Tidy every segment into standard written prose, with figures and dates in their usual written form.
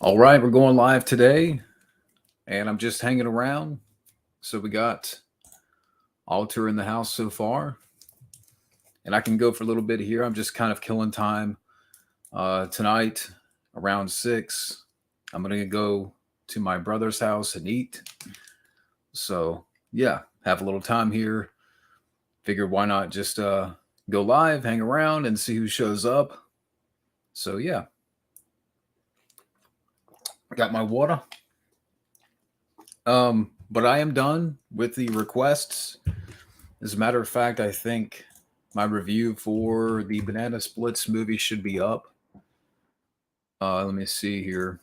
All right, we're going live today, and I'm just hanging around. So we got Alter in the house so far, and I can go for a little bit here. I'm just kind of killing time tonight around 6. I'm going to go to my brother's house and eat. So, yeah, have a little time here. Figured why not just go live, hang around, and see who shows up. So, yeah, I got my water. But I am done with the requests. As a matter of fact, I think my review for the Banana Splits movie should be up. Let me see here.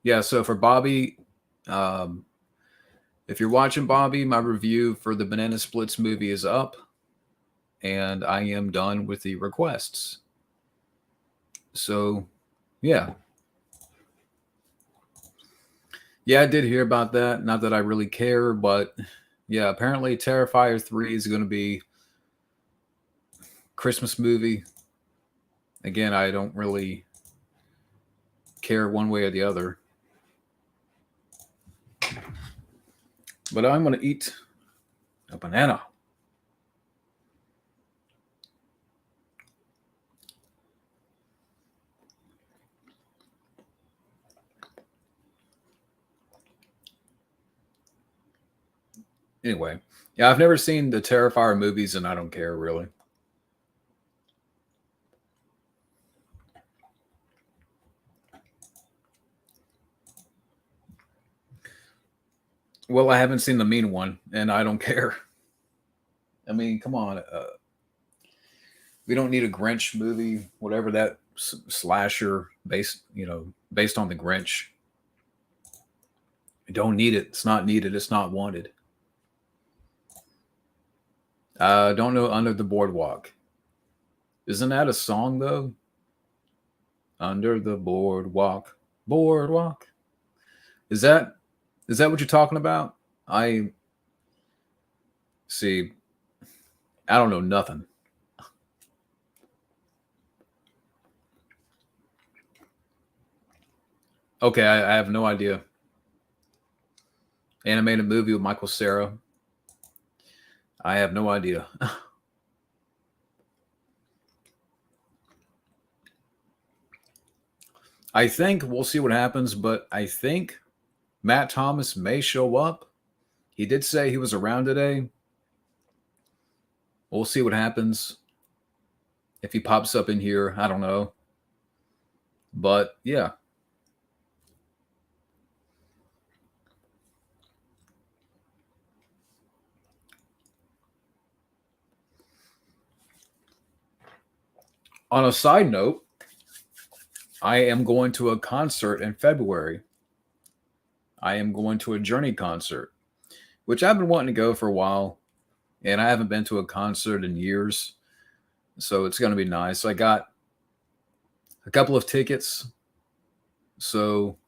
Yeah, so for Bobby, um, if you're watching Bobby, my review for the Banana Splits movie is up, and I am done with the requests. So, yeah. Yeah, I did hear about that. Not that I really care, but yeah, apparently Terrifier 3 is going to be Christmas movie. Again, I don't really care one way or the other. But I'm going to eat a banana. Anyway, yeah, I've never seen the Terrifier movies, and I don't care really. Well, I haven't seen the mean one, and I don't care. I mean, come on. We don't need a Grinch movie, whatever that slasher based on the Grinch. We don't need it. It's not needed. It's not wanted. Don't know Under the Boardwalk. Isn't that a song though? Under the boardwalk, boardwalk. Is that what you're talking about? I see. I don't know nothing. Okay, I have no idea. Animated movie with Michael Cera. I have no idea. I think we'll see what happens, but I think Matt Thomas may show up. He did say he was around today. We'll see what happens. If he pops up in here, I don't know. But yeah. On a side note, I am going to a concert in February. I am going to a Journey concert, which I've been wanting to go for a while, and I haven't been to a concert in years. So it's going to be nice. I got a couple of tickets. So,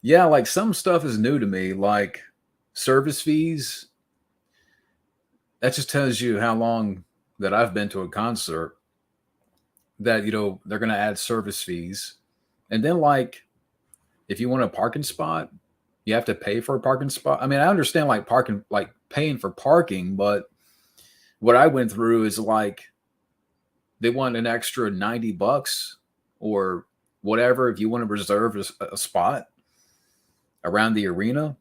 yeah, like some stuff is new to me, like service fees. That just tells you how long that I've been to a concert. That they're going to add service fees, and then like if you want a parking spot, you have to pay for a parking spot. I mean, I understand like parking, like paying for parking, but what I went through is like they want an extra $90 or whatever if you want to reserve a spot around the arena.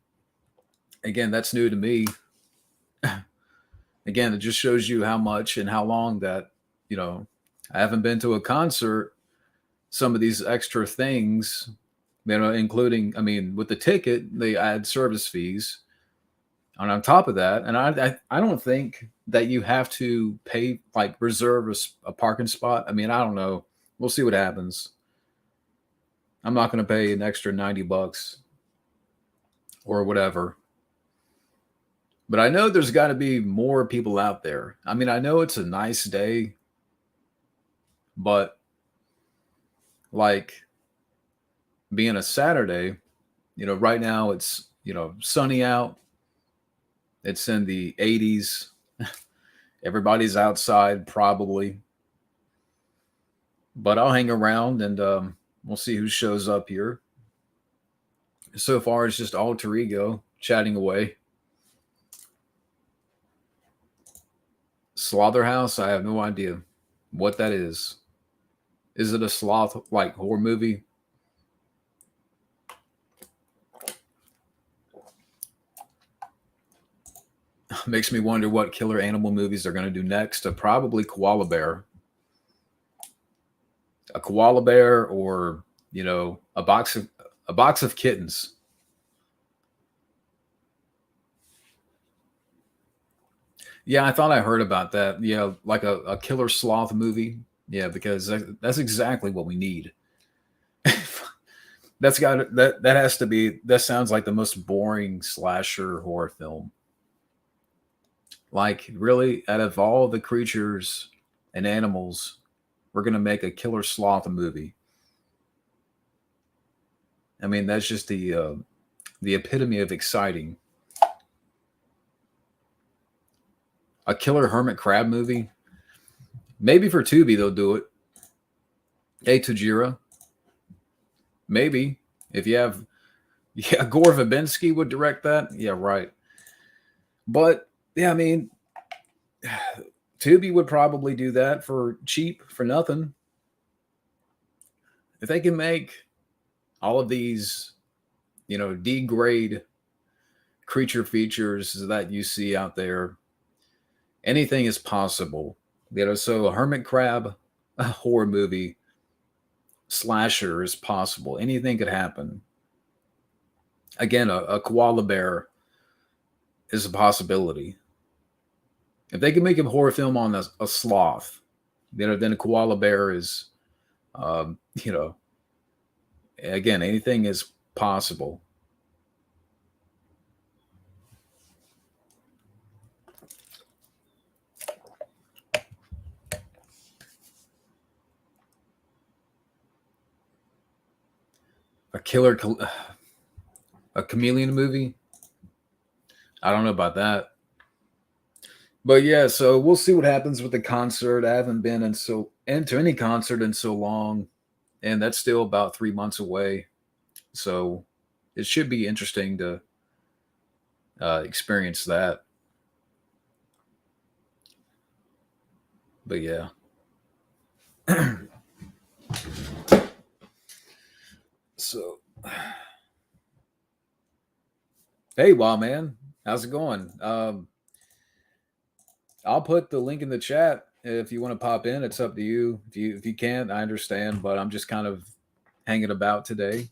Again, that's new to me. Again, it just shows you how much and how long that I haven't been to a concert. Some of these extra things, including, I mean, with the ticket, they add service fees. And on top of that, and I don't think that you have to pay, like reserve a parking spot. I mean, I don't know. We'll see what happens. I'm not going to pay an extra $90 or whatever. But I know there's got to be more people out there. I mean, I know it's a nice day, but like being a Saturday, right now it's, sunny out. It's in the 80s. Everybody's outside probably. But I'll hang around and we'll see who shows up here. So far, it's just alter ego chatting away. Slaughterhouse, I have no idea what that is. Is it a sloth like horror movie? Makes me wonder what killer animal movies they're going to do next. Probably koala bear. A koala bear, or a box of kittens. Yeah, I thought I heard about that. Yeah, like a killer sloth movie. Yeah, because that's exactly what we need. That has to be, that sounds like the most boring slasher horror film. Like, really, out of all the creatures and animals, we're gonna make a killer sloth movie. I mean, that's just the epitome of exciting. A killer hermit crab movie. Maybe for Tubi they'll do it. Hey Tajira, maybe if you have, yeah, Gore Verbinski would direct that. Yeah, right. But yeah, I mean, Tubi would probably do that for cheap, for nothing. If they can make all of these, D grade creature features that you see out there, anything is possible. So a hermit crab, a horror movie, slasher is possible. Anything could happen. Again, a koala bear is a possibility. If they can make a horror film on a sloth, then a koala bear is, um, you know, again, anything is possible. A killer, a chameleon movie. I don't know about that, but yeah. So we'll see what happens with the concert. I haven't been into any concert in so long, and that's still about 3 months away. So it should be interesting to experience that. But yeah. So, hey, Wild Man, how's it going? I'll put the link in the chat if you want to pop in. It's up to you. If you can't, I understand. But I'm just kind of hanging about today.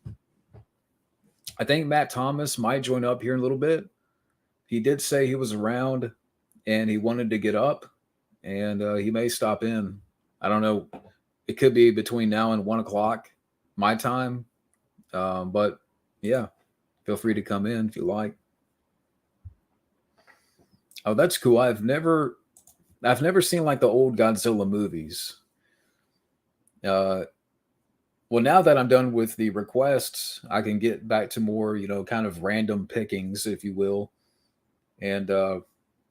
I think Matt Thomas might join up here in a little bit. He did say he was around and he wanted to get up, and he may stop in. I don't know. It could be between now and 1 o'clock my time. But yeah, feel free to come in if you like. Oh, that's cool. I've never seen like the old Godzilla movies. Uh, well, now that I'm done with the requests, I can get back to more, kind of random pickings, if you will, and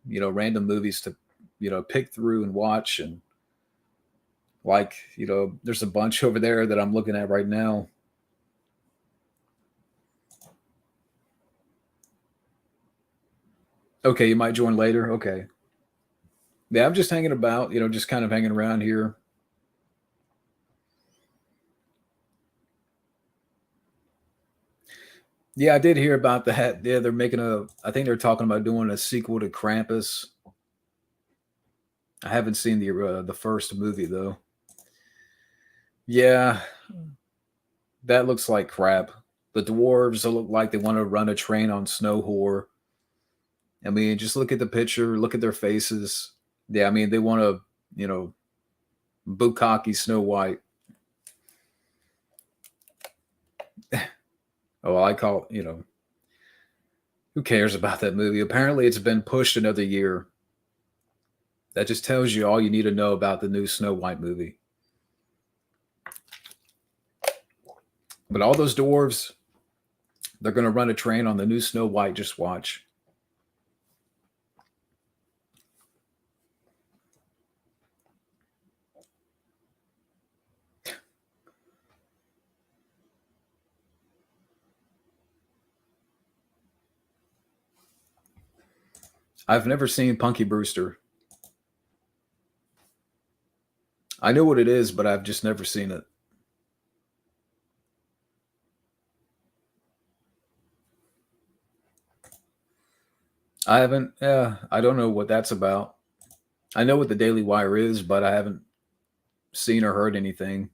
random movies to, pick through and watch. And like, there's a bunch over there that I'm looking at right now. Okay, you might join later. Okay. Yeah, I'm just hanging about, just kind of hanging around here. Yeah, I did hear about that. Yeah, I think they're talking about doing a sequel to Krampus. I haven't seen the first movie though. Yeah, that looks like crap. The dwarves look like they want to run a train on snow whore. I mean, just look at the picture, look at their faces. Yeah, I mean, they want to, you know, bukkake Snow White. Oh, I call, who cares about that movie? Apparently, it's been pushed another year. That just tells you all you need to know about the new Snow White movie. But all those dwarves, they're going to run a train on the new Snow White. Just watch. I've never seen Punky Brewster. I know what it is, but I've just never seen it. I haven't. Yeah, I don't know what that's about. I know what the Daily Wire is, but I haven't seen or heard anything.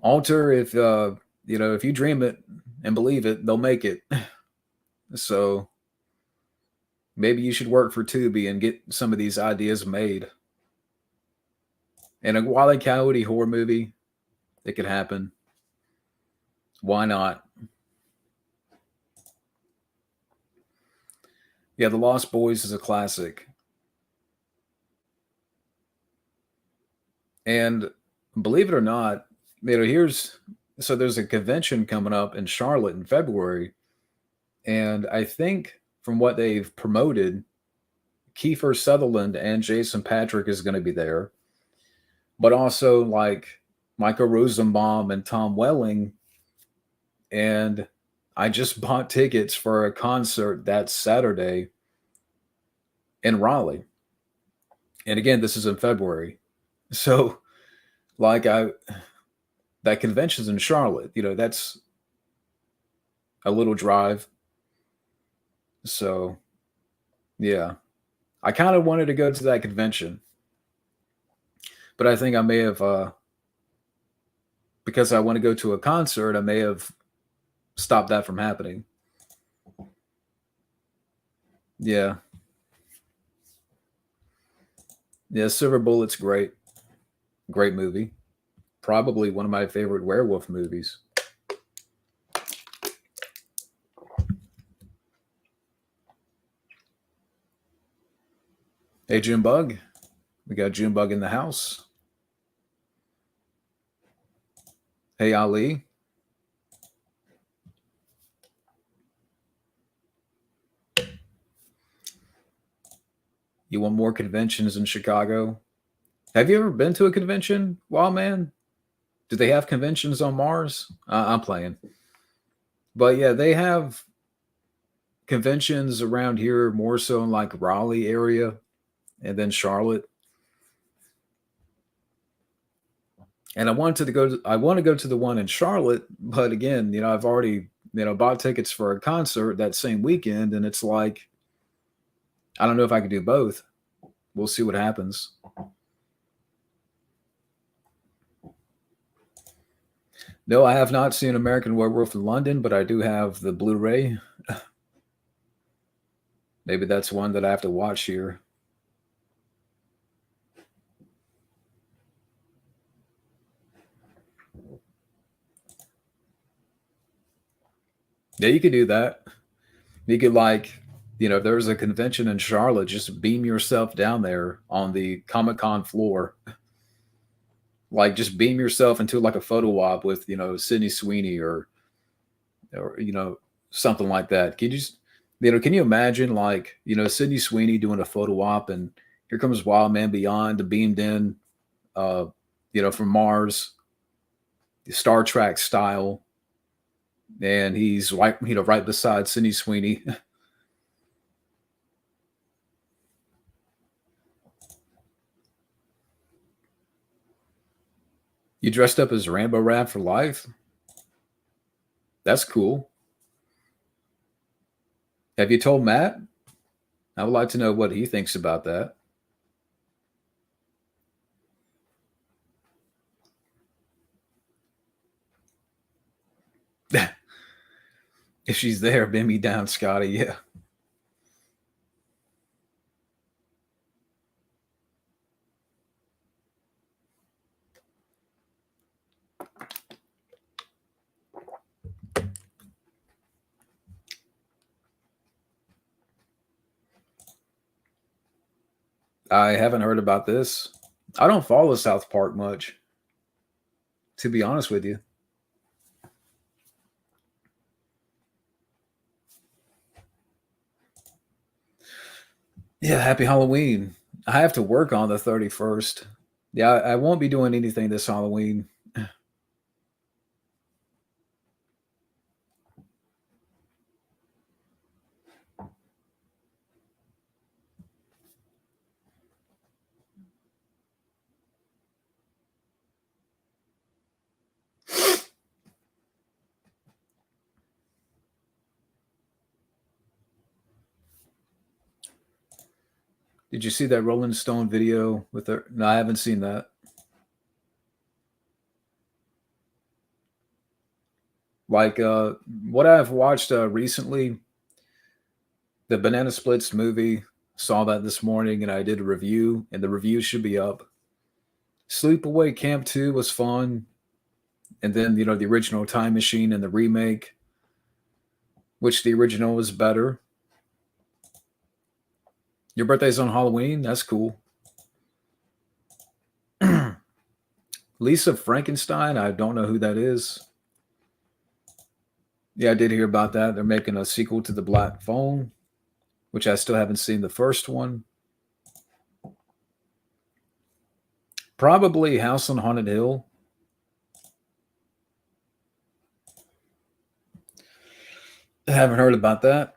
Alter, if if you dream it and believe it, they'll make it. So maybe you should work for Tubi and get some of these ideas made. And a Wile E. Coyote horror movie, it could happen. Why not? Yeah, The Lost Boys is a classic. And believe it or not, here's so there's a convention coming up in Charlotte in February. And I think from what they've promoted, Kiefer Sutherland and Jason Patrick is going to be there, but also like Michael Rosenbaum and Tom Welling. And I just bought tickets for a concert that Saturday in Raleigh. And again, this is in February. So like I that convention's in Charlotte, that's a little drive. So yeah. I kind of wanted to go to that convention, but I think I may have because I want to go to a concert, I may have stopped that from happening. Yeah. Yeah, Silver Bullet's great. Great movie. Probably one of my favorite werewolf movies. Hey, Junebug. We got Junebug in the house. Hey, Ali. You want more conventions in Chicago? Have you ever been to a convention, Wild Man? Do they have conventions on Mars? I'm playing. But yeah, they have conventions around here more so in like Raleigh area and then Charlotte. And I want to go to the one in Charlotte, but again, I've already, bought tickets for a concert that same weekend and it's like I don't know if I can do both. We'll see what happens. No, I have not seen American Werewolf in London, but I do have the Blu-ray. Maybe that's one that I have to watch here. Yeah, you could do that. You could like, if there was a convention in Charlotte, just beam yourself down there on the Comic Con floor. Like just beam yourself into like a photo op with, Sydney Sweeney or something like that. Can you just can you imagine like, Sydney Sweeney doing a photo op and here comes Wild Man Beyond beamed in uh, from Mars, Star Trek style, and he's right, right beside Sydney Sweeney. You dressed up as Rambo Rat for life? That's cool. Have you told Matt? I would like to know what he thinks about that. If she's there, bend me down, Scotty. Yeah. I haven't heard about this. I don't follow South Park much, to be honest with you. Yeah, happy Halloween. I have to work on the 31st. Yeah, I won't be doing anything this Halloween. Did you see that Rolling Stone video with her? No, I haven't seen that. Like what I've watched recently, the Banana Splits movie. Saw that this morning and I did a review, and the review should be up. Sleepaway Camp 2 was fun. And then, the original Time Machine and the remake, which the original was better. Your birthday's on Halloween? That's cool. Lisa Frankenstein, I don't know who that is. Yeah, I did hear about that. They're making a sequel to The Black Phone, which I still haven't seen the first one. Probably House on Haunted Hill. I haven't heard about that.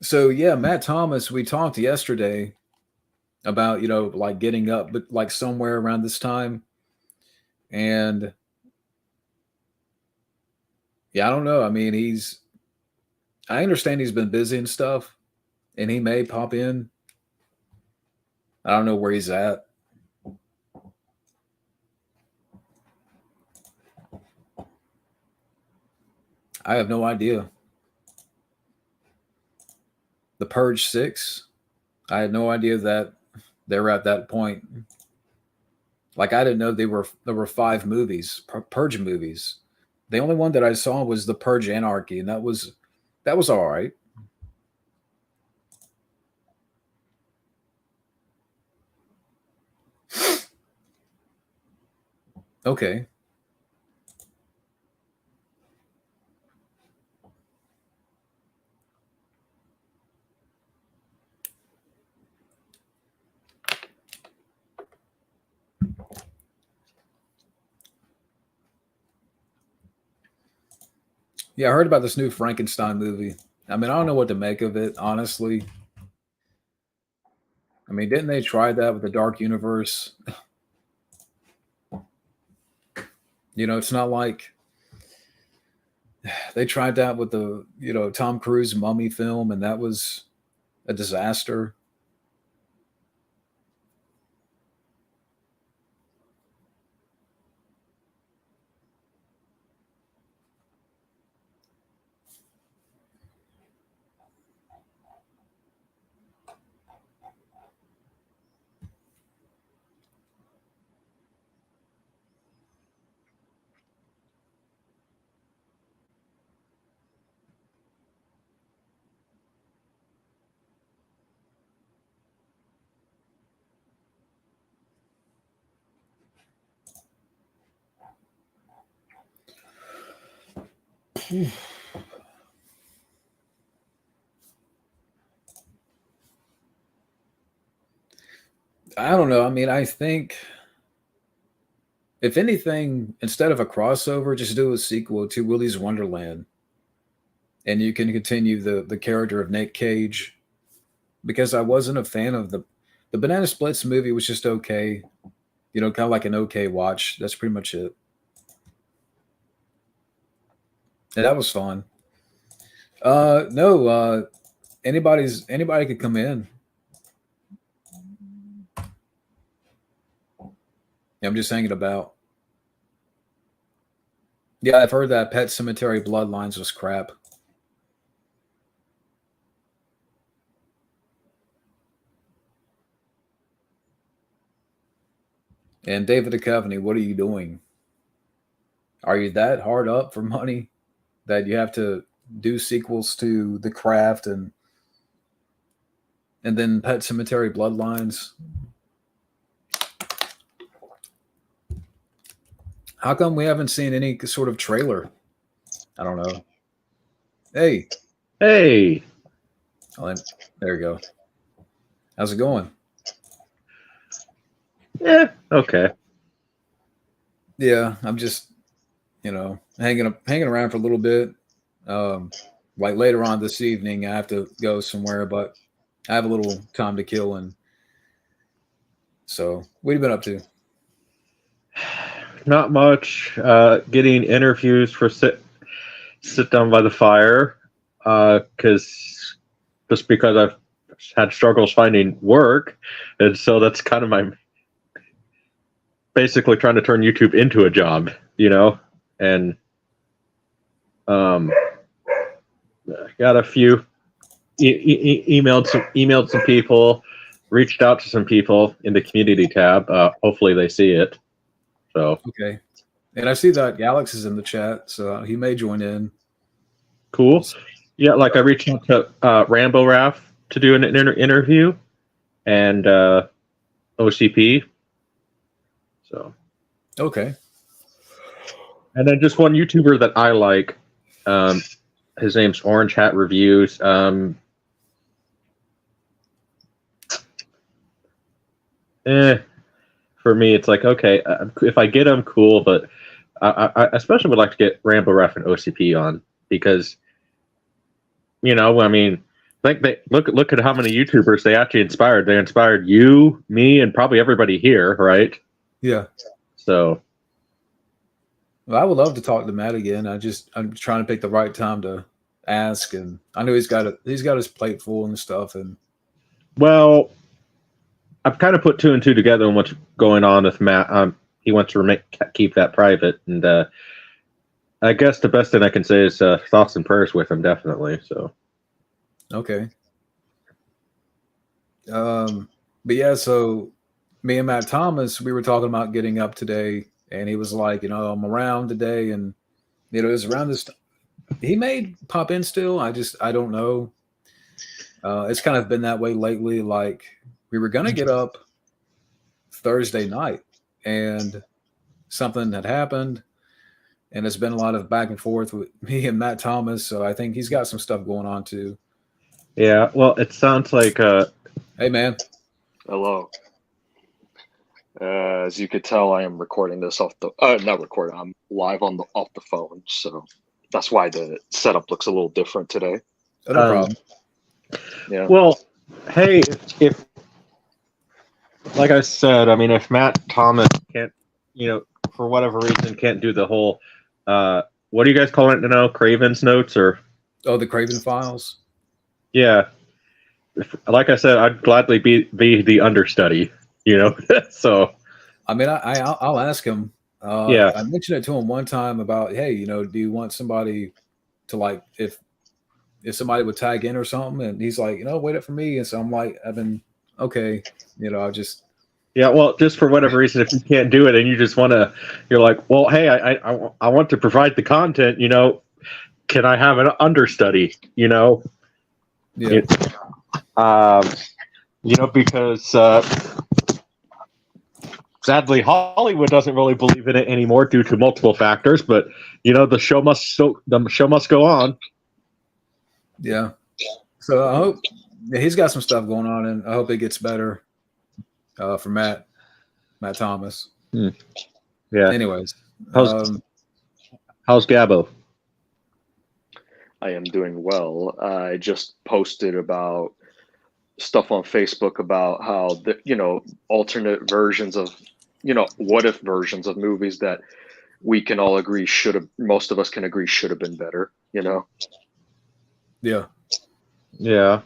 So yeah, Matt Thomas, we talked yesterday about, like getting up, but like somewhere around this time. And yeah, I don't know. I mean, I understand he's been busy and stuff, and he may pop in. I don't know where he's at. I have no idea. The Purge 6, I had no idea that they were at that point. Like I didn't know there were 5 movies, Purge movies. The only one that I saw was the Purge Anarchy, and that was all right. Okay. Yeah, I heard about this new Frankenstein movie. I mean, I don't know what to make of it, honestly. I mean, didn't they try that with the Dark Universe? It's not like they tried that with the, Tom Cruise Mummy film, and that was a disaster. I don't know. I mean, I think if anything, instead of a crossover, just do a sequel to Willy's Wonderland, and you can continue the character of Nick Cage. Because I wasn't a fan of the Banana Splits movie was just okay, kind of like an okay watch. That's pretty much it. And that was fun. No, anybody could come in. I'm just hanging about. Yeah, I've heard that Pet Cemetery Bloodlines was crap. And David Duchovny, what are you doing? Are you that hard up for money that you have to do sequels to The Craft and then Pet Cemetery Bloodlines? How come we haven't seen any sort of trailer? I don't know. Hey, Hey. Oh, there you go. How's it going? Yeah. Okay. Yeah, I'm just hanging around for a little bit. Um, like later on this evening, I have to go somewhere, but I have a little time to kill, and so what have you been up to? Not much. Getting interviews for sit down by the fire. Because just because I've had struggles finding work, and so that's kind of my basically trying to turn YouTube into a job, and um, got a few emailed some people, reached out to some people in the community tab. Hopefully they see it. So Okay, and I see that Alex is in the chat, so he may join in. cool. Yeah, like I reached out to Rambo Raff to do an interview, and OCP. So Okay, and then just one YouTuber that I like. His name's Orange Hat Reviews. For me, it's like, okay, if I get him, cool, but I especially would like to get Rambo Ref and OCP on because, I mean, like they look at how many YouTubers they actually inspired. They inspired you, me, and probably everybody here, right? yeah. So, Well, I would love to talk to Matt again. I'm trying to pick the right time to ask, and I know he's got his plate full and stuff, and well, I've kind of put two and two together on what's going on with Matt. He wants to keep that private, and I guess the best thing I can say is thoughts and prayers with him, definitely. So, okay. But yeah, so me and Matt Thomas, we were talking about getting up today, and he was like, I'm around today, and it was around this. He may pop in still. I don't know. It's kind of been that way lately. Like we were gonna get up Thursday night, and something had happened, and it's been a lot of back and forth with me and Matt Thomas. So I think he's got some stuff going on too. yeah, well, it sounds like Hey, man. Hello. As you could tell, I am recording this off the not recording. I'm live off the phone, so that's why the setup looks a little different today. Oh, no problem. Yeah. Well, hey, if like I said, I mean, if Matt Thomas can't, for whatever reason, can't do the whole, what do you guys call it now? Craven's notes or? Oh, the Craven Files. Yeah. Like I said, I'd gladly be the understudy, so. I mean, I'll ask him. Yeah. I mentioned it to him one time about, hey, do you want somebody to like if somebody would tag in or something? And he's like, wait up for me. And so I'm like, I've been okay, I just. Yeah, well, just for whatever reason, if you can't do it and you just want to, you're like, well, hey, I want to provide the content, can I have an understudy, Yeah. Because sadly, Hollywood doesn't really believe in it anymore due to multiple factors. But the show must go on. Yeah. So I hope he's got some stuff going on, and I hope it gets better for Matt Thomas. Yeah. Anyways, how's Gabo? I am doing well. I just posted about stuff on Facebook about how the alternate versions of what if versions of movies that we can all agree most of us can agree should have been better. Yeah. Yeah.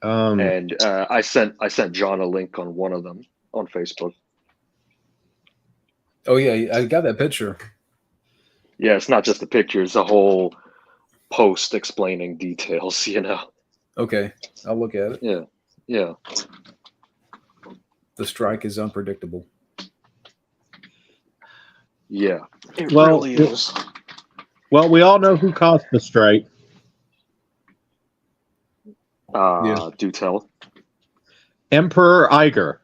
And I sent John a link on one of them on Facebook. Oh yeah, I got that picture. Yeah, it's not just a picture; it's a whole post explaining details. Okay, I'll look at it. Yeah, yeah. The strike is unpredictable. Yeah, it really is. Well, we all know who caused the strike. Do tell. Emperor Iger.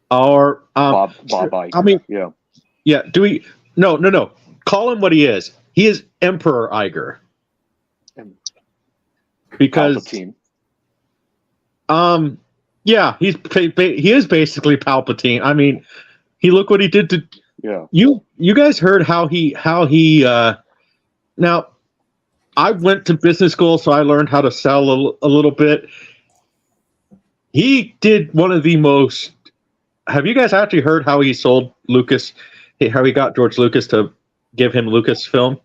Or Bob Iger. I mean, yeah. Do we? No. Call him what he is. He is Emperor Iger. because Palpatine. yeah, he is basically Palpatine. I mean, look what he did to you guys heard how he now I went to business school, so I learned how to sell a little bit. He did one of the most. Have you guys actually heard how he sold Lucas? How he got George Lucas to give him Lucasfilm?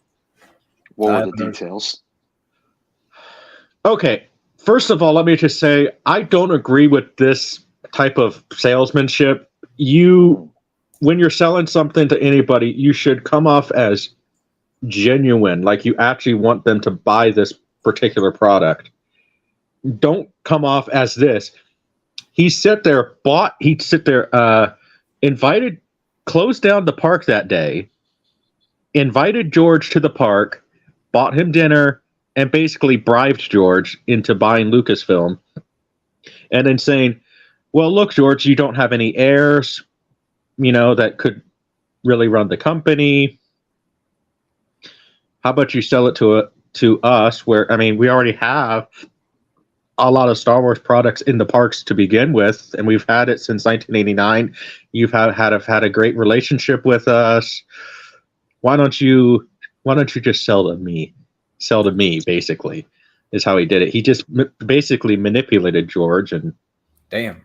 What were the details? Okay, first of all, let me just say I don't agree with this type of salesmanship. When you're selling something to anybody, you should come off as genuine, like you actually want them to buy this particular product. Don't come off as this. He invited, closed down the park that day, invited George to the park, bought him dinner, and basically bribed George into buying Lucasfilm. And then saying, well, look, George, you don't have any heirs, that could really run the company. How about you sell it to us? Where, I mean, we already have a lot of Star Wars products in the parks to begin with, and we've had it since 1989. You've had a great relationship with us. Why don't you just sell to me? Sell to me, basically, is how he did it. He just basically manipulated George, and damn.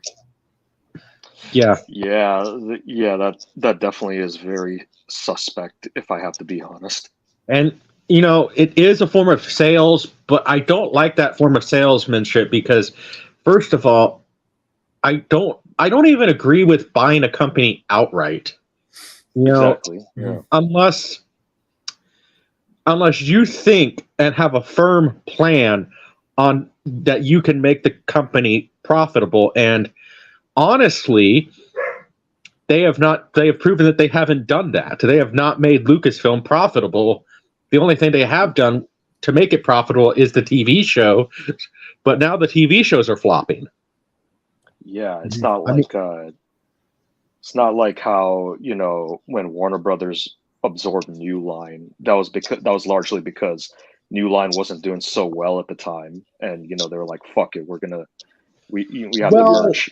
Yeah. That definitely is very suspect, if I have to be honest. And it is a form of sales, but I don't like that form of salesmanship because, first of all, I don't even agree with buying a company outright. Exactly. Yeah. Unless you think and have a firm plan on that you can make the company profitable. And honestly, they have proven that they haven't done that. They have not made Lucasfilm profitable. The only thing they have done to make it profitable is the TV show, but now the TV shows are flopping. Yeah, it's not like how, when Warner Brothers absorbed New Line, that was largely because New Line wasn't doing so well at the time, and they were like, "Fuck it, we have to merge."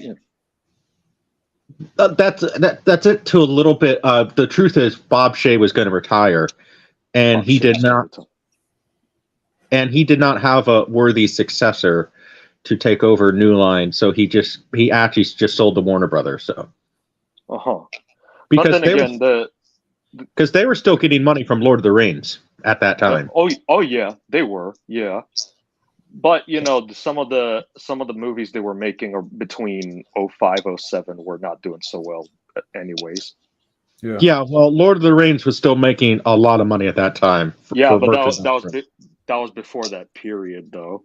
That's it to a little bit. The truth is, Bob Shea was going to retire, and he did not. And he did not have a worthy successor to take over New Line, so he actually just sold to Warner Brothers. So, because they were still getting money from Lord of the Rings at that time. Oh yeah, they were. Yeah, but some of the movies they were making are between 05, 07 were not doing so well, anyways. Yeah. Well, Lord of the Rings was still making a lot of money at that time. But that was before that period, though.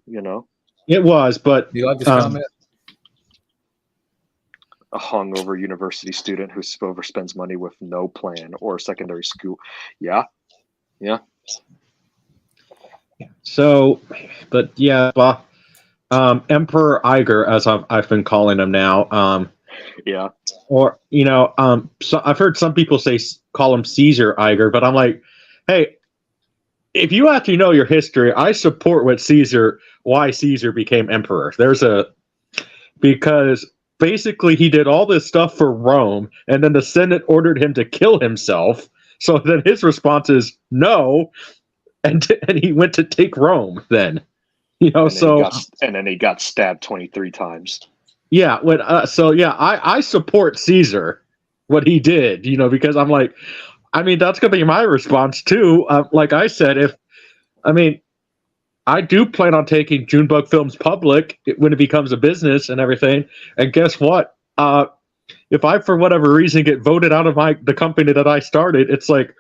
It was, but do you like this comment? A hungover university student who overspends money with no plan or secondary school. Yeah. So, but yeah, Emperor Iger, as I've been calling him now. Yeah. Or so I've heard some people call him Caesar Iger, but I'm like, hey, if you actually know your history, I support why Caesar became emperor. Because basically he did all this stuff for Rome, and then the Senate ordered him to kill himself. So then his response is no, and he went to take Rome. Then, and then he got stabbed 23 times. Yeah. I support Caesar, what he did. Because I'm like, I mean, that's gonna be my response too. Like I said, I do plan on taking Junebug Films public when it becomes a business and everything. And guess what? If I, for whatever reason, get voted out of the company that I started, it's like,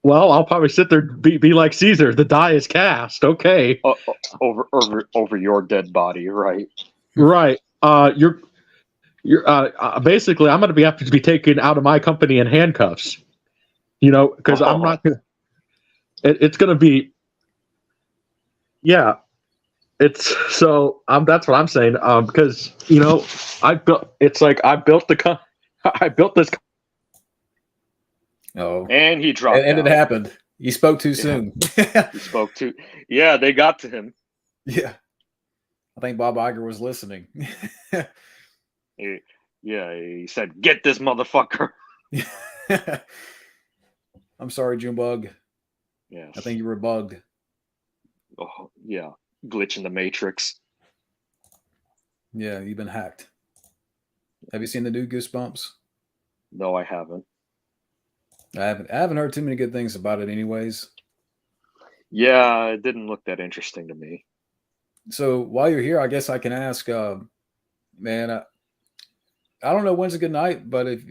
well, I'll probably sit there be like Caesar. The die is cast. Okay. Over your dead body, right? Right. You're basically, I'm going to have to be taken out of my company in handcuffs. Because I'm not going. It's going to be. Yeah, it's so. That's what I'm saying. Because I built this. Oh, and he dropped. And it happened. You spoke too soon. He spoke too. Yeah, they got to him. Yeah, I think Bob Iger was listening. He said, "Get this motherfucker." I'm sorry, Junebug. Yes. I think you were bugged. Oh, yeah. Glitch in the Matrix. Yeah, you've been hacked. Have you seen the new Goosebumps? No, I haven't. I haven't heard too many good things about it, anyways. Yeah, it didn't look that interesting to me. So while you're here, I guess I can ask, man. I don't know when's a good night, but if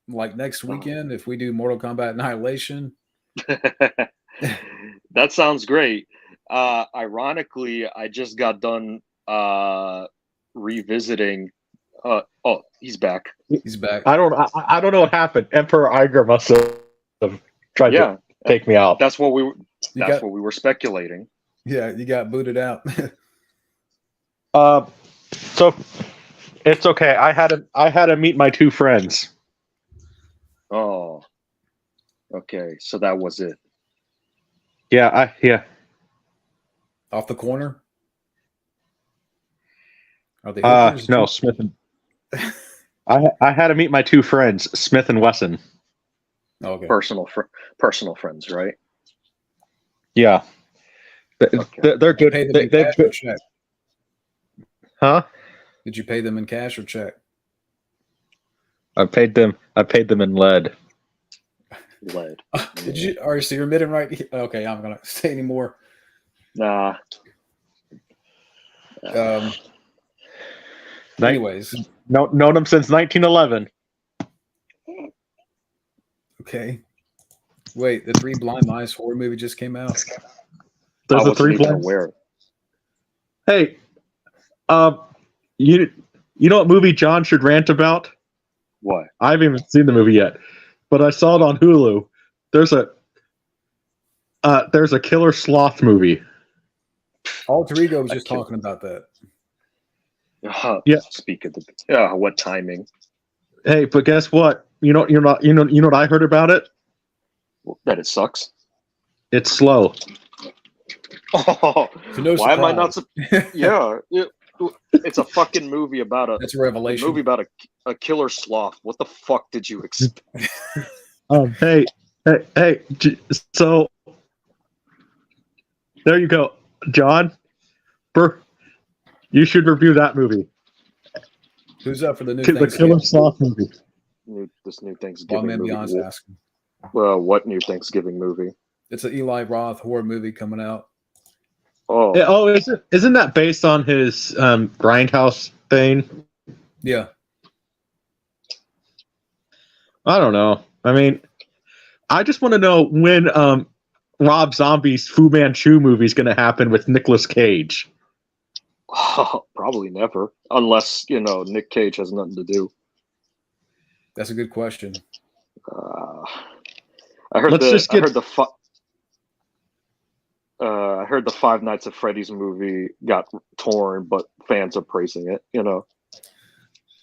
like next weekend, if we do Mortal Kombat Annihilation, That sounds great. Ironically, I just got done revisiting. Oh, he's back. he's back. I don't know what happened. Emperor Iger must have tried Yeah, to take me out. that's what we were speculating. Yeah, you got booted out. So it's okay. I had to meet my two friends. Oh, okay. So that was it. Yeah, Off the corner. Are they hookers? No, Smith and I had to meet my two friends, Smith and Wesson. Okay. Personal friends, right? Yeah. Okay. They're good. Pay them in cash or check? Huh? Did you pay them in cash or check? I paid them in lead. Lead. Did you? Are you so you're admitting right? Okay, I'm gonna say anymore. Nah. Anyways, Known them since 1911. okay. Wait, the Three Blind Mice horror movie just came out. There's I a wasn't three even blind. aware. Hey, you know what movie John should rant about? What? I haven't even seen the movie yet, but I saw it on Hulu. There's a killer sloth movie. Alter Ego was just talking about that. Yeah. Speak of the what timing? Hey, but guess what? You know what I heard about it? That it sucks. It's slow. Oh, So no why am I not? surprise. Yeah, it's a fucking movie about That's a revelation. movie about a killer sloth. What the fuck did you expect? Hey. So there you go, John. You should review that movie. Who's up for the new The Killer Sloth movie. This new While Thanksgiving man movie. Beyond's asking. What new Thanksgiving movie? It's an Eli Roth horror movie coming out. Oh, Isn't that based on his Grindhouse thing? Yeah. I don't know. I mean, I just want to know when Rob Zombie's Fu Manchu movie is going to happen with Nicolas Cage. probably never, unless Nick Cage has nothing to do. That's a good question. I heard the Five Nights at Freddy's movie got torn, but fans are praising it.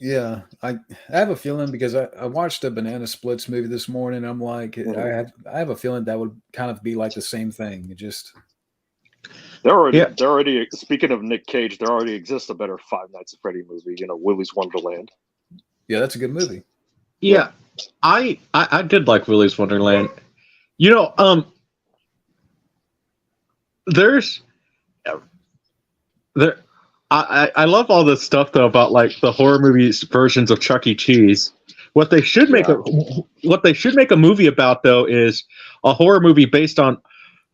Yeah, I have a feeling because I watched a Banana Splits movie this morning. I'm like, I have a feeling that would kind of be like the same thing. It just they're already speaking of Nick Cage, there already exists a better Five Nights at Freddy movie. Willy's Wonderland. Yeah, that's a good movie. Yeah, I did like Willy's Wonderland. I love all this stuff though about like the horror movies versions of Chuck E. Cheese. What they should make a movie about though is a horror movie based on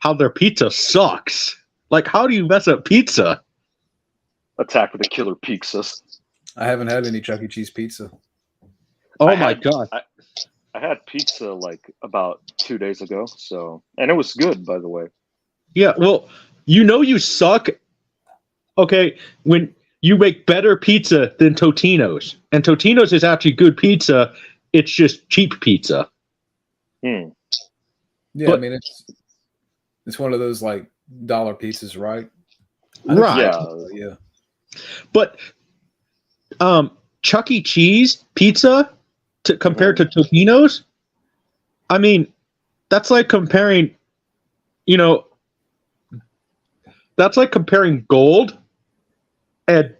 how their pizza sucks. Like, how do you mess up pizza? Attack of the Killer Pizzas. I haven't had any Chuck E. Cheese pizza. Oh my god! I had pizza like about 2 days ago, and it was good, by the way. Yeah, well, you suck. Okay, when you make better pizza than Totino's, and Totino's is actually good pizza, it's just cheap pizza. Yeah, but, I mean it's one of those like dollar pizzas, right? Right. Yeah. But Chuck E. Cheese pizza compared to Totino's, I mean, that's like comparing, that's like comparing gold and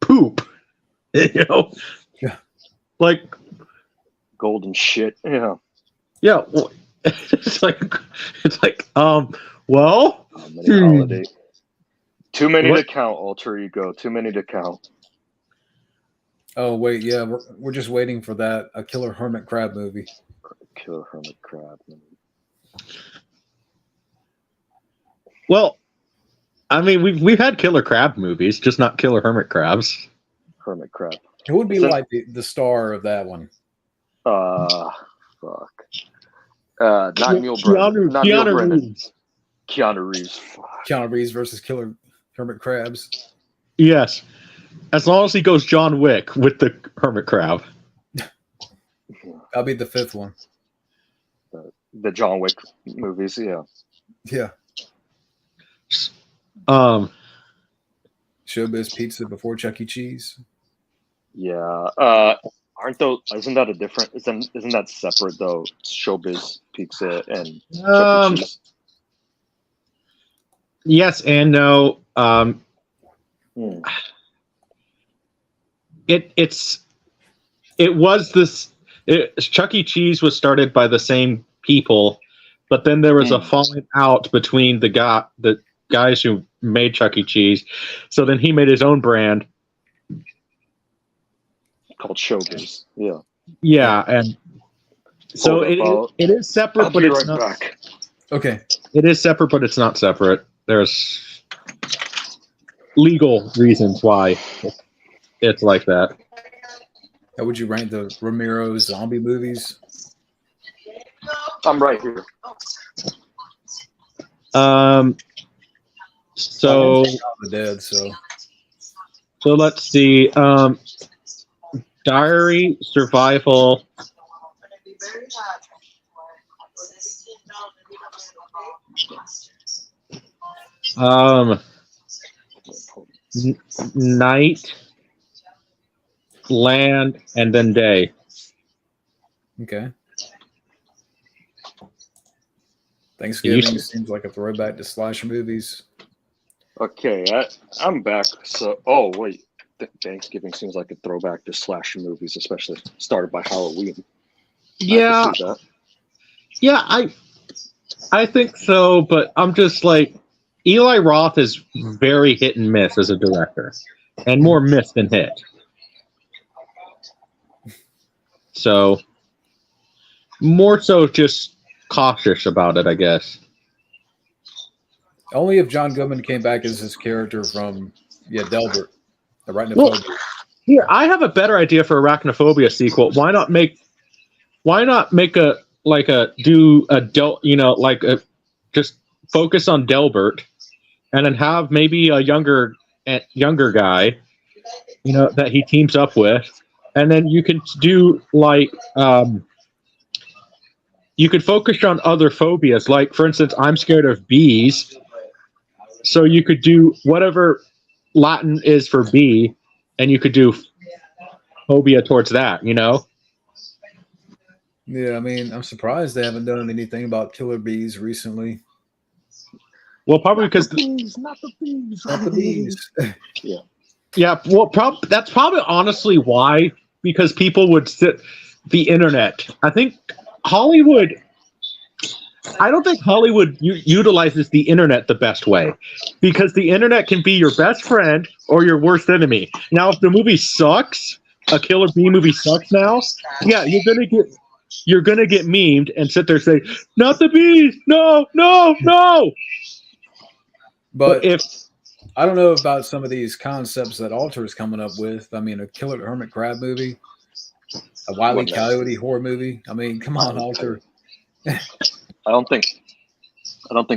poop. You know, Yeah. like Golden shit. Yeah. yeah. Well, it's like well, How many holiday? Too many What? to count. Alter ego. Too many to count. Oh wait, yeah, we're just waiting for that a Killer Hermit Crab movie. Killer hermit crab. Well, I mean, we've had killer crab movies, just not killer hermit crabs. Hermit crab. Who would be Isn't- like the star of that one? Fuck. Not Neil Brennan. Not Neil Keanu Brennan. Reeves. Keanu Reeves. Fuck. Keanu Reeves versus Killer Hermit Crabs. Yes, as long as he goes John Wick with the hermit crab. That'll be the fifth one. The John Wick movies. Yeah. Yeah. Showbiz Pizza before Chuck E. Cheese. Yeah. Aren't those? Isn't that a different? Isn't that separate though? Showbiz Pizza and Chuck E. Cheese. Yes and no. Chuck E. Cheese was started by the same people, but then there was a falling out between the guys who made Chuck E. Cheese. So then he made his own brand Called Showbiz. Yeah. Yeah, and so it is separate, I'll but be it's right not. back. Okay. It is separate, but it's not separate. There's legal reasons why it's like that. How would you rank the Romero zombie movies? I'm right here. So The Dead. So let's see. Diary, Survival. Night, Land, and then Day. okay. Thanksgiving seems like a throwback to slasher movies. Okay, I'm back. So, wait. Thanksgiving seems like a throwback to slasher movies, especially started by Halloween. Yeah, I can see that. yeah, I think so, but I'm just like Eli Roth is very hit and miss as a director, and more miss than hit. So more so just cautious about it, I guess. Only if John Goodman came back as his character from Delbert. Arachnophobia. Well, here I have a better idea for Arachnophobia sequel. Why not make just focus on Delbert, and then have maybe a younger guy, that he teams up with, and then you can do you could focus on other phobias. Like, for instance, I'm scared of bees, so you could do whatever Latin is for bee, and you could do phobia towards that, Yeah, I mean, I'm surprised they haven't done anything about killer bees recently. Well, probably because Not the bees. Not the bees. yeah, well, that's probably honestly why, because people would sit the internet. I don't think Hollywood utilizes the internet the best way, because the internet can be your best friend or your worst enemy. Now, if the movie sucks, a killer bee movie sucks now, yeah, you're gonna get memed and sit there and say, "Not the bees, no, no, no." But if I don't know about some of these concepts that Alter is coming up with. I mean, a Killer Hermit Crab movie, a Wile E. Coyote horror movie. I mean, come on, Alter. I don't think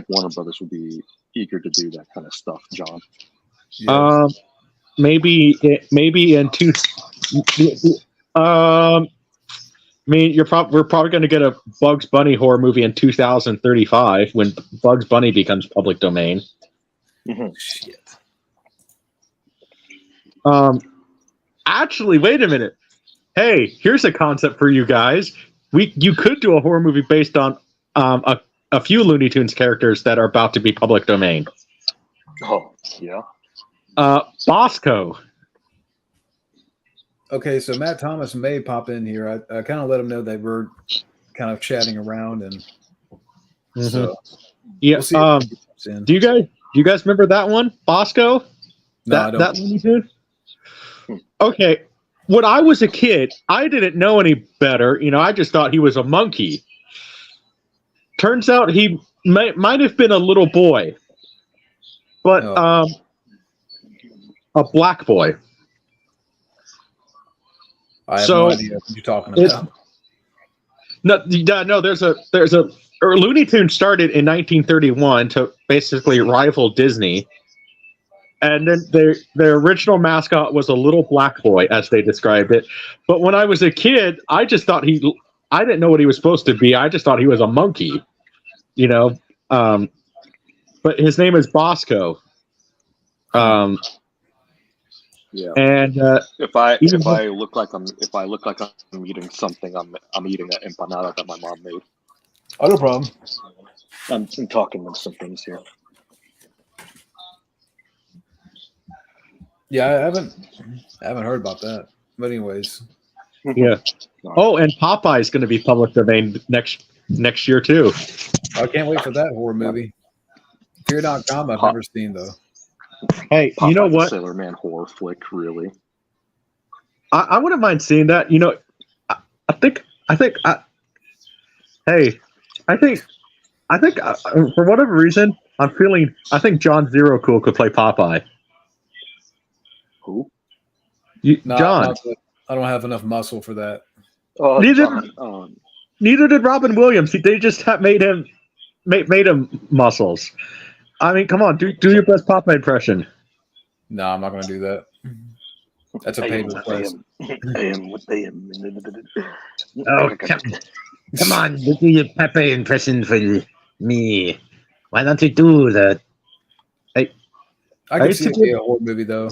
Warner Brothers would be eager to do that kind of stuff, John. Yeah. Maybe in two. I mean, we're probably going to get a Bugs Bunny horror movie in 2035 when Bugs Bunny becomes public domain. Mm-hmm. Shit. Actually, wait a minute. Hey, here's a concept for you guys. You could do a horror movie based on a few Looney Tunes characters that are about to be public domain. Oh, yeah. Bosco. Okay, so Matt Thomas may pop in here. I kind of let him know they were kind of chatting around, and so Yeah. we'll see if he pops in. Do you guys remember that one, Bosco? No, I don't. That Looney Tune? Okay. When I was a kid, I didn't know any better. You know, I just thought he was a monkey. Turns out he might have been a little boy, but a black boy. I have no idea what you're talking about. No. There's a Looney Tunes started in 1931 to basically rival Disney, and then their original mascot was a little black boy, as they described it. But when I was a kid, I just thought I didn't know what he was supposed to be. I just thought he was a monkey, you know. But his name is Bosco. Yeah. And if I look like I'm eating something, I'm eating an empanada that my mom made. Oh, no problem. I'm talking of some things here. Yeah, I haven't heard about that. But anyways, yeah. Oh, and Popeye's going to be public domain next year too. I can't wait for that horror movie. Fear Not Com, I've never seen though. Hey, Popeye you know what? Sailor Man horror flick, really. I wouldn't mind seeing that. You know, I think for whatever reason, I think John Zero Cool could play Popeye. Who? John. I don't have enough muscle for that. Oh, Neither did Robin Williams. They just made him muscles. I mean, come on, do your best Popeye impression. No, I'm not going to do that. That's a paid request. Oh, come on, do your Pepe impression for me. Why don't you do that? I can see it be a horror movie, though.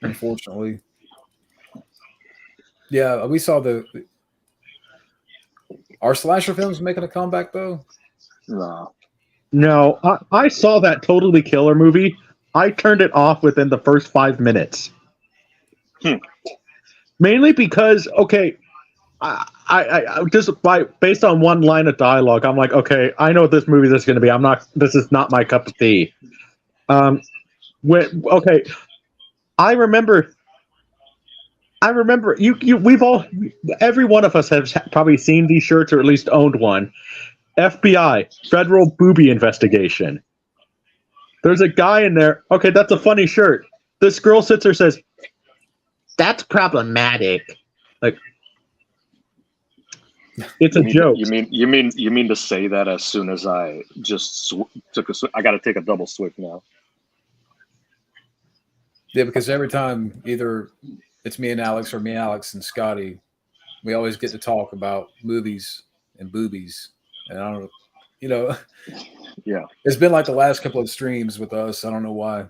Unfortunately. Yeah, we saw Are slasher films making a comeback, though? No, I saw that Totally Killer movie. I turned it off within the first 5 minutes. Mainly because, okay, I just based on one line of dialogue, I'm like, okay, I know what this movie is going to be. This is not my cup of tea. I remember every one of us has probably seen these shirts or at least owned one. FBI, Federal Booby Investigation. There's a guy in there. Okay, that's a funny shirt. This girl sits there and says, "That's problematic." Like, it's a joke. You mean to say that as soon as I just took I got to take a double swig now. Yeah, because every time either it's me and Alex or me, Alex and Scotty, we always get to talk about movies and boobies. And I don't know, yeah, it's been like the last couple of streams with us. I don't know why.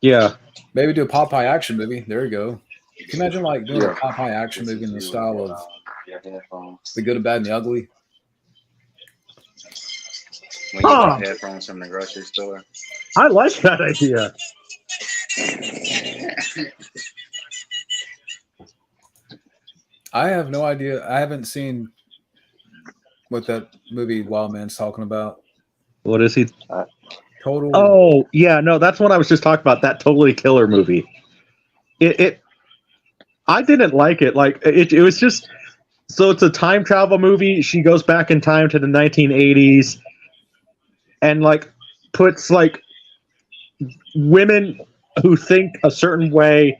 Yeah. Maybe do a Popeye action movie. There you go. Can you imagine like doing a Popeye action movie in the style of The Good, the Bad, and the Ugly? When you buy headphones from the grocery store. I like that idea. I have no idea. I haven't seen what that movie Wild Man's talking about. What is he? Total. Oh, yeah, no, that's what I was just talking about. That Totally Killer movie. I didn't like it. Like it was just. So it's a time travel movie. She goes back in time to the 1980s, and like puts like women who think a certain way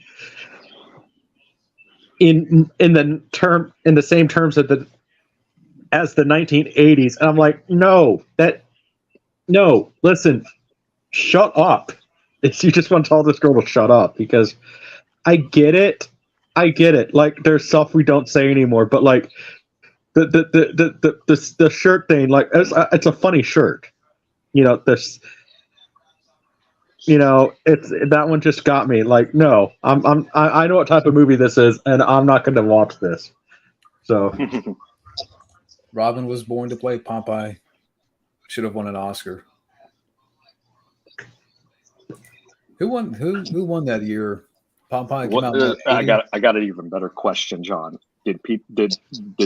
in the same terms as the 1980s, and I'm like, no, listen, shut up. You just want to tell this girl to shut up, because I get it. Like, there's stuff we don't say anymore, but like the shirt thing, like it's a funny shirt. It's that one just got me. Like, no, I know what type of movie this is, and I'm not going to watch this. So, Robin was born to play Popeye. Should have won an Oscar. Who won? Who won that year? Popeye came out. I got an even better question, John. Did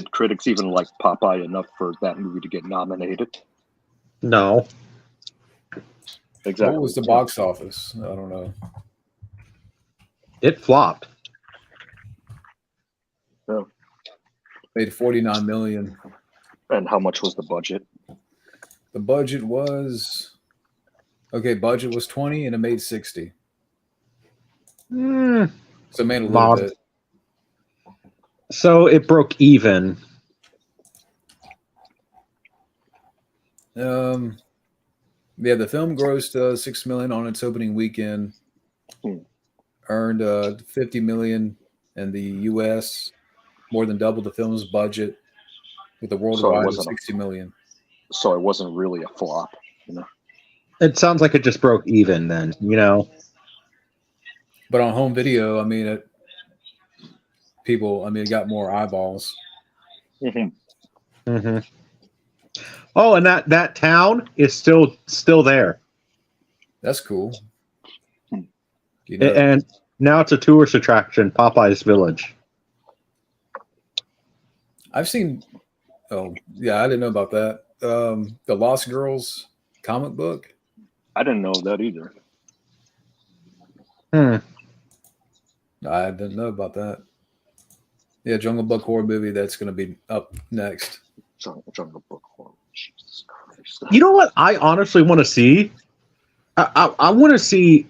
critics even like Popeye enough for that movie to get nominated? No. Exactly. What was the box office? I don't know. It flopped. Yeah. Made 49 million. And how much was the budget? The budget was budget was 20 and it made 60. Hmm. So it made a little Bob. bit. So it broke even. Yeah, the film grossed $6 million on its opening weekend. Earned $50 million in the U.S., more than double the film's budget, with a worldwide of $60 million. So it wasn't really a flop, you know. It sounds like it just broke even then, you know. But on home video, I mean, it got more eyeballs. Mm-hmm. Mm-hmm. Oh, and that town is still there. That's cool. You know, and now it's a tourist attraction, Popeye's Village. I've seen. Oh, yeah, I didn't know about that. The Lost Girls comic book. I didn't know that either. I didn't know about that. Yeah, Jungle Book horror movie that's going to be up next. Jungle Book horror. Jesus Christ. You know what? I honestly want to see. I want to see.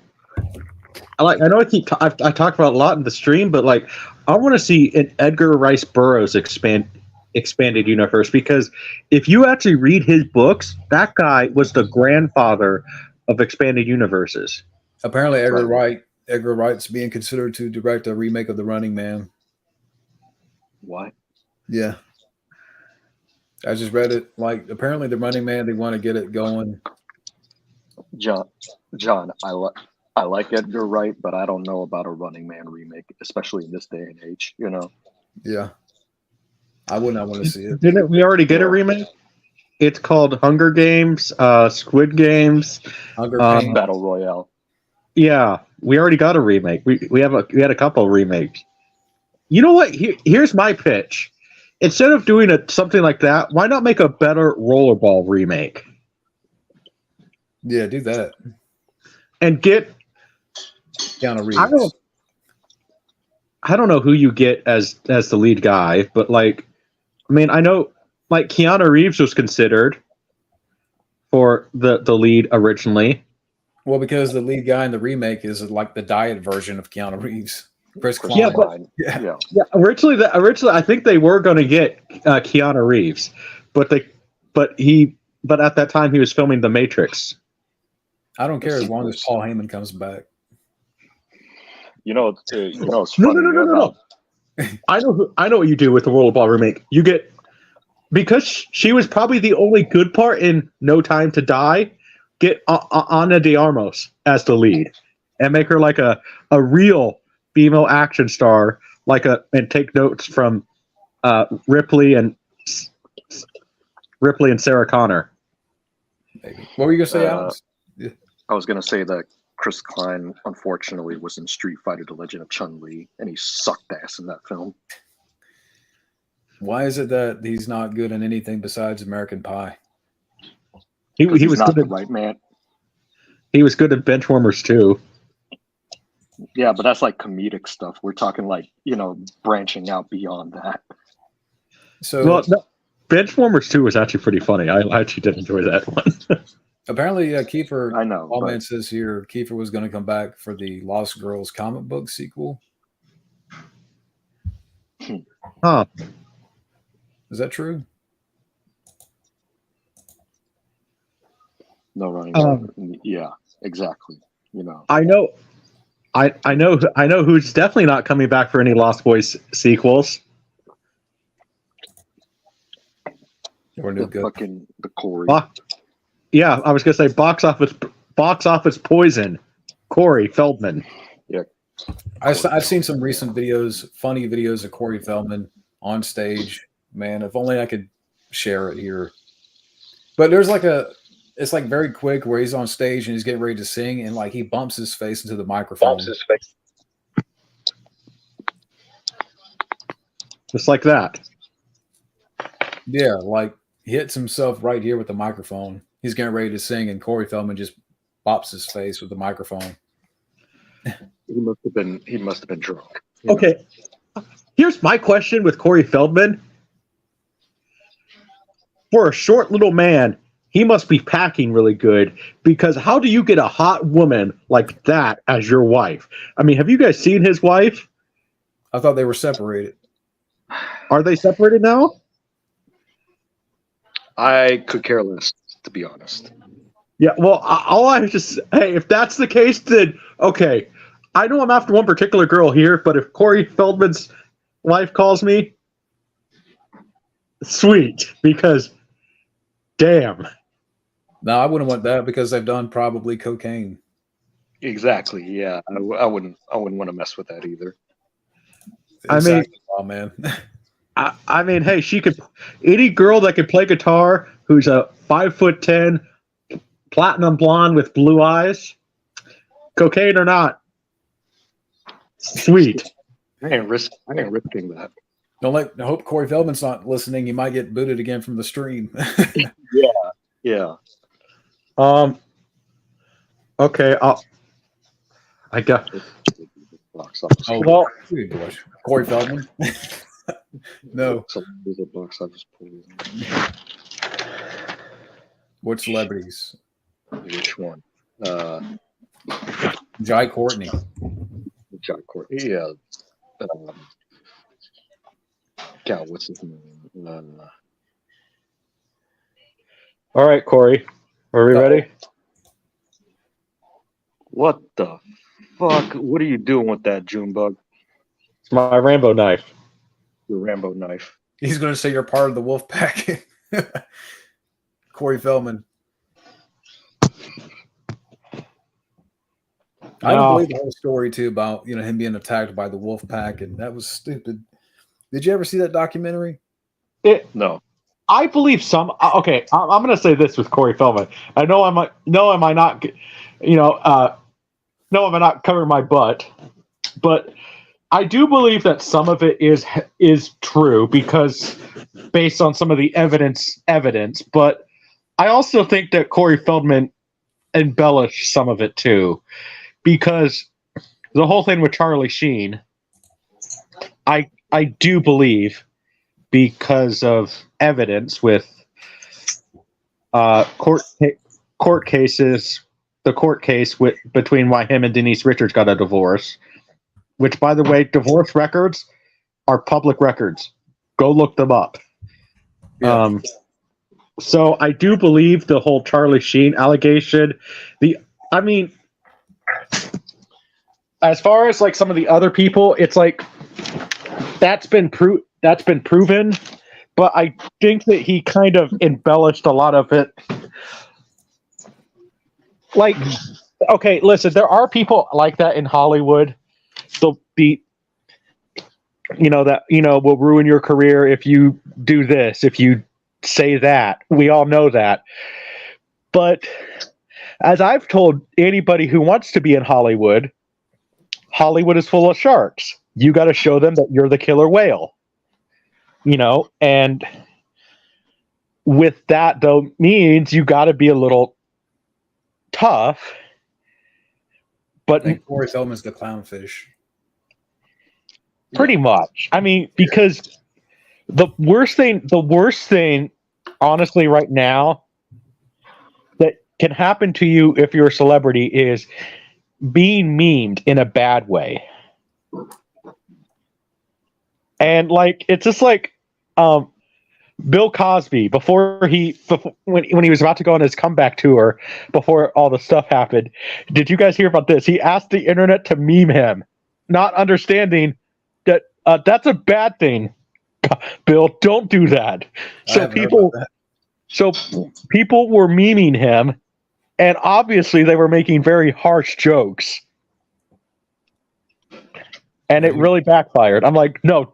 I know I talked about it a lot in the stream, but like I want to see an Edgar Rice Burroughs expanded universe, because if you actually read his books, that guy was the grandfather of expanded universes. Apparently, Edgar Wright's being considered to direct a remake of The Running Man. What? Yeah. I just read it. Like, apparently The Running Man, they want to get it going. John, I like Edgar Wright, but I don't know about a Running Man remake, especially in this day and age, you know? Yeah. I would not want to see it. Didn't we already get a remake? It's called Hunger Games, Squid Games, Battle Royale. Yeah, we already got a remake. We had a couple of remakes. You know what? Here's my pitch. Instead of doing something like that, why not make a better Rollerball remake? Yeah, do that. And get Keanu Reeves. I don't know who you get as the lead guy, but like, I mean, I know like Keanu Reeves was considered for the lead originally. Well, because the lead guy in the remake is like the diet version of Keanu Reeves. Chris Klein. Yeah. Originally, I think they were going to get Keanu Reeves, but at that time he was filming The Matrix. I don't care as long as Paul Heyman comes back. It's funny. No. I know what you do with the Rollerball remake. You get, because she was probably the only good part in No Time to Die, get Ana de Armas as the lead and make her like a real female action star, and take notes from Ripley and Sarah Connor. Maybe. What were you gonna say, Alex? Yeah. I was gonna say that Chris Klein, unfortunately, was in Street Fighter: The Legend of Chun-Li, and he sucked ass in that film. Why is it that he's not good in anything besides American Pie? He was not good the right man. He was good at Benchwarmers too. Yeah, but that's like comedic stuff. We're talking like, branching out beyond that. So, Benchwarmers 2 was actually pretty funny. I actually did enjoy that one. Apparently, Kiefer. I know. Allman says here Kiefer was going to come back for the Lost Girls comic book sequel. Huh? Is that true? No running. Yeah, exactly. I know. I know who's definitely not coming back for any Lost Boys sequels. The Corey. Yeah, I was gonna say box office poison. Corey Feldman. Yeah, I've seen some recent videos, funny videos of Corey Feldman on stage. Man, if only I could share it here. But there's like it's like very quick where he's on stage and he's getting ready to sing and like he bumps his face into the microphone. Just like that. Yeah, like he hits himself right here with the microphone. He's getting ready to sing and Corey Feldman just bops his face with the microphone. He must have been drunk. You know? Okay. Here's my question with Corey Feldman. For a short little man, he must be packing really good, because how do you get a hot woman like that as your wife? I mean, have you guys seen his wife? I thought they were separated. Are they separated now? I could care less, to be honest. Yeah, well, all I just, hey, if that's the case, then okay. I know I'm after one particular girl here, but if Corey Feldman's wife calls me, sweet, because damn. No, I wouldn't want that because they've done probably cocaine. Exactly. Yeah, I wouldn't want to mess with that either. Exactly. Oh man. I mean, hey, she could. Any girl that could play guitar, who's a 5'10", platinum blonde with blue eyes, cocaine or not, sweet. I ain't risking that. I hope Corey Feldman's not listening. You might get booted again from the stream. Yeah. Okay. I got. Box office. Oh, Well, Corey Feldman. No. So there's a box office pool. What celebrities? Which one? Jai Courtney. John Courtney. Yeah. God, what's his name? all right, Corey. Are we ready? What the fuck? What are you doing with that, Junebug? It's my Rambo knife. Your Rambo knife. He's going to say you're part of the wolf pack. Corey Feldman. I don't believe the whole story too about him being attacked by the wolf pack, and that was stupid. Did you ever see that documentary? No. I believe some. Okay, I'm going to say this with Corey Feldman. I know am I not, no, am I not covering my butt, but I do believe that some of it is true because based on some of the evidence. But I also think that Corey Feldman embellished some of it too, because the whole thing with Charlie Sheen, I do believe, because of evidence with court cases, the court case between why him and Denise Richards got a divorce, which, by the way, divorce records are public records. Go look them up. Yeah. So I do believe the whole Charlie Sheen allegation. I mean, as far as like some of the other people, it's like that's been proven, but I think that he kind of embellished a lot of it. Like, okay, listen, there are people like that in Hollywood. They'll be, will ruin your career if you do this, if you say that. We all know that. But as I've told anybody who wants to be in Hollywood, Hollywood is full of sharks. You got to show them that you're the killer whale. And with that, though, means you got to be a little tough. But I think Corey Feldman's the clownfish. Pretty much. I mean, because the worst thing, honestly, right now that can happen to you if you're a celebrity is being memed in a bad way. And like, it's just like Bill Cosby when he was about to go on his comeback tour before all the stuff happened. Did you guys hear about this? He asked the internet to meme him, not understanding that that's a bad thing. Bill, don't do that. So people were memeing him, and obviously they were making very harsh jokes. And it really backfired. I'm like, no,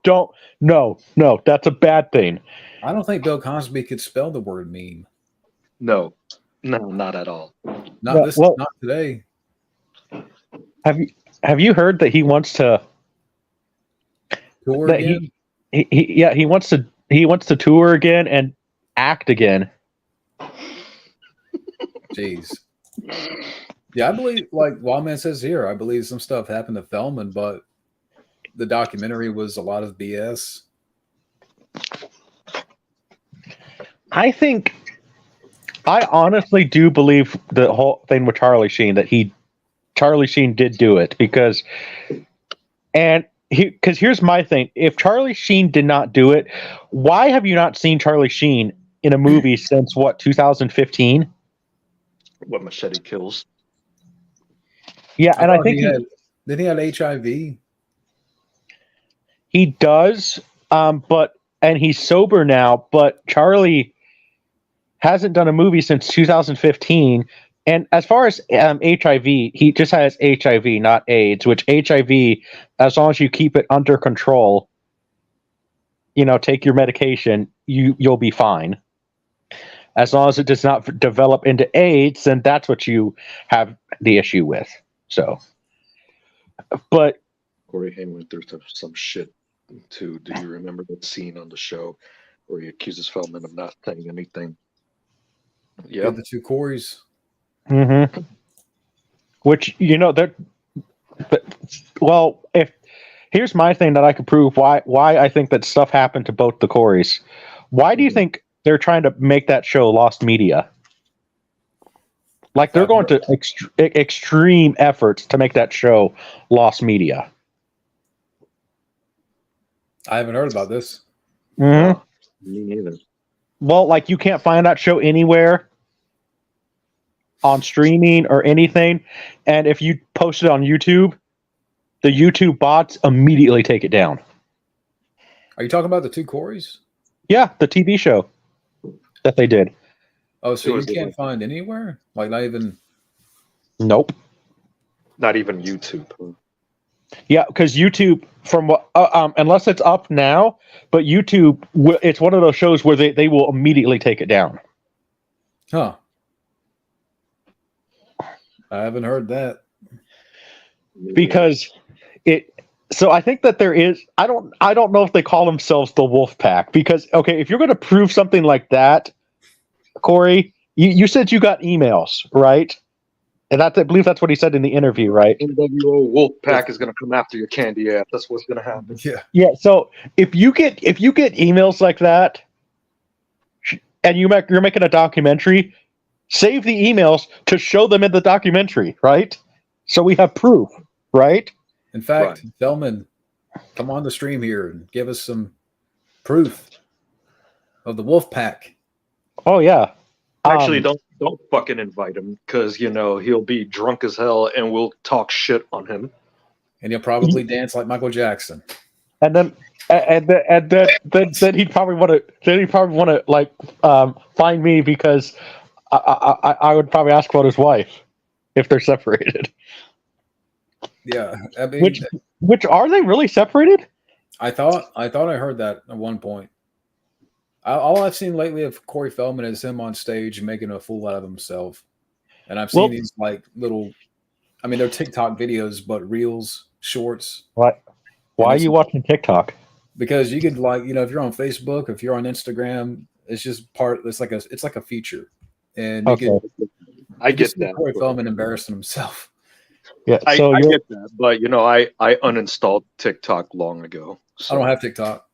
that's a bad thing. I don't think Bill Cosby could spell the word meme. No. No, not at all. Not today. Have you heard that he wants to Tour that again? he wants to tour again and act again. Jeez. Yeah, I believe, like Wildman says here, I believe some stuff happened to Feldman, but the documentary was a lot of BS. I honestly do believe the whole thing with Charlie Sheen, that Charlie Sheen did do it because here's my thing. If Charlie Sheen did not do it, why have you not seen Charlie Sheen in a movie since 2015? What Machete Kills. Yeah, and I think did he have HIV? He does, and he's sober now, but Charlie hasn't done a movie since 2015. And as far as HIV, he just has HIV, not AIDS, which HIV, as long as you keep it under control, take your medication, you'll be fine. As long as it does not develop into AIDS, then that's what you have the issue with. So, but Corey Haim went through some shit too. Do you remember that scene on the show where he accuses Feldman of not saying anything? Yeah, The two Corys. Mm-hmm. Which here's my thing that I could prove why I think that stuff happened to both the Coreys. Why do you think they're trying to make that show lost media? Like they're going to extreme efforts to make that show lost media. I haven't heard about this. Mm-hmm. No, me neither. Well, like you can't find that show anywhere on streaming or anything, and if you post it on YouTube, the YouTube bots immediately take it down. Are you talking about the two Corys? Yeah, the TV show that they did. Oh, so you can't find anywhere? Like not even... Nope. Not even YouTube. Huh? Yeah, because YouTube, from what unless it's up now, but YouTube, it's one of those shows where they will immediately take it down. Huh. I haven't heard that. Because so I think that there is, I don't know if they call themselves the Wolf Pack, because okay, if you're going to prove something like that, Corey, you said you got emails, right? And I believe that's what he said in the interview, right? NWO Wolfpack is going to come after your candy ass. That's what's going to happen. Yeah. Yeah. So if you get emails like that, and you're making a documentary, save the emails to show them in the documentary, right? So we have proof, right? In fact, Feldman, come on the stream here and give us some proof of the Wolf Pack. Oh yeah. Actually, don't fucking invite him, because he'll be drunk as hell and we'll talk shit on him. And he'll probably dance like Michael Jackson. And then he'd probably want to like find me, because I would probably ask about his wife if they're separated. Yeah, I mean, which are they really separated? I thought I heard that at one point. All I've seen lately of Corey Feldman is him on stage making a fool out of himself, and I've seen these like little, I mean, they're TikTok videos, but reels, shorts. What? Why are you watching TikTok? Because you could, like, if you're on Facebook, if you're on Instagram, it's just it's like a feature, and I get that. Corey Feldman embarrassing himself. Yeah, I get that, but I uninstalled TikTok long ago. So. I don't have TikTok.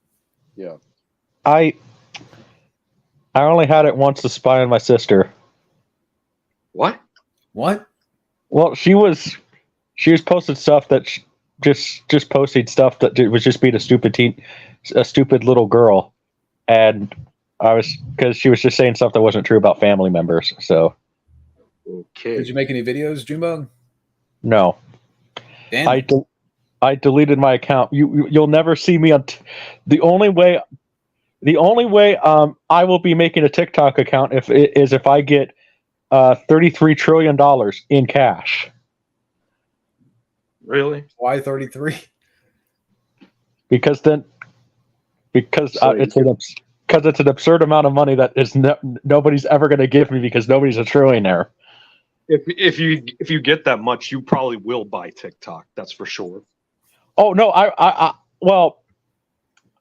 Yeah, I only had it once to spy on my sister. What? Well, she was posted stuff that just posted stuff that was just being a stupid little girl, and because she was just saying stuff that wasn't true about family members. So, okay. Did you make any videos, Junebug? No. Damn. I deleted my account. You'll never see me on. The only way I will be making a TikTok account if I get $33 trillion in cash. Really? Why 33? Because because it's an absurd amount of money that is nobody's ever going to give me because nobody's a trillionaire. If you get that much, you probably will buy TikTok. That's for sure. Oh no,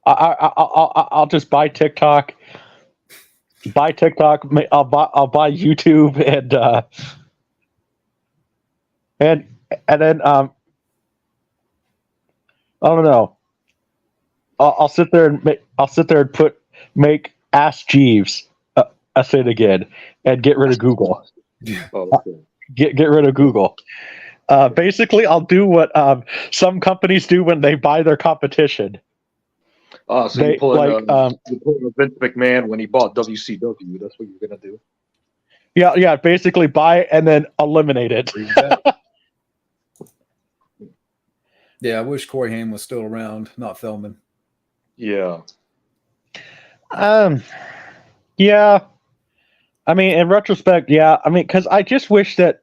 I'll just buy TikTok. Buy TikTok. I'll buy YouTube and then I don't know. I'll sit there and make Ask Jeeves a thing again and get rid of Google. Oh, okay. Get rid of Google. Basically, I'll do what some companies do when they buy their competition. Oh, so you pull in Vince McMahon when he bought WCW. That's what you're gonna do. Yeah. Basically, buy it and then eliminate it. Yeah, I wish Corey Haim was still around, not Feldman. Yeah. Yeah. I mean, in retrospect, yeah. I mean, because I just wish that.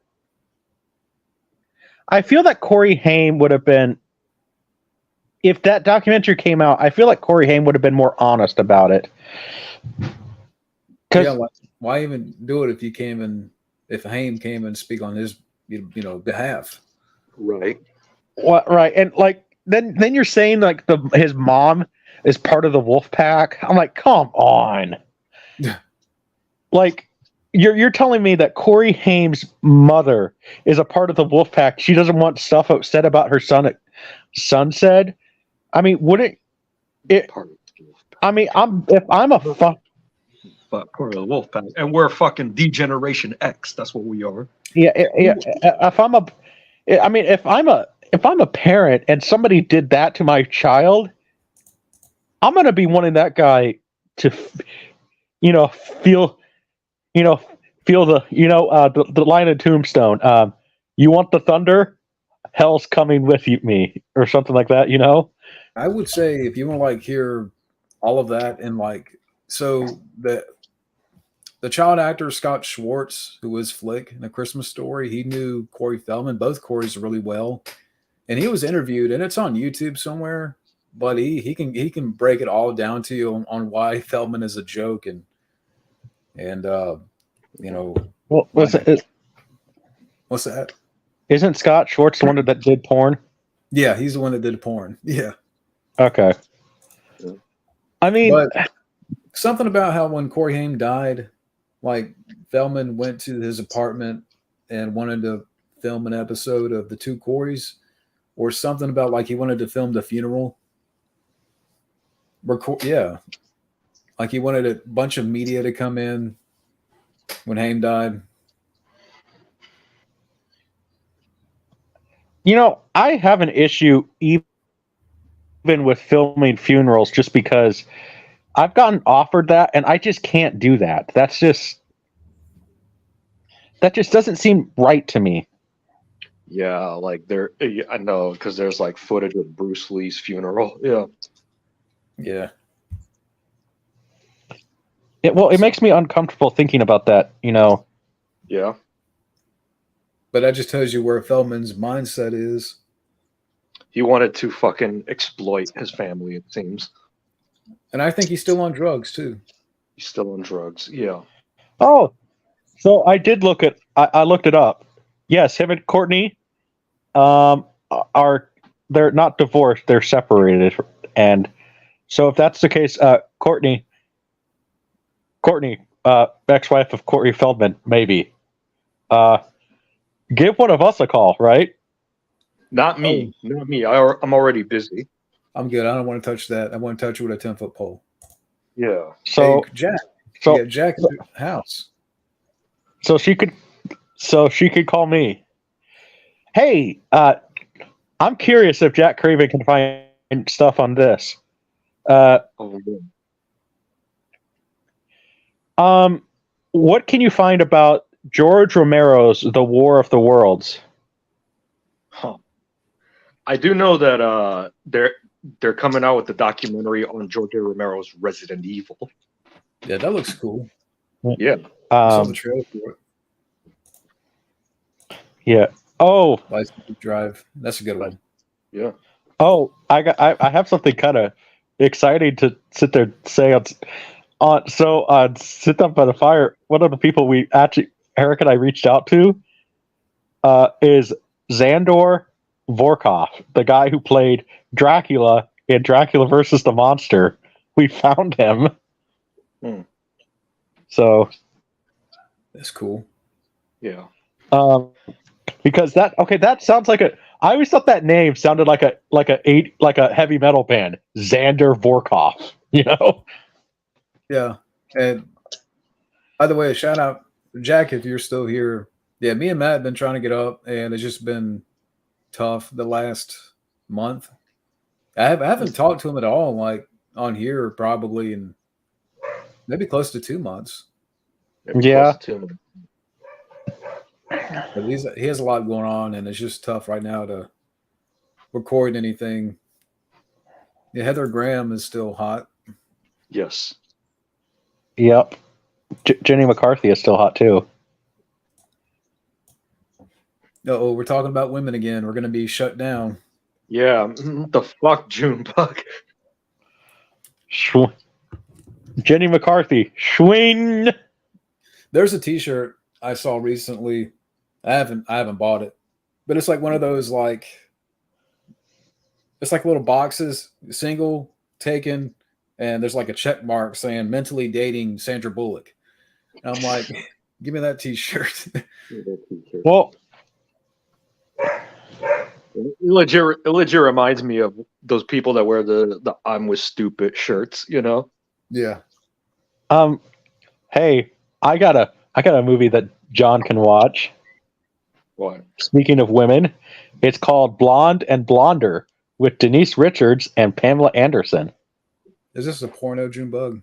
I feel that Corey Haim would have been. If that documentary came out, I feel like Corey Haim would have been more honest about it. Yeah, why even do it if Haim came and speak on his behalf? Right. What? Right, and like then you're saying like his mom is part of the Wolf Pack. I'm like, come on. Like you're telling me that Corey Haim's mother is a part of the Wolf Pack. She doesn't want stuff said about her son said. I mean, wouldn't it? I mean, but part of the wolf pack, and we're fucking D-Generation X. That's what we are. Yeah. If I'm a parent and somebody did that to my child, I'm gonna be wanting that guy to, feel the line of Tombstone. You want the thunder? Hell's coming with me, or something like that. I would say if you want to hear all of that and so the child actor Scott Schwartz, who was Flick in A Christmas Story, he knew Corey Feldman, both Corys really well, and he was interviewed, and it's on YouTube somewhere. But he can break it all down to you on why Feldman is a joke and Well, what's that? Isn't Scott Schwartz the one that did porn? Yeah, he's the one that did porn. Yeah. Okay. I mean, but something about how when Corey Haim died, Feldman went to his apartment and wanted to film an episode of The Two Corys, or something about he wanted to film the funeral. Yeah. He wanted a bunch of media to come in when Haim died. I have an issue even with filming funerals just because I've gotten offered that and I just can't do that. That just doesn't seem right to me. Yeah, I know, because there's footage of Bruce Lee's funeral. Yeah. Yeah. It makes me uncomfortable thinking about that, Yeah. But that just tells you where Feldman's mindset is. He wanted to fucking exploit his family, it seems. And I think he's still on drugs, too. He's still on drugs, yeah. Oh, so I did I looked it up. Yes, him and Courtney they're not divorced, they're separated. And so if that's the case, Courtney, ex-wife of Corey Feldman, maybe. Give one of us a call, right? Not me. Not me. I'm already busy. I'm good. I don't want to touch that. I want to touch it with a 10-foot pole. Yeah. So hey, Jack. So yeah, Jack at the house. So she could call me. Hey, I'm curious if Jack Craven can find stuff on this. What can you find about George Romero's The War of the Worlds? Huh. I do know that they're coming out with the documentary on George Romero's Resident Evil. Yeah, that looks cool. Yeah. I saw the trailer for it. Yeah. Oh, License to Drive. That's a good one. Yeah. Oh, I have something kind of exciting to sit there and say. Sit Down by the Fire, one of the people Eric and I reached out to is Xandor Vorkov, the guy who played Dracula in Dracula versus the Monster. We found him. Hmm. So That's cool. Yeah. Because that sounds like I always thought that name sounded like a heavy metal band, Xander Vorkov, you know? Yeah. And by the way, a shout out, Jack, if you're still here. Yeah, me and Matt have been trying to get up, and it's just been tough the last month. I haven't talked to him at all, like on here, probably in maybe close to 2 months. Yeah. Close to him. But he has a lot going on, and it's just tough right now to record anything. Yeah, Heather Graham is still hot. Yes. Yep. Jenny McCarthy is still hot too. Oh, we're talking about women again. We're going to be shut down. Yeah. The fuck, Junebug. Jenny McCarthy. Swing. There's a T-shirt I saw recently. I haven't bought it, but it's like one of those it's like little boxes, single, taken, and there's like a check mark saying mentally dating Sandra Bullock. And I'm like, give me that T-shirt. Well, It legit reminds me of those people that wear the "I'm with stupid" shirts. You know. Yeah. Hey, I got a movie that John can watch. What? Speaking of women, it's called Blonde and Blonder with Denise Richards and Pamela Anderson. Is this a porno, Junebug?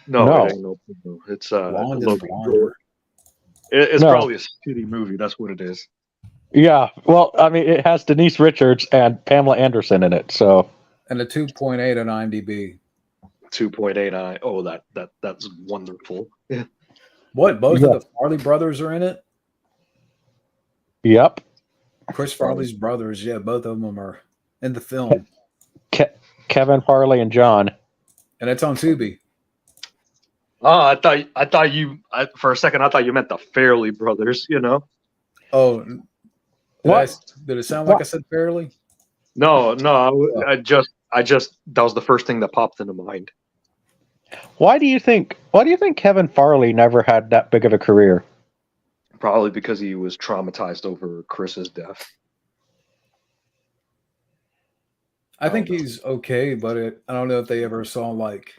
No, it ain't no. It's Blonde a and Blonder. It's No. probably a shitty movie. That's what it is. Yeah, well, I mean, it has Denise Richards and Pamela Anderson in it, so. And a 2.8 on IMDb. 2.89. Oh, that's wonderful. Yeah. What? Both Yeah. of the Farley brothers are in it? Yep. Chris Farley's brothers. Yeah, both of them are in the film. Kevin Farley and John. And it's on Tubi. Oh, I thought you. For a second, I thought you meant the Fairley brothers. You know. Oh, What? Did it sound like What? I said fairly? No. I just. That was the first thing that popped into mind. Why do you think Kevin Farley never had that big of a career? Probably because he was traumatized over Chris's death. I think he's okay, but I don't know if they ever saw like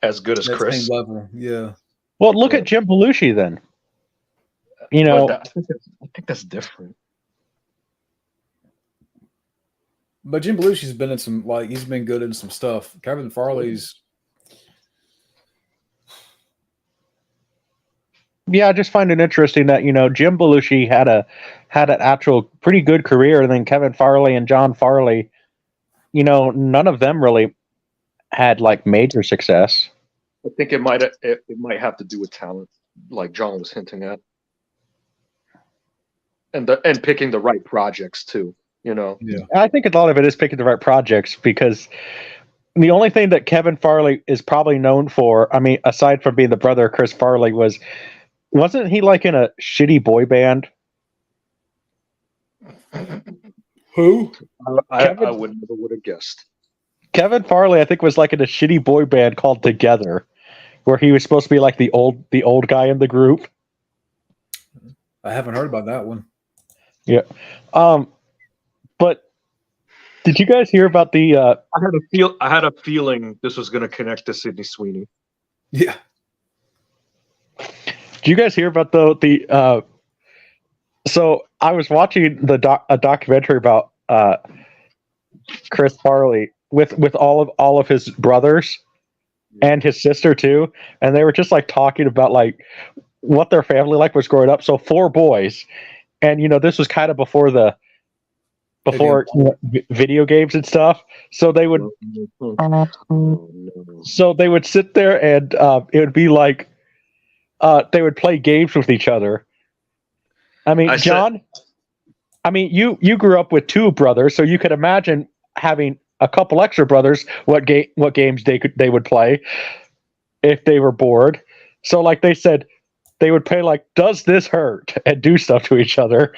As good as that Chris. same level. Yeah. Well, look at Jim Belushi then. You know, I think that's different. But Jim Belushi's been in some he's been good in some stuff. Kevin Farley's yeah, I just find it interesting that Jim Belushi had an actual pretty good career, and then Kevin Farley and John Farley, none of them really had like major success. I think it might have to do with talent, like John was hinting at, and picking the right projects too. Yeah. I think a lot of it is picking the right projects, because the only thing that Kevin Farley is probably known for, I mean, aside from being the brother of Chris Farley, wasn't he like in a shitty boy band? Who? I would never would have guessed. Kevin Farley, I think, was like in a shitty boy band called Together, where he was supposed to be like the old guy in the group. I haven't heard about that one. Yeah. But did you guys hear about the I had a feeling this was going to connect to Sydney Sweeney. Yeah. Did you guys hear about the so I was watching a documentary about Chris Farley with all of his brothers and his sister too, and they were just like talking about like what their family life was growing up. So 4 boys, and this was kind of before video games and stuff. So they would sit there, and it would be like they would play games with each other. I mean, John, you grew up with 2 brothers, so you could imagine having a couple extra brothers what games they would play. if they were bored. So like they said, they would play like, "Does this hurt?" and do stuff to each other,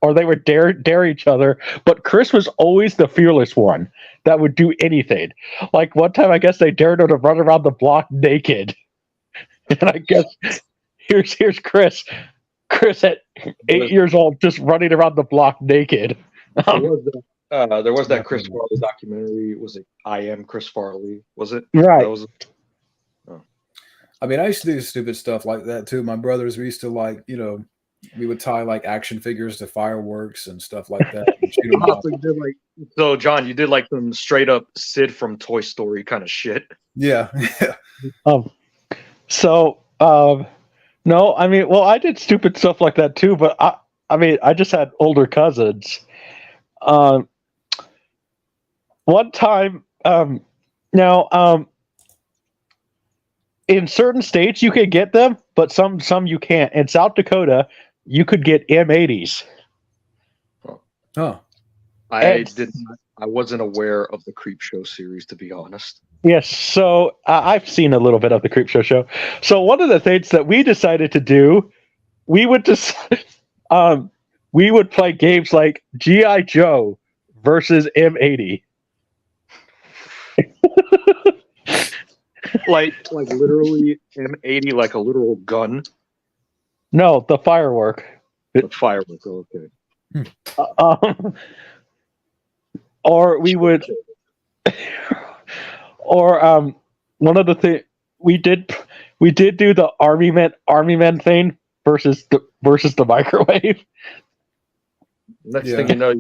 or they would dare each other. But Chris was always the fearless one that would do anything. Like one time, I guess they dared her to run around the block naked, and I guess here's Chris. Chris at 8 years old, just running around the block naked. There was that Chris Farley documentary. Was it I Am Chris Farley? Was it? Right. That was, I mean, I used to do stupid stuff like that too. My brothers, we used to like, we would tie like action figures to fireworks and stuff like that. And shoot 'em off. so, John, you did like some straight up Sid from Toy Story kind of shit. Yeah. No, I mean, well, I did stupid stuff like that too, but I mean, I just had older cousins. One time, in certain states you could get them, but some you can't. In South Dakota, you could get M80s. Oh. I wasn't aware of the Creep Show series, to be honest. Yes, so I've seen a little bit of the Creep Show. So one of the things that we decided to do, we would play games like G.I. Joe versus M80. like literally M80, like a literal gun. No, the firework. The firework. Okay. Or we would, or one of the things we did do the army men thing versus the microwave. Next thing you know,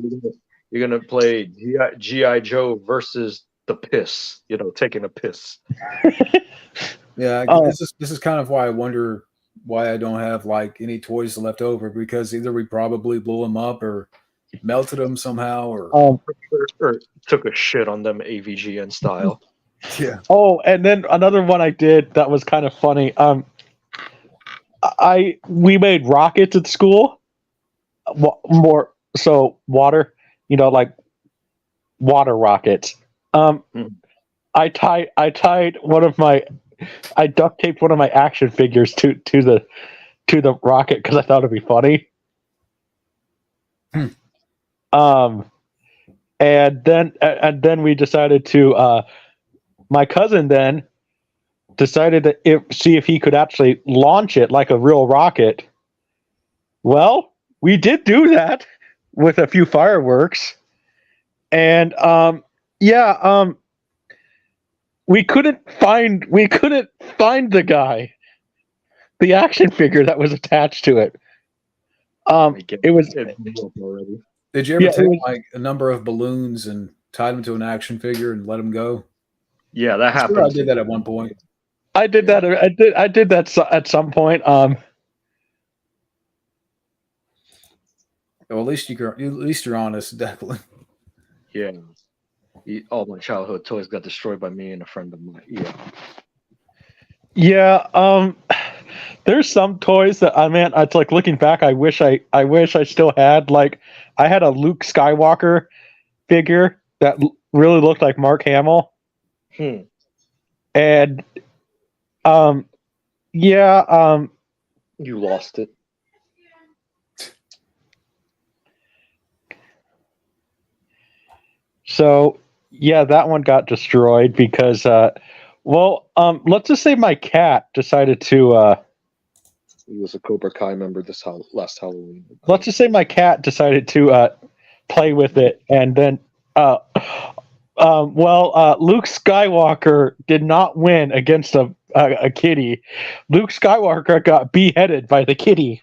you're gonna play GI Joe versus the piss. Taking a piss. Yeah, this is kind of why I wonder why I don't have like any toys left over, because either we probably blew them up or melted them somehow, or took a shit on them AVGN style. Yeah. Oh, and then another one I did that was kind of funny. We made rockets at school. Water, like water rockets. I duct taped one of my action figures to the rocket because I thought it'd be funny. And then we decided to. My cousin then decided to see if he could actually launch it like a real rocket. Well, we did do that with a few fireworks, and we couldn't find the guy, the action figure that was attached to it. It was already. Did you ever take like a number of balloons and tie them to an action figure and let them go? Yeah, that happened. I did that at one point. I did that. I did that at some point. Well, at least you're honest, Declan. Yeah. All my childhood toys got destroyed by me and a friend of mine. Yeah. Yeah. There's some toys that it's like looking back. I wish I still had. Like, I had a Luke Skywalker figure that really looked like Mark Hamill. And you lost it. So yeah, that one got destroyed because let's just say my cat decided to he was a Cobra Kai member last Halloween. Let's just say my cat decided to play with it, and then Luke Skywalker did not win against a kitty. Luke Skywalker got beheaded by the kitty.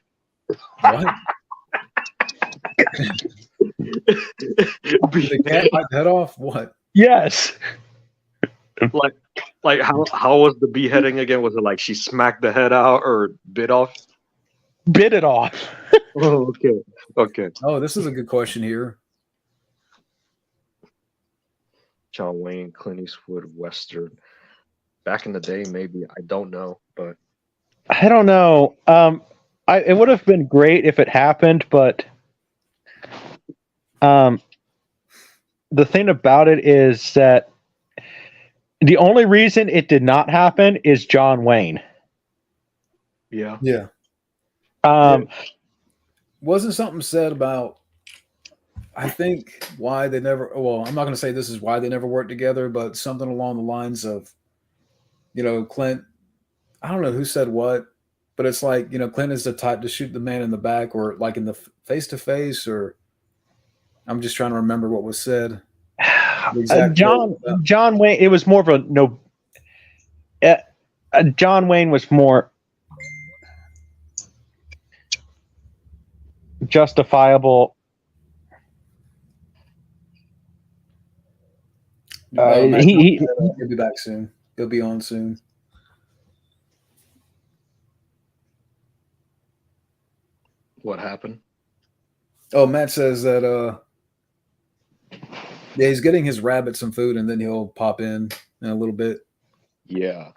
What? The cat bite the head off? What? Yes. Like how was the beheading again? Was it like she smacked the head out or bit it off? Oh, okay. Oh, this is a good question here. John Wayne, Clint Eastwood, Western. Back in the day, maybe. I don't know, but I don't know. It would have been great if it happened, but the thing about it is that The only reason it did not happen is John Wayne. Yeah. Yeah. Wasn't something said about, I think, why they never, well, I'm not going to say this is why they never worked together, but something along the lines of, Clint, I don't know who said what, but it's like, Clint is the type to shoot the man in the back or like in the face to face, or I'm just trying to remember what was said. The exact quote. John Wayne. It was more of a no. John Wayne was more justifiable. He'll be back soon. He'll be on soon. What happened? Oh, Matt says that yeah, he's getting his rabbit some food and then he'll pop in a little bit. Yeah.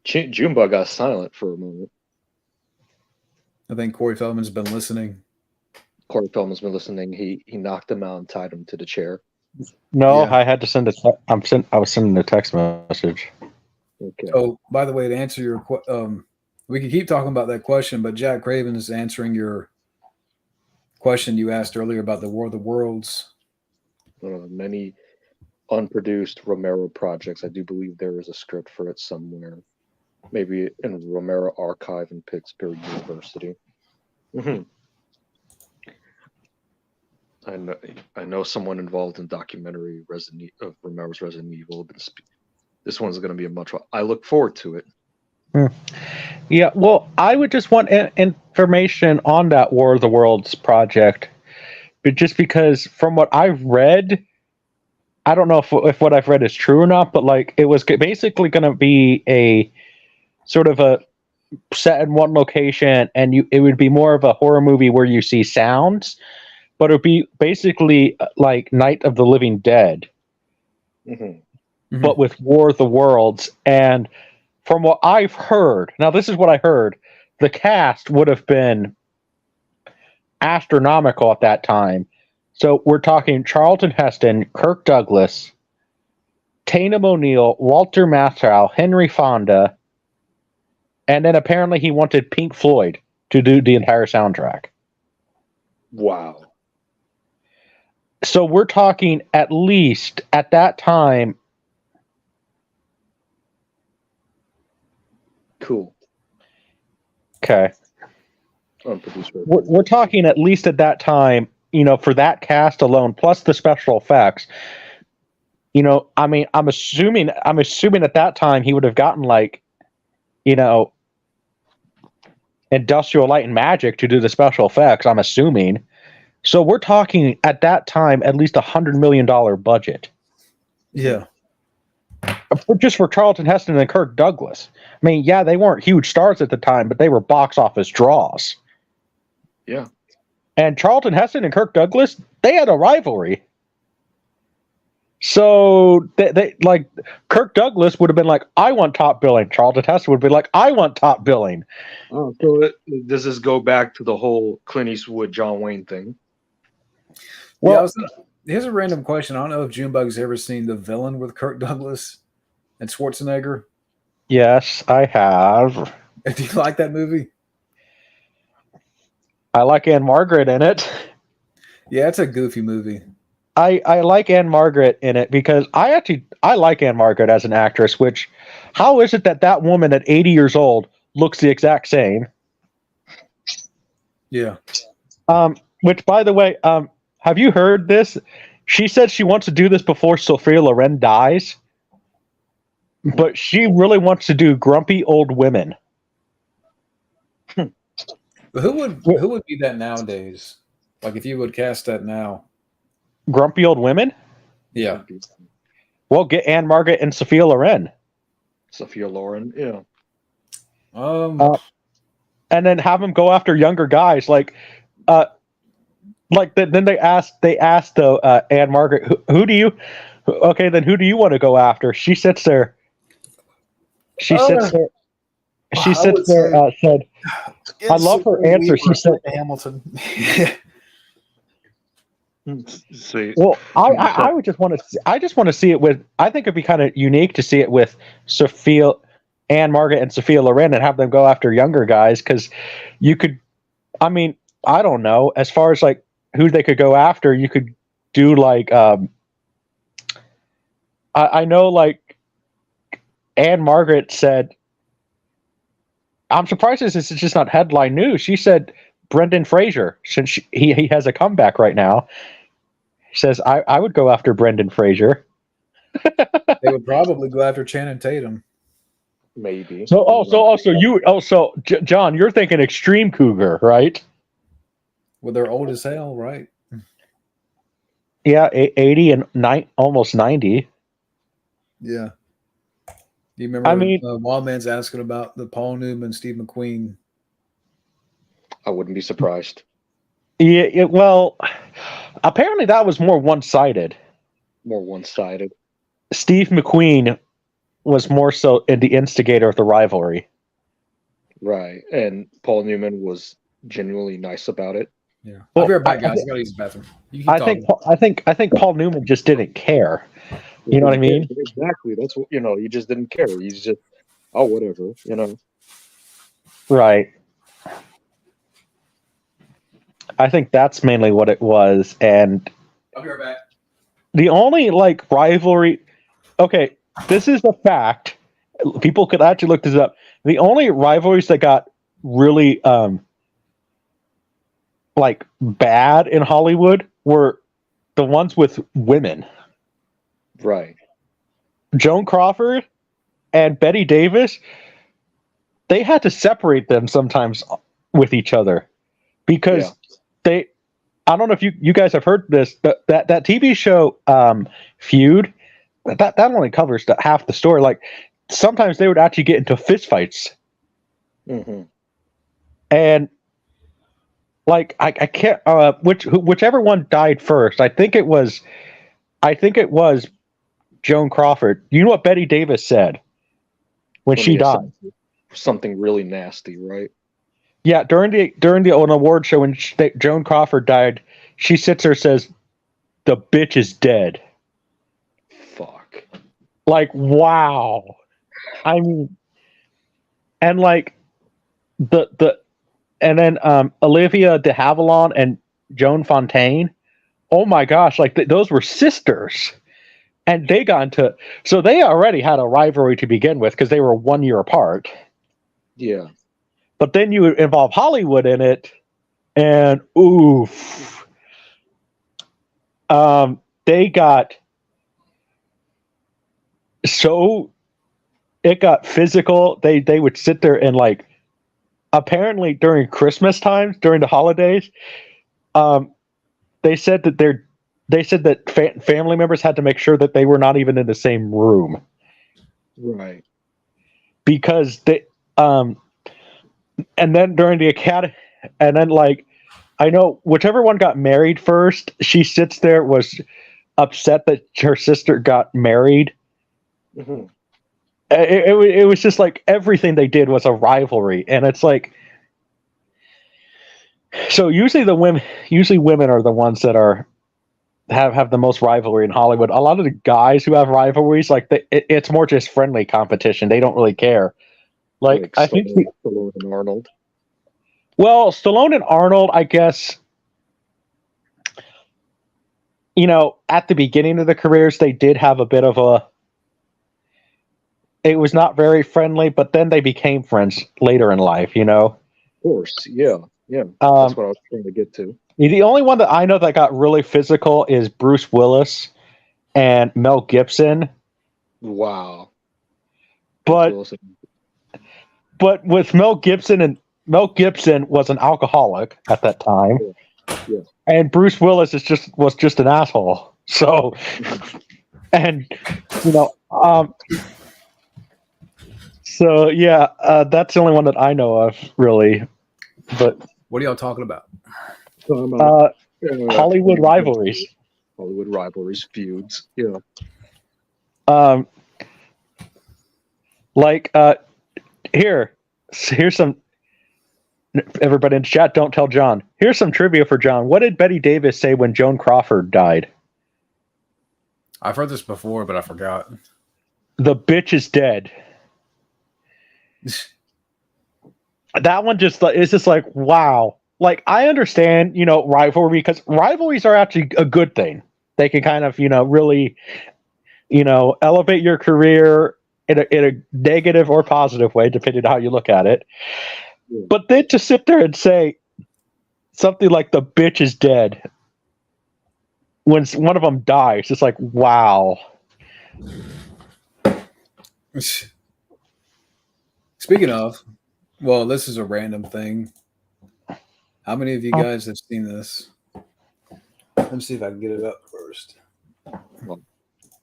Junebug got silent for a moment. I think Corey Feldman's been listening. Corey Feldman's been listening. He knocked him out and tied him to the chair. No, Yeah. I had to send a. I was sending a text message. Okay. Oh, by the way, to answer your we could keep talking about that question, but Jack Craven is answering your question you asked earlier about the War of the Worlds. Many unproduced Romero projects. I do believe there is a script for it somewhere, maybe in Romero Archive in Pittsburgh University. Mm-hmm. I know someone involved in documentary of Romero's Resident Evil. This one's going to be a much. I look forward to it. Yeah, well, I would just want information on that War of the Worlds project, but just because from what I've read, I don't know if what I've read is true or not, but like it was basically going to be a sort of a set in one location, and it would be more of a horror movie where you see sounds, but it would be basically like Night of the Living Dead, but with War of the Worlds. And from what I've heard, now this is what I heard, the cast would have been astronomical at that time. So we're talking Charlton Heston, Kirk Douglas, Tatum O'Neal, Walter Matthau, Henry Fonda, and then apparently he wanted Pink Floyd to do the entire soundtrack. Wow. So we're talking at least at that time. Cool. Okay. We're talking at least at that time, for that cast alone, plus the special effects. I mean, I'm assuming at that time he would have gotten like, Industrial Light and Magic to do the special effects, I'm assuming. So we're talking at that time at least $100 million budget. Yeah. Just for Charlton Heston and Kirk Douglas. I mean, yeah, they weren't huge stars at the time, but they were box office draws. Yeah. And Charlton Heston and Kirk Douglas, they had a rivalry. So they like Kirk Douglas would have been like, I want top billing. Charlton Heston would be like, I want top billing. Oh, so does this go back to the whole Clint Eastwood, John Wayne thing? Well, here's a random question. I don't know if Junebug's ever seen The Villain with Kirk Douglas and Schwarzenegger. Yes, I have. Do you like that movie? I like Anne Margaret in it. Yeah, it's a goofy movie. I like Anne Margaret in it because I like Anne Margaret as an actress, which how is it that woman at 80 years old looks the exact same? Yeah. Which by the way, have you heard this? She said she wants to do this before Sophia Loren dies, but she really wants to do grumpy old women. Who would be that nowadays? Like if you would cast that now. Grumpy old women? Yeah. Well, get Anne Margaret and Sophia Loren. Sophia Loren, yeah. And then have them go after younger guys, then they asked Anne Margaret, who do you want to go after? She sits there. Said, I love her answer. She said, Hamilton. See, Well, I would just want to. I just want to see it with. I think it'd be kind of unique to see it with Sophia, Anne Margaret, and Sophia Loren, and have them go after younger guys because you could. I mean, I don't know. As far as like who they could go after, you could do like. I know like Anne Margaret said. I'm surprised this is just not headline news. She said Brendan Fraser, since he has a comeback right now. Says I would go after Brendan Fraser. They would probably go after Channing Tatum. maybe. John, you're thinking extreme cougar, right? Well, they're old as hell, right? Yeah, 80 and almost 90. Yeah. Do you remember? I mean, Wildman's asking about the Paul Newman, Steve McQueen. I wouldn't be surprised. yeah, well, apparently that was more one-sided. More one-sided. Steve McQueen was more so the instigator of the rivalry. Right. And Paul Newman was genuinely nice about it. Yeah. Well, I'll be right back, guys. I gotta use the bathroom. You keep I talking. think Paul Newman just didn't care. You know what I mean? Exactly. That's what, he just didn't care. He's just, oh, whatever, Right. I think that's mainly what it was, and I'll be right back. the only like rivalry. Okay, this is a fact. People could actually look this up. The only rivalries that got really like bad in Hollywood were the ones with women. Right. Joan Crawford and Betty Davis, they had to separate them sometimes with each other because they. I don't know if you guys have heard this, but that TV show Feud, that only covers half the story. Like sometimes they would actually get into fistfights, and like I can't whichever one died first. I think it was Joan Crawford. You know what Betty Davis said when she died? Something really nasty, right? Yeah, during the an award show when Joan Crawford died, she sits there and says, "The bitch is dead." Fuck. Like, wow. I mean, and like and then Olivia de Havilland and Joan Fontaine. Oh my gosh, like those were sisters. And they got into, so they already had a rivalry to begin with because they were 1 year apart. Yeah. But then you involve Hollywood in it, and oof. They got so it got physical. They would sit there and like apparently during Christmas times, during the holidays, they said that family members had to make sure that they were not even in the same room. Right. Because they and then during the academy, and then like I know whichever one got married first, she sits there was upset that her sister got married. Mm-hmm. It was just like everything they did was a rivalry, and it's like so usually women are the ones that are have the most rivalry in Hollywood. A lot of the guys who have rivalries, like it's more just friendly competition. They don't really care. Like I think Stallone and Arnold. Well, Stallone and Arnold, I guess, at the beginning of the careers, they did have a bit of a. It was not very friendly, but then they became friends later in life. Of course, yeah. That's what I was trying to get to. The only one that I know that got really physical is Bruce Willis and Mel Gibson. Wow. But with Mel Gibson was an alcoholic at that time. Yeah. And Bruce Willis was just an asshole. So and so yeah, that's the only one that I know of really. But what are y'all talking about? Hollywood rivalries. Hollywood rivalries, feuds. Yeah. Like here's some. everybody in the chat, don't tell John. Here's some trivia for John. What did Betty Davis say when Joan Crawford died? I've heard this before, but I forgot. The bitch is dead. That one just is just like, wow. Like, I understand, rivalry, because rivalries are actually a good thing. They can kind of, really, elevate your career in a negative or positive way, depending on how you look at it. Yeah. But then to sit there and say something like the bitch is dead when one of them dies, it's like, wow. Speaking of, well, this is a random thing. How many of you guys have seen this? Let me see if I can get it up first.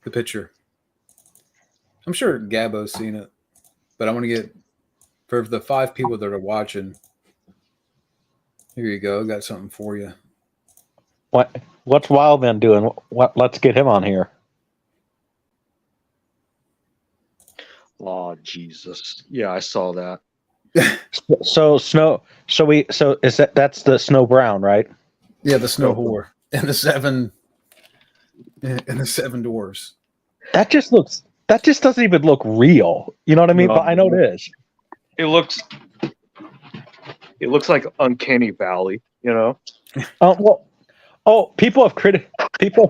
The picture. I'm sure Gabbo's seen it, but I want to get, for the 5 people that are watching, here you go. I got something for you. What's Wildman doing? Let's get him on here. Oh, Jesus. Yeah, I saw that. So that's the Snow Brown, right? Yeah, the Snow Whore and the 7 dwarves. That just doesn't even look real. You know what I mean? No, but I know it is. It looks like Uncanny Valley, People have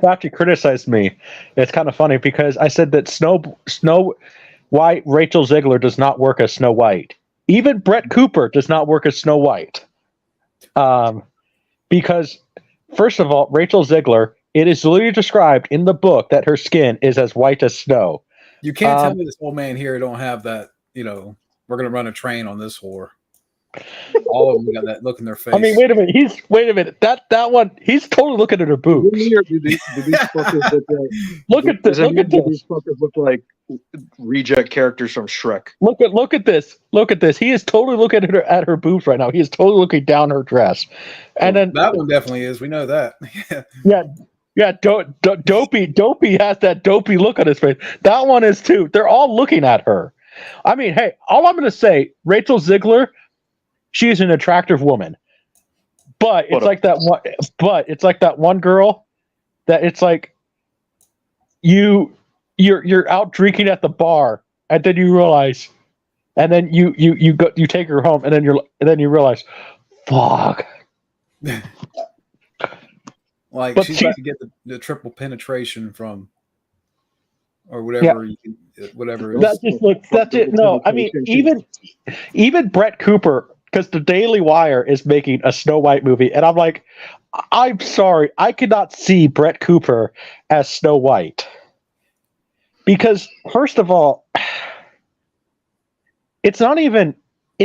actually criticized me. It's kind of funny because I said that Snow White Rachel Ziegler does not work as Snow White. Even Brett Cooper does not work as Snow White. Because, first of all, Rachel Ziegler, it is literally described in the book that her skin is as white as snow. You can't tell me this old man here don't have that, we're going to run a train on this whore. All of them got that look in their face. I mean, wait a minute. That one, he's totally looking at her boobs. Do these fuckers look at this. These fuckers look like reject characters from Shrek. Look at this. He is totally looking at her boobs right now. He is totally looking down her dress. And then that one definitely is. We know that. Yeah. Dopey has that dopey look on his face. That one is too. They're all looking at her. I mean, hey, all I'm going to say, Rachel Ziegler, she is an attractive woman, but it's like that one. But it's like that one girl that it's like you're out drinking at the bar, and then you realize, and then you take her home, and then you realize, fuck. Like but she's about to get the triple penetration from, or whatever. Yeah. Whatever. That just looks. That's it. No, I mean even Brett Cooper. Because the Daily Wire is making a Snow White movie, and I'm like, I'm sorry, I could not see Brett Cooper as Snow White. Because, first of all, it's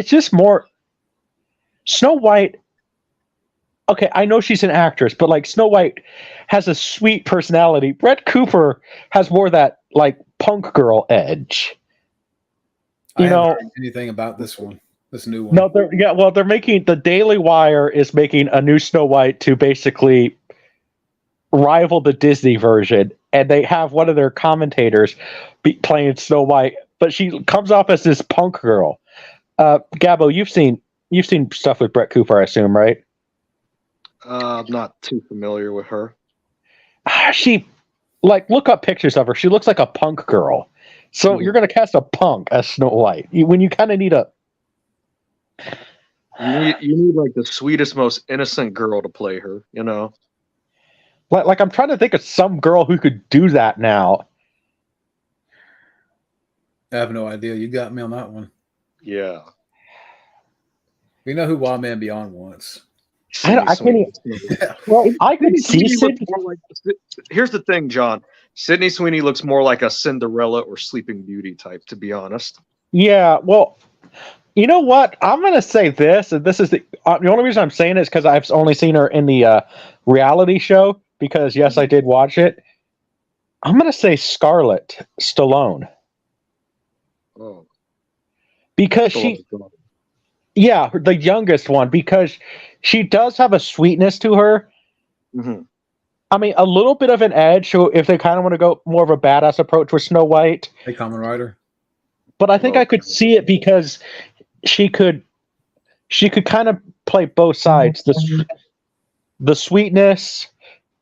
just more, Snow White, okay, I know she's an actress, but like Snow White has a sweet personality. Brett Cooper has more that like punk girl edge. I haven't heard anything about this one. This new one. No, they're making, the Daily Wire is making a new Snow White to basically rival the Disney version, and they have one of their commentators playing Snow White, but she comes off as this punk girl. Gabbo, you've seen stuff with Brett Cooper, I assume, right? I'm not too familiar with her. She, look up pictures of her. She looks like a punk girl. So you're going to cast a punk as Snow White when you kind of need a. You need like the sweetest, most innocent girl to play her, Like I'm trying to think of some girl who could do that now. I have no idea. You got me on that one. Yeah. We know who Wild Man Beyond wants. I could see Sydney. Here's the thing, John. Sydney Sweeney looks more like a Cinderella or Sleeping Beauty type, to be honest. Yeah, well, you know what? I'm going to say this, and this is the only reason I'm saying it is because I've only seen her in the reality show, because, yes, I did watch it. I'm going to say Scarlett Stallone. Oh. Because yeah, the youngest one, because she does have a sweetness to her. Mm-hmm. I mean, a little bit of an edge, so if they kind of want to go more of a badass approach with Snow White. Hey, Kamen Rider. But I think I could see it because she could she could kind of play both sides. The sweetness,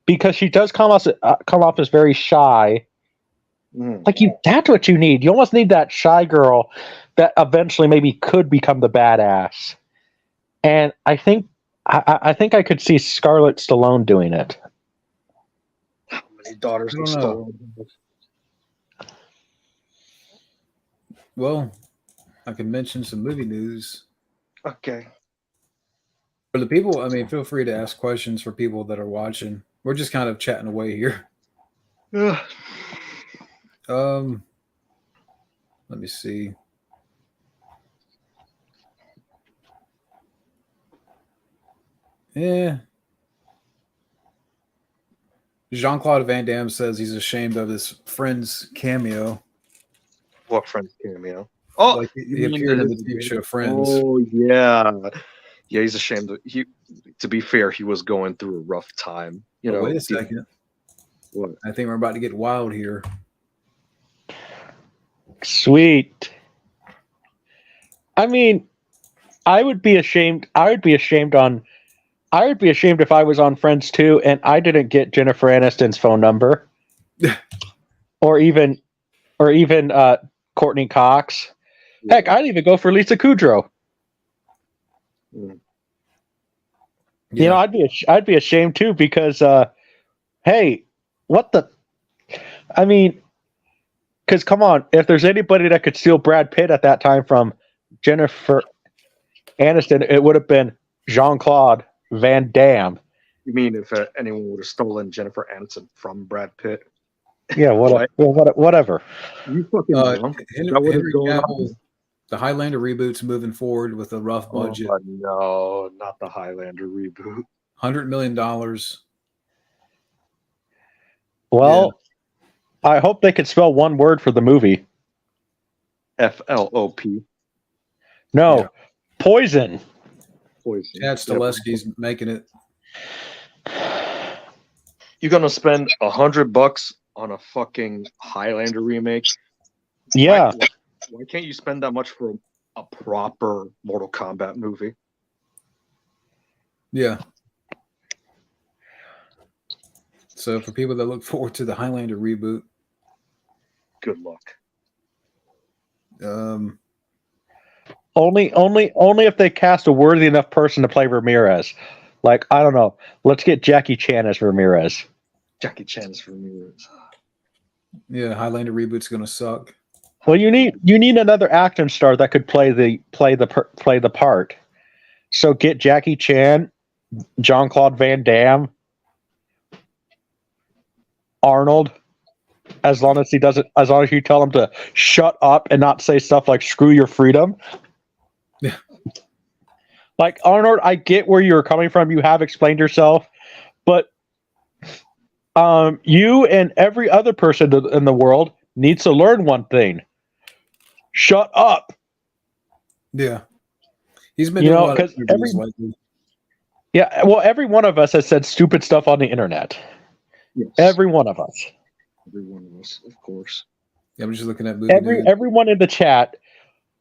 because she does come off as very shy. Like that's what you need. You almost need that shy girl that eventually maybe could become the badass. And I think I could see Scarlett Stallone doing it. How many daughters I have don't know. stolen? Well, I can mention some movie news. Okay. For the people, I mean, feel free to ask questions for people that are watching. We're just kind of chatting away here. Ugh. Let me see. Yeah. Jean-Claude Van Damme says he's ashamed of his friend's cameo. What Friends cameo? Oh, Like he you mean appeared in the his- TV show Friends. Oh yeah, yeah. He's ashamed. To be fair, he was going through a rough time. You But know. wait a second. What? I think we're about to get wild here. Sweet. I mean, I would be ashamed if I was on Friends too and I didn't get Jennifer Aniston's phone number. or even Courtney Cox. Heck, I'd even go for Lisa Kudrow. Mm. You know, I'd be ashamed too because hey, what the I mean, because come on, if there's anybody that could steal Brad Pitt at that time from Jennifer Aniston, it would have been Jean-Claude Van Damme. You mean if anyone would have stolen Jennifer Aniston from Brad Pitt? Yeah, whatever. You fucking drunk? Henry, That would have Henry gone Cavill, on? the Highlander reboot's moving forward with a rough budget. Oh, no, not the Highlander reboot. $100 million. Well, I hope they could spell one word for the movie. FLOP. No, Yeah. Poison. Poison. Chad Stileski's making it. You're gonna spend $100 on a fucking Highlander remake? Yeah. Why can't you spend that much for a proper Mortal Kombat movie? Yeah. So for people that look forward to the Highlander reboot, Good luck. Only if they cast a worthy enough person to play Ramirez. Like, I don't know. Let's get Jackie Chan as Ramirez. Jackie Chan's for me. yeah, Highlander reboot's gonna suck. Well, you need another action star that could play the part. So get Jackie Chan, Jean-Claude Van Damme, Arnold. As long as you tell him to shut up and not say stuff like "screw your freedom." Yeah. Like Arnold, I get where you're coming from. You have explained yourself, but you and every other person in the world needs to learn one thing: shut up. Yeah. He's been You doing know, a lot of 'cause interviews lately. Yeah, well, every one of us has said stupid stuff on the internet. Yes. Every one of us. Every one of us, of course. Yeah, I'm just looking at movie news. Everyone in the chat.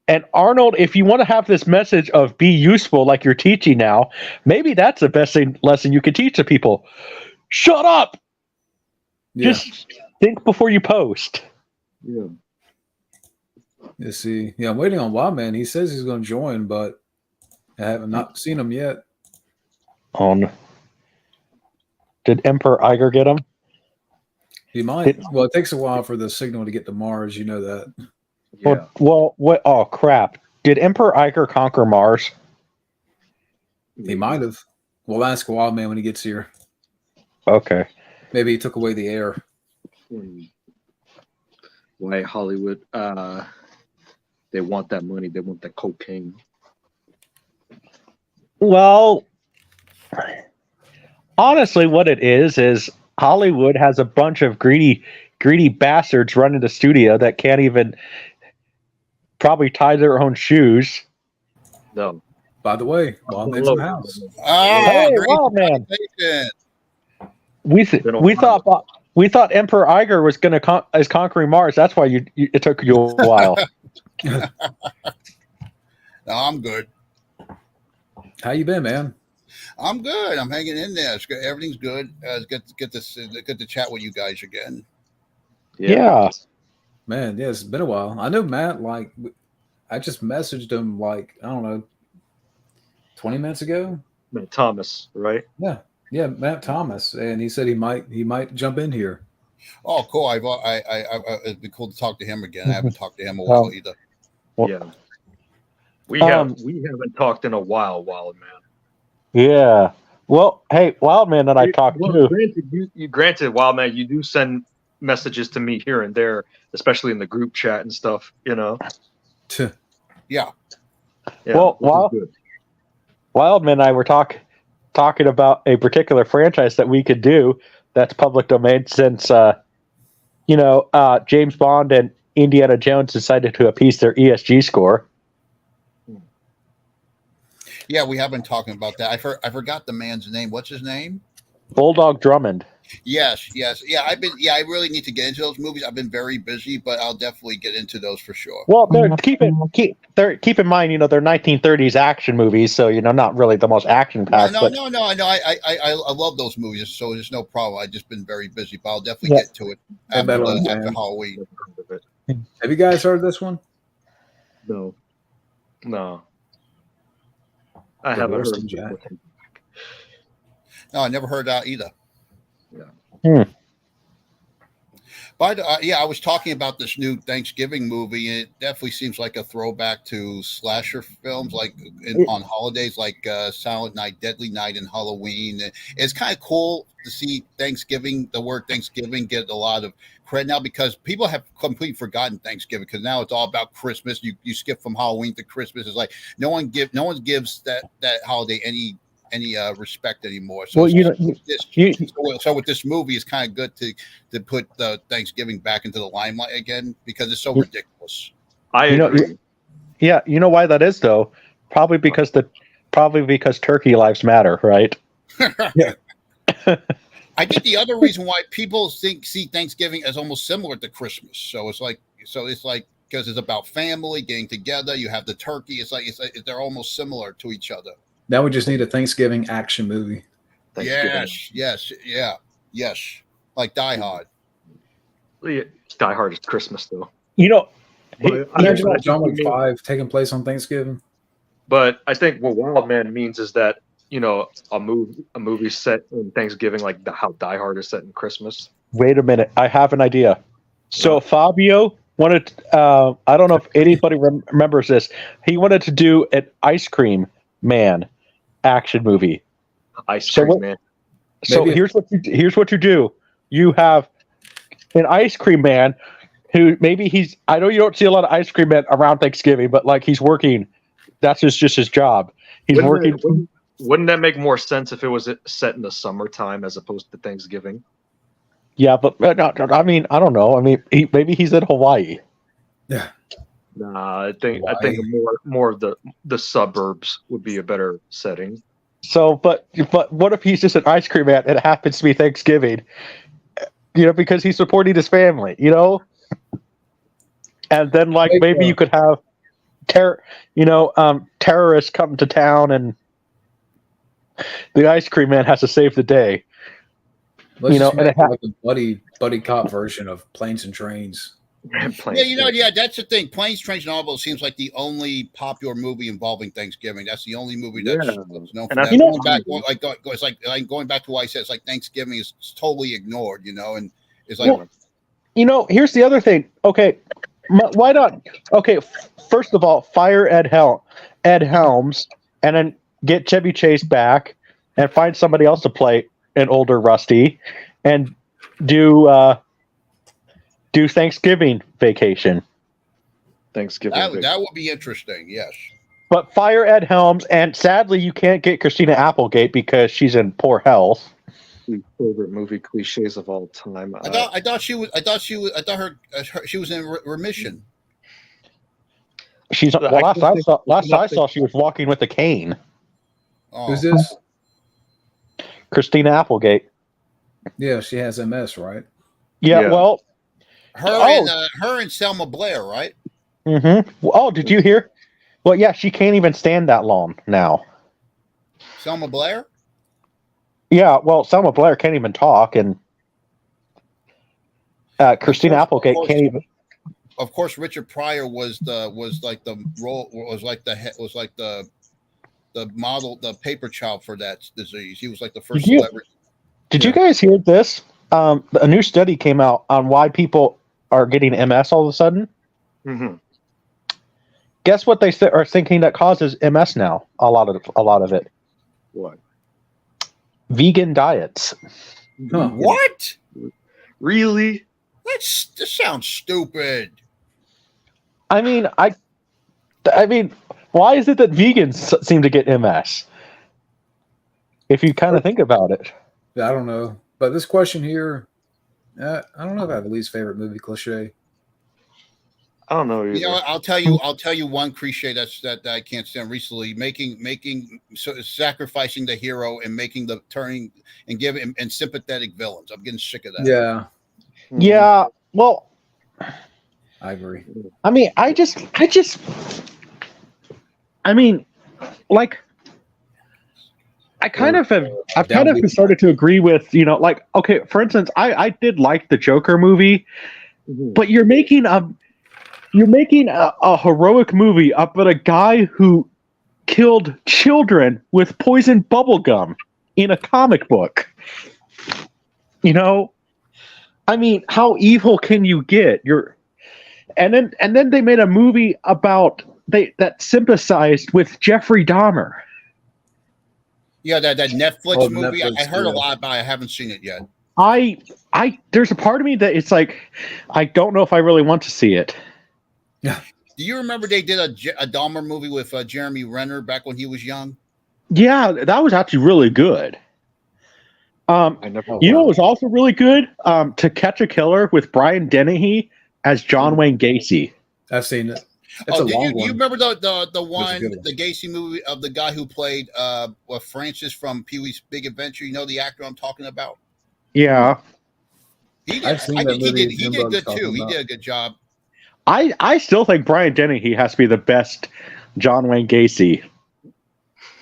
And Arnold, if you want to have this message of be useful like you're teaching now, maybe that's the best lesson you could teach to people. Shut up. Yeah. Just think before you post. Yeah. Let's see. Yeah, I'm waiting on Wildman. He says he's going to join, but I have not seen him yet. Did Emperor Iger get him? He might. Well, it takes a while for the signal to get to Mars. You know that. Yeah. Well, what? Oh crap! Did Emperor Iger conquer Mars? He might have. We'll ask Wildman when he gets here. Okay. Maybe he took away the air. Why Hollywood? They want that money. They want that cocaine. Well, honestly, what it is Hollywood has a bunch of greedy bastards running the studio that can't even probably tie their own shoes. No. By the way, Wildman's in the house. Hey, great Wildman. presentation. We thought Emperor Iger was going to is conquering Mars. That's why it took you a while. No, I'm good. How you been, man? I'm good. I'm hanging in there. It's good. Everything's good. It's good to chat with you guys again. Yeah. Man, yeah, it's been a while. I know Matt. Like, I just messaged him like I don't know, 20 minutes ago. Thomas, right? Yeah, Matt Thomas, and he said he might jump in here. Oh, cool. It'd be cool to talk to him again. I haven't talked to him a while either. Well, Yeah. We Um, haven't talked in a while, Wild Man. Yeah. Well, hey, Wildman that I talked to. Granted, Wild Man, you do send messages to me here and there, especially in the group chat and stuff. You know. Yeah. Well, Wildman and I were talking about a particular franchise that we could do that's public domain since James Bond and Indiana Jones decided to appease their ESG score. Yeah, we have been talking about that. I forgot the man's name. What's his name? Bulldog Drummond. Yes. Yeah, I really need to get into those movies. I've been very busy, but I'll definitely get into those for sure. Well, keep in mind, they're 1930s action movies, so not really the most action packed. No. I know. I love those movies, so there's no problem. I've just been very busy, but I'll definitely get to it after Halloween. Have you guys heard this one? No. I haven't heard of Jack. No, I never heard that either. Yeah. But I was talking about this new Thanksgiving movie, and it definitely seems like a throwback to slasher films, like on holidays, like Silent Night, Deadly Night, and Halloween. It's kind of cool to see the word Thanksgiving get a lot of credit now because people have completely forgotten Thanksgiving because now it's all about Christmas. You skip from Halloween to Christmas. It's like no one gives that holiday any respect anymore. So, so with this movie, it's kind of good to put Thanksgiving back into the limelight again because it's so ridiculous. I agree. Yeah, you know why that is though? Probably because turkey lives matter, right? Yeah. I think the other reason why people see Thanksgiving as almost similar to Christmas. So it's like because it's about family getting together. You have the turkey. It's like they're almost similar to each other. Now we just need a Thanksgiving action movie. Yes, like Die Hard. Die Hard is Christmas though. Imagine John Wick 5 taking place on Thanksgiving. But I think what Wild Man means is that a movie set in Thanksgiving, like how Die Hard is set in Christmas. Wait a minute, I have an idea. So Fabio wanted. I don't know if anybody remembers this. He wanted to do an Ice Cream Man action movie. Man. So here's what you do. You have an Ice Cream Man who maybe I know you don't see a lot of Ice Cream Men around Thanksgiving, but like he's working. That's just his job. He's working. Wouldn't that make more sense if it was set in the summertime as opposed to Thanksgiving? Yeah, but I mean, I don't know. I mean, maybe he's in Hawaii. Yeah. Nah, I think more of the suburbs would be a better setting. So, but what if he's just an Ice Cream Man and it happens to be Thanksgiving? Because he's supporting his family, and then maybe you could have terrorists come to town and the Ice Cream Man has to save the day. Let's just make like a buddy cop version of Planes and Trains. That's the thing. Planes, Trains, and Automobiles seems like the only popular movie involving Thanksgiving. That's the only movie that's known for that. It's like going back to what I said. It's like Thanksgiving is totally ignored, and it's like. Here's the other thing. Okay, why not? Okay, first of all, fire Ed Helms, and then get Chevy Chase back, and find somebody else to play an older Rusty, and do Thanksgiving Vacation. That would be interesting. Yes. But fire Ed Helms, and sadly, you can't get Christina Applegate because she's in poor health. Favorite movie cliches of all time. I thought she was in remission. She's last I saw she was walking with a cane. Oh. Who's this? Christina Applegate. Yeah, she has MS, right? Yeah. Well, her and Selma Blair, right? Mm-hmm. Oh, did you hear? Well, yeah, she can't even stand that long now. Selma Blair. Yeah, well, Selma Blair can't even talk, and Christina Applegate can't even. Of course, Richard Pryor was like the model, the paper child for that disease. He was like the first celebrity. Did you guys hear this? A new study came out on why people are getting MS all of a sudden. Mm-hmm. Guess what they are thinking that causes MS now? A lot of it. What? Vegan diets. Huh. What? Really? This sounds stupid. I mean, why is it that vegans seem to get MS? If you kind of think about it. I don't know. But this question here, I don't know if I have a least favorite movie cliche. I don't know either. You know, I'll tell you one cliche that I can't stand recently. Sacrificing the hero and making the turning and giving and sympathetic villains. I'm getting sick of that. Yeah. Yeah. Well, I agree. I mean, I kind of have. I've kind of started to agree with, like, okay, for instance, I did like the Joker movie, but you're making a heroic movie about a guy who killed children with poison bubble gum in a comic book. I mean, how evil can you get? And then they made a movie about that sympathized with Jeffrey Dahmer. Yeah, that Netflix movie. Netflix, I heard a lot about it. I haven't seen it yet. There's a part of me that it's like, I don't know if I really want to see it. Yeah. Do you remember they did a Dahmer movie with Jeremy Renner back when he was young? Yeah, that was actually really good. It was also really good? To Catch a Killer with Brian Dennehy as John Wayne Gacy. I've seen it. It's a long one. You remember the one, the Gacy movie of the guy who played Francis from Pee-wee's Big Adventure? You know the actor I'm talking about? Yeah. He did good too. He did a good job. I still think Brian Dennehy has to be the best John Wayne Gacy.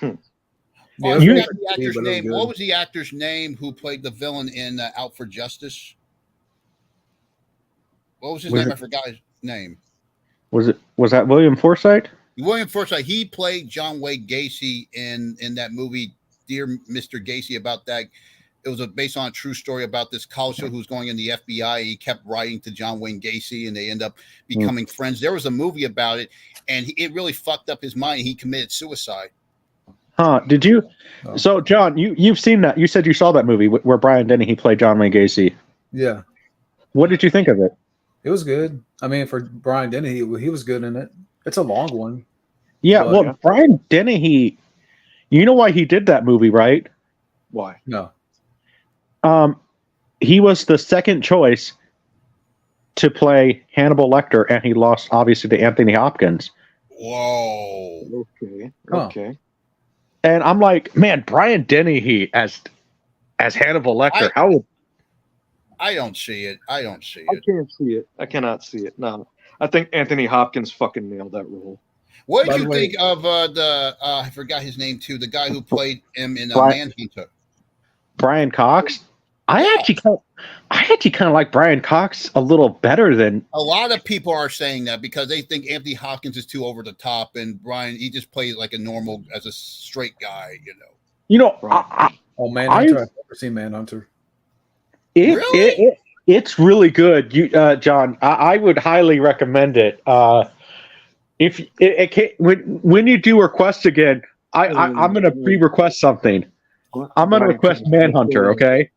I forgot the actor's name. What was the actor's name who played the villain in Out for Justice? What was his name? I forgot his name. Was that William Forsythe? William Forsythe. He played John Wayne Gacy in that movie, Dear Mr. Gacy, about that. It was based on a true story about this college student who was going in the FBI. He kept writing to John Wayne Gacy, and they end up becoming friends. There was a movie about it, and it really fucked up his mind. He committed suicide. Huh? Did you? Oh. So, John, you've seen that? You said you saw that movie where Brian Dennehy played John Wayne Gacy. Yeah. What did you think of it? It was good. I mean, for Brian Dennehy, he was good in it. It's a long one. Yeah, Brian Dennehy, you know why he did that movie, right? Why? No. He was the second choice to play Hannibal Lecter, and he lost, obviously, to Anthony Hopkins. Whoa. Okay. And I'm like, man, Brian Dennehy as Hannibal Lecter, how would... I don't see it. I can't see it. I cannot see it. No. I think Anthony Hopkins fucking nailed that role. What did you think of I forgot his name too, the guy who played him in Manhunter? Brian Cox? I actually kind of like Brian Cox a little better than... A lot of people are saying that because they think Anthony Hopkins is too over the top, and Brian, he just plays like a normal, as a straight guy, Manhunter. I've never seen Manhunter. It's really good. John, I would highly recommend it. If when you do request again, I'm going to pre-request something. I'm going to request Manhunter, okay?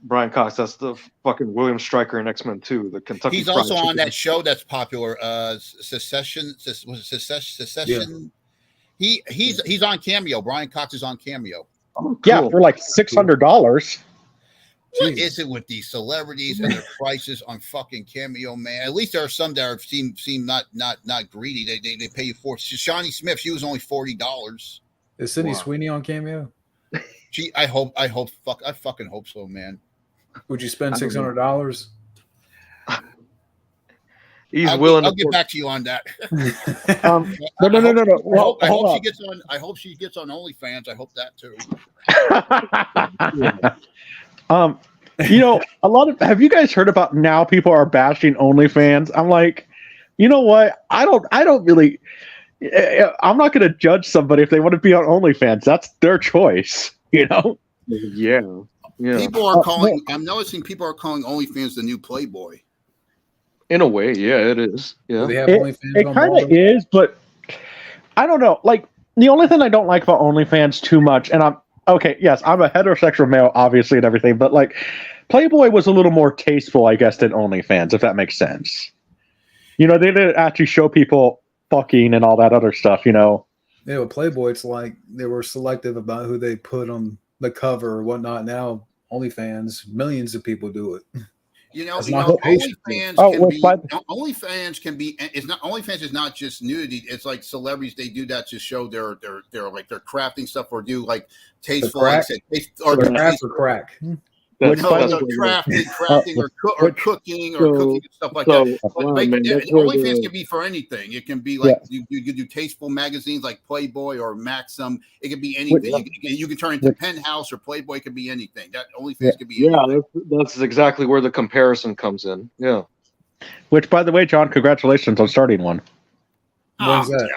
Brian Cox, that's the fucking William Stryker in X-Men 2, the Kentucky. He's also on that show that's popular, Secession. Yeah. He's on Cameo. Brian Cox is on Cameo. Oh, cool. Yeah, for like $600. What is it with these celebrities and their prices on fucking Cameo, man? At least there are some that seem not greedy. They pay you for. Shawnee Smith, she was only $40. Is Sydney Sweeney on Cameo? I fucking hope so, man. Would you spend $600? He's I'll willing I'll to. get back to you on that. No. I hope Hold she gets on. I hope she gets on OnlyFans. I hope that too. A lot of have you guys heard about now people are bashing OnlyFans? I'm like, you know what? I don't really. I'm not going to judge somebody if they want to be on OnlyFans. That's their choice. Yeah. People are calling. I'm noticing people are calling OnlyFans the new Playboy. In a way, yeah, it is. Do Yeah. they have OnlyFans It on kind of Baldwin? is, but I don't know. Like the only thing I don't like about OnlyFans too much, and I'm okay. Yes, I'm a heterosexual male, obviously, and everything, but like Playboy was a little more tasteful, I guess, than OnlyFans, if that makes sense. They didn't actually show people fucking and all that other stuff. Yeah, with Playboy, it's like they were selective about who they put on the cover or whatnot. Now, OnlyFans, millions of people do it. OnlyFans can be. It's not OnlyFans is not just nudity. It's like celebrities. They do that to show their crafting stuff or do like tasteful, like crack. crafting or cooking and stuff like that. OnlyFans can be for anything. It can be like you can do tasteful magazines like Playboy or Maxim. It can be anything. You can turn into Penthouse or Playboy. It can be anything. That OnlyFans can be anything. That's exactly where the comparison comes in. Yeah. Which, by the way, John, congratulations on starting one. When's that?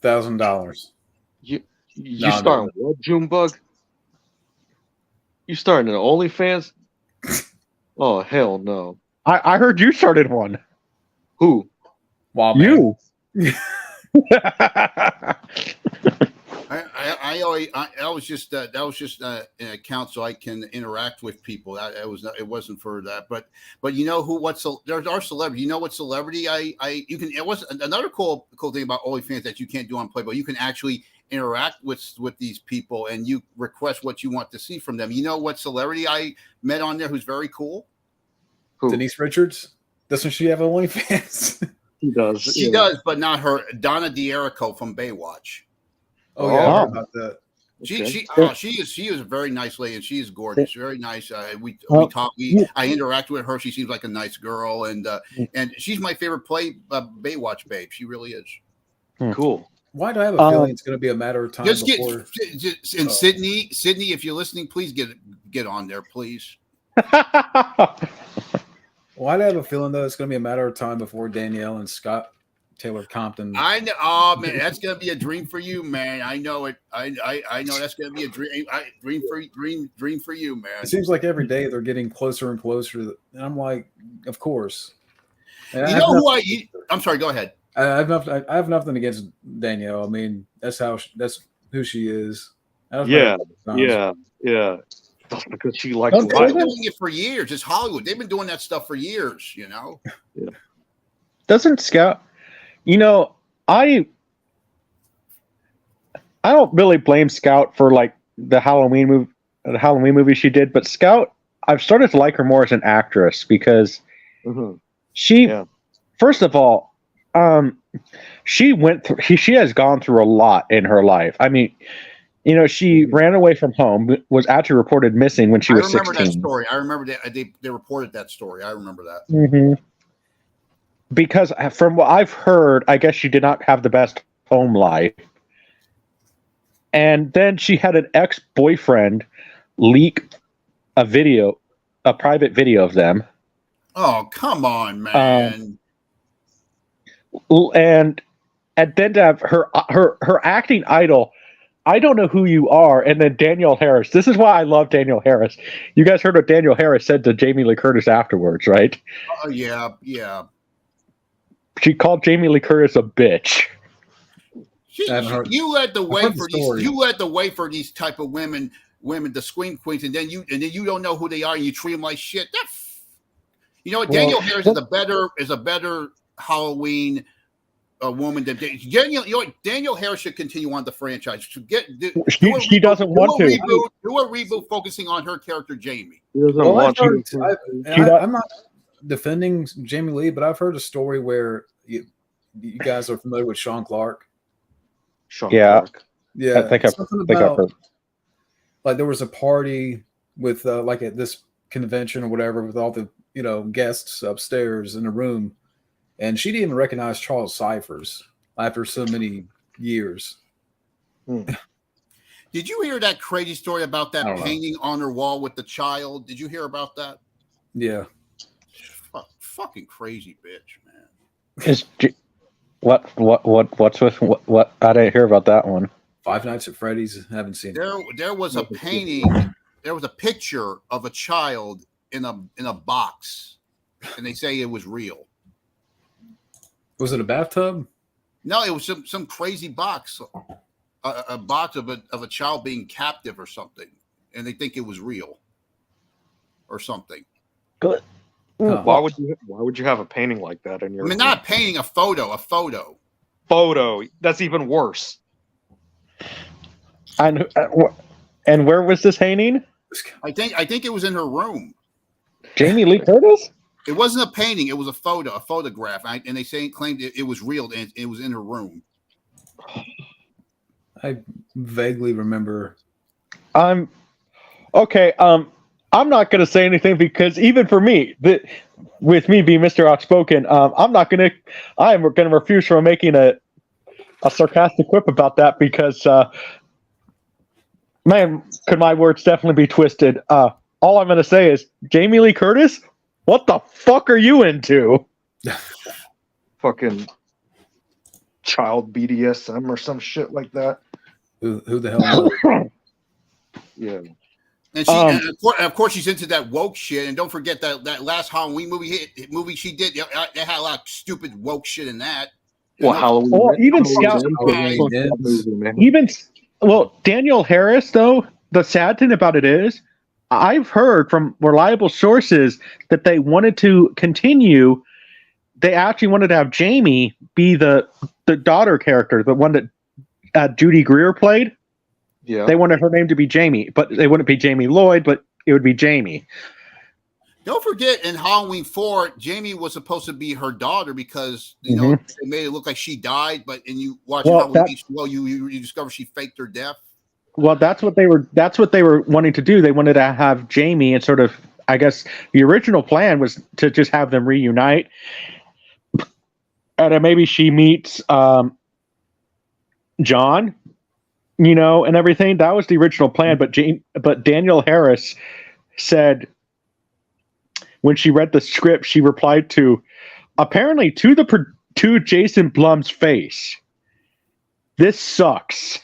$1,000. You starting what, Junebug? You starting an OnlyFans? Oh hell no! I heard you started one. Who? Wow, you. That was just an account so I can interact with people. It wasn't for that, but you know who? There's our celebrity. You know what celebrity you can? It was another cool thing about OnlyFans that you can't do on Playboy. You can actually interact with these people and you request what you want to see from them. You know what celebrity I met on there who's very cool? Who? Denise Richards. Doesn't she have OnlyFans? She does. She does, but not her. Donna D'Erico from Baywatch. Oh yeah, I heard about that. She is a very nice lady and she is gorgeous, very nice. We talk. I interact with her. She seems like a nice girl, and she's my favorite Baywatch babe. She really is. Cool. Why do I have a feeling it's going to be a matter of time before? Sydney, if you're listening, please get on there, please. Why do I have a feeling though it's going to be a matter of time before Danielle and Scott Taylor Compton? I know. Oh man, that's going to be a dream for you, man. I know it. I know that's going to be a dream. Dream for you, man. It seems like every day they're getting closer and closer, and I'm like, of course. And I'm sorry. Go ahead. I have nothing against Danielle. I mean, that's who she is. Yeah. Because she likes. They've been doing it for years. It's Hollywood. They've been doing that stuff for years. Yeah. Doesn't Scout? I don't really blame Scout for like the Halloween movie she did, but Scout, I've started to like her more as an actress because she, first of all, she has gone through a lot in her life. I mean, she ran away from home, was actually reported missing when she was 16. I remember that story. I remember they reported that story. I remember that. Mm-hmm. Because from what I've heard, I guess she did not have the best home life. And then she had an ex-boyfriend leak a private video of them. Oh, come on, man. And then to have her acting idol, I don't know who you are, and then Danielle Harris. This is why I love Danielle Harris. You guys heard what Danielle Harris said to Jamie Lee Curtis afterwards, right? Oh, yeah. She called Jamie Lee Curtis a bitch. You led the way for these type of women, the scream queens, and then you don't know who they are, and you treat them like shit. Danielle Harris is a better Halloween woman than Danielle Harris should continue on the franchise. She doesn't want to do a reboot focusing on her character Jamie. I'm not defending Jamie Lee, but I've heard a story where you guys are familiar with Sean Clark. Clark. Yeah. I think I've heard. Like there was a party with this convention or whatever with all the guests upstairs in the room, and she didn't even recognize Charles Cyphers after so many years. Did you hear that crazy story about I that don't know. painting on her wall with the child? Did you hear about that? Yeah. Fucking crazy bitch, man. What's with what? I didn't hear about that one. Five Nights at Freddy's. Haven't seen it. There was a painting. There was a picture of a child in a box, and they say it was real. Was it a bathtub? No, it was some crazy box, a box of a child being captive or something, and they think it was real, or something. Good. Why would you have a painting like that in your? I mean, not a painting, a photo. Photo. That's even worse. And where was this hanging? I think it was in her room. Jamie Lee Curtis? It wasn't a painting. It was a photograph, and they claimed it was real, and it was in her room. I vaguely remember. Okay. I'm not going to say anything because even for me, with me being Mr. Outspoken, I am going to refuse from making a sarcastic quip about that because, man, could my words definitely be twisted. All I'm going to say is, Jamie Lee Curtis, what the fuck are you into? Fucking child BDSM or some shit like that. Who the hell knows? Yeah. And and of course, she's into that woke shit. And don't forget that last Halloween movie she did. They had a lot of stupid woke shit in that. Well, Halloween. Well, even Scout. Daniel Harris, though, the sad thing about it is, I've heard from reliable sources that they wanted to continue. They actually wanted to have Jamie be the daughter character, the one that Judy Greer played. Yeah. They wanted her name to be Jamie, but they wouldn't be Jamie Lloyd, but it would be Jamie. Don't forget, in Halloween 4, Jamie was supposed to be her daughter because they made it look like she died. But you watch Halloween, you discover she faked her death. Well, that's what they were wanting to do. They wanted to have Jamie, and sort of, I guess, the original plan was to just have them reunite, and then maybe she meets John. And everything. That was the original plan. But Daniel Harris said when she read the script, she replied apparently to Jason Blum's face, "This sucks."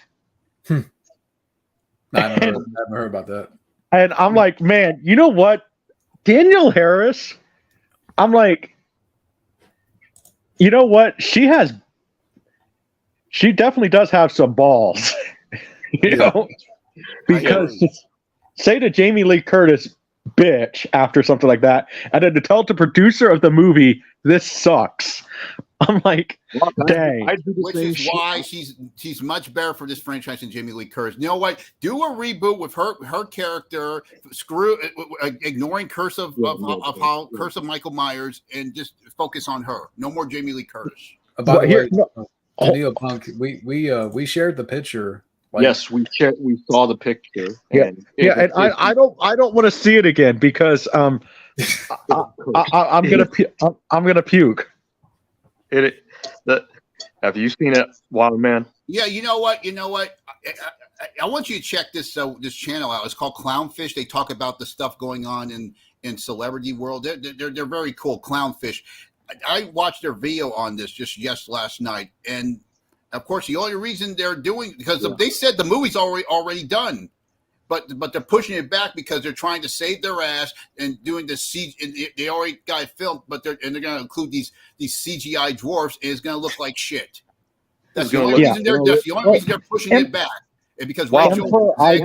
I haven't heard about that. And I'm like, man, you know what? Daniel Harris, I'm like, you know what? She definitely does have some balls. Because say to Jamie Lee Curtis, bitch, after something like that, and then to tell the producer of the movie, this sucks. I'm like, dang. Which is why she's much better for this franchise than Jamie Lee Curtis. You know what? Do a reboot with her character. Ignoring Curse of Michael Myers, and just focus on her. No more Jamie Lee Curtis. By the way, Neopunk, we shared the picture. Yes, we saw the picture. And I don't want to see it again because I'm gonna puke. Have you seen it, Wild Man? Yeah, you know what? I want you to check this channel out. It's called Clownfish. They talk about the stuff going on in celebrity world. They're very cool. Clownfish. I watched their video on this just last night, and of course, the only reason they're doing because they said the movie's already done, but they're pushing it back because they're trying to save their ass and doing the CG. They already got it filmed, but they're going to include these CGI dwarfs, and it's going to look like shit. That's the only reason they're pushing it back, and because Rachel ran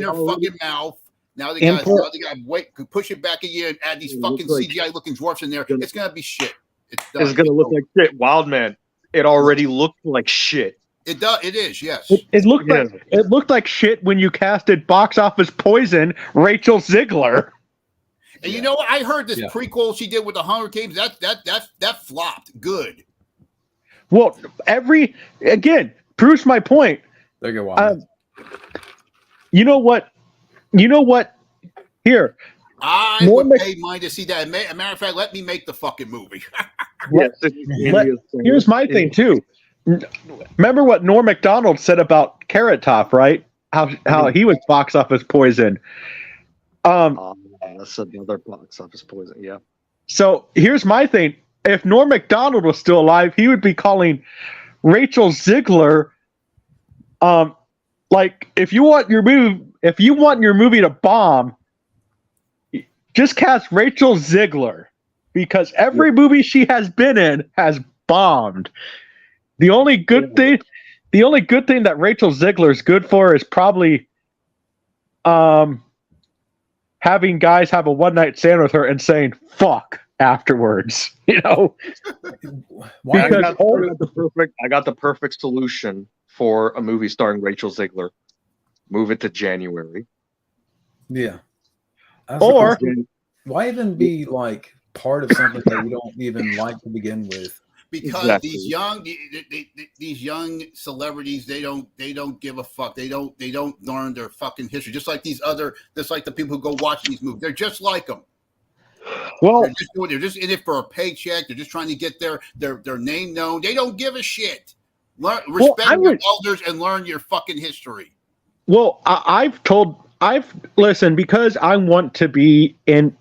her fucking mouth. Now they got to push it back a year and add these fucking CGI looking dwarfs in there. It's going to be shit. It's going to look like shit, Wild Man. It already looked like shit. It does. It is. Yes. It looked like shit when you casted box office poison Rachel Ziegler. And you know what? I heard this prequel she did with the Hunger Games. That flopped. Good. Well, proves my point. There you go. You know what? Here, I Norm would pay money to see that. As a matter of fact, let me make the fucking movie. Yes, Here's my thing too. Remember what Norm Macdonald said about Carrot Top, right? How he was box office poison. That's another box office poison. Yeah. So here's my thing. If Norm Macdonald was still alive, he would be calling Rachel Ziegler. Like if you want your movie to bomb, just cast Rachel Ziegler, because every movie she has been in has bombed. The only good thing that Rachel Ziegler is good for is probably having guys have a one-night stand with her and saying "fuck" afterwards. You know, Why? I got the perfect solution for a movie starring Rachel Ziegler. Move it to January. Yeah. Or why even be like part of something that you don't even like to begin with? Because Exactly. these young celebrities, they don't give a fuck. They don't learn their fucking history. Just like the people who go watching these movies, they're just like them. well, They're just in it for a paycheck. They're just trying to get their name known. They don't give a shit. Respect your elders and learn your fucking history. well, I've listened, because I want to be in,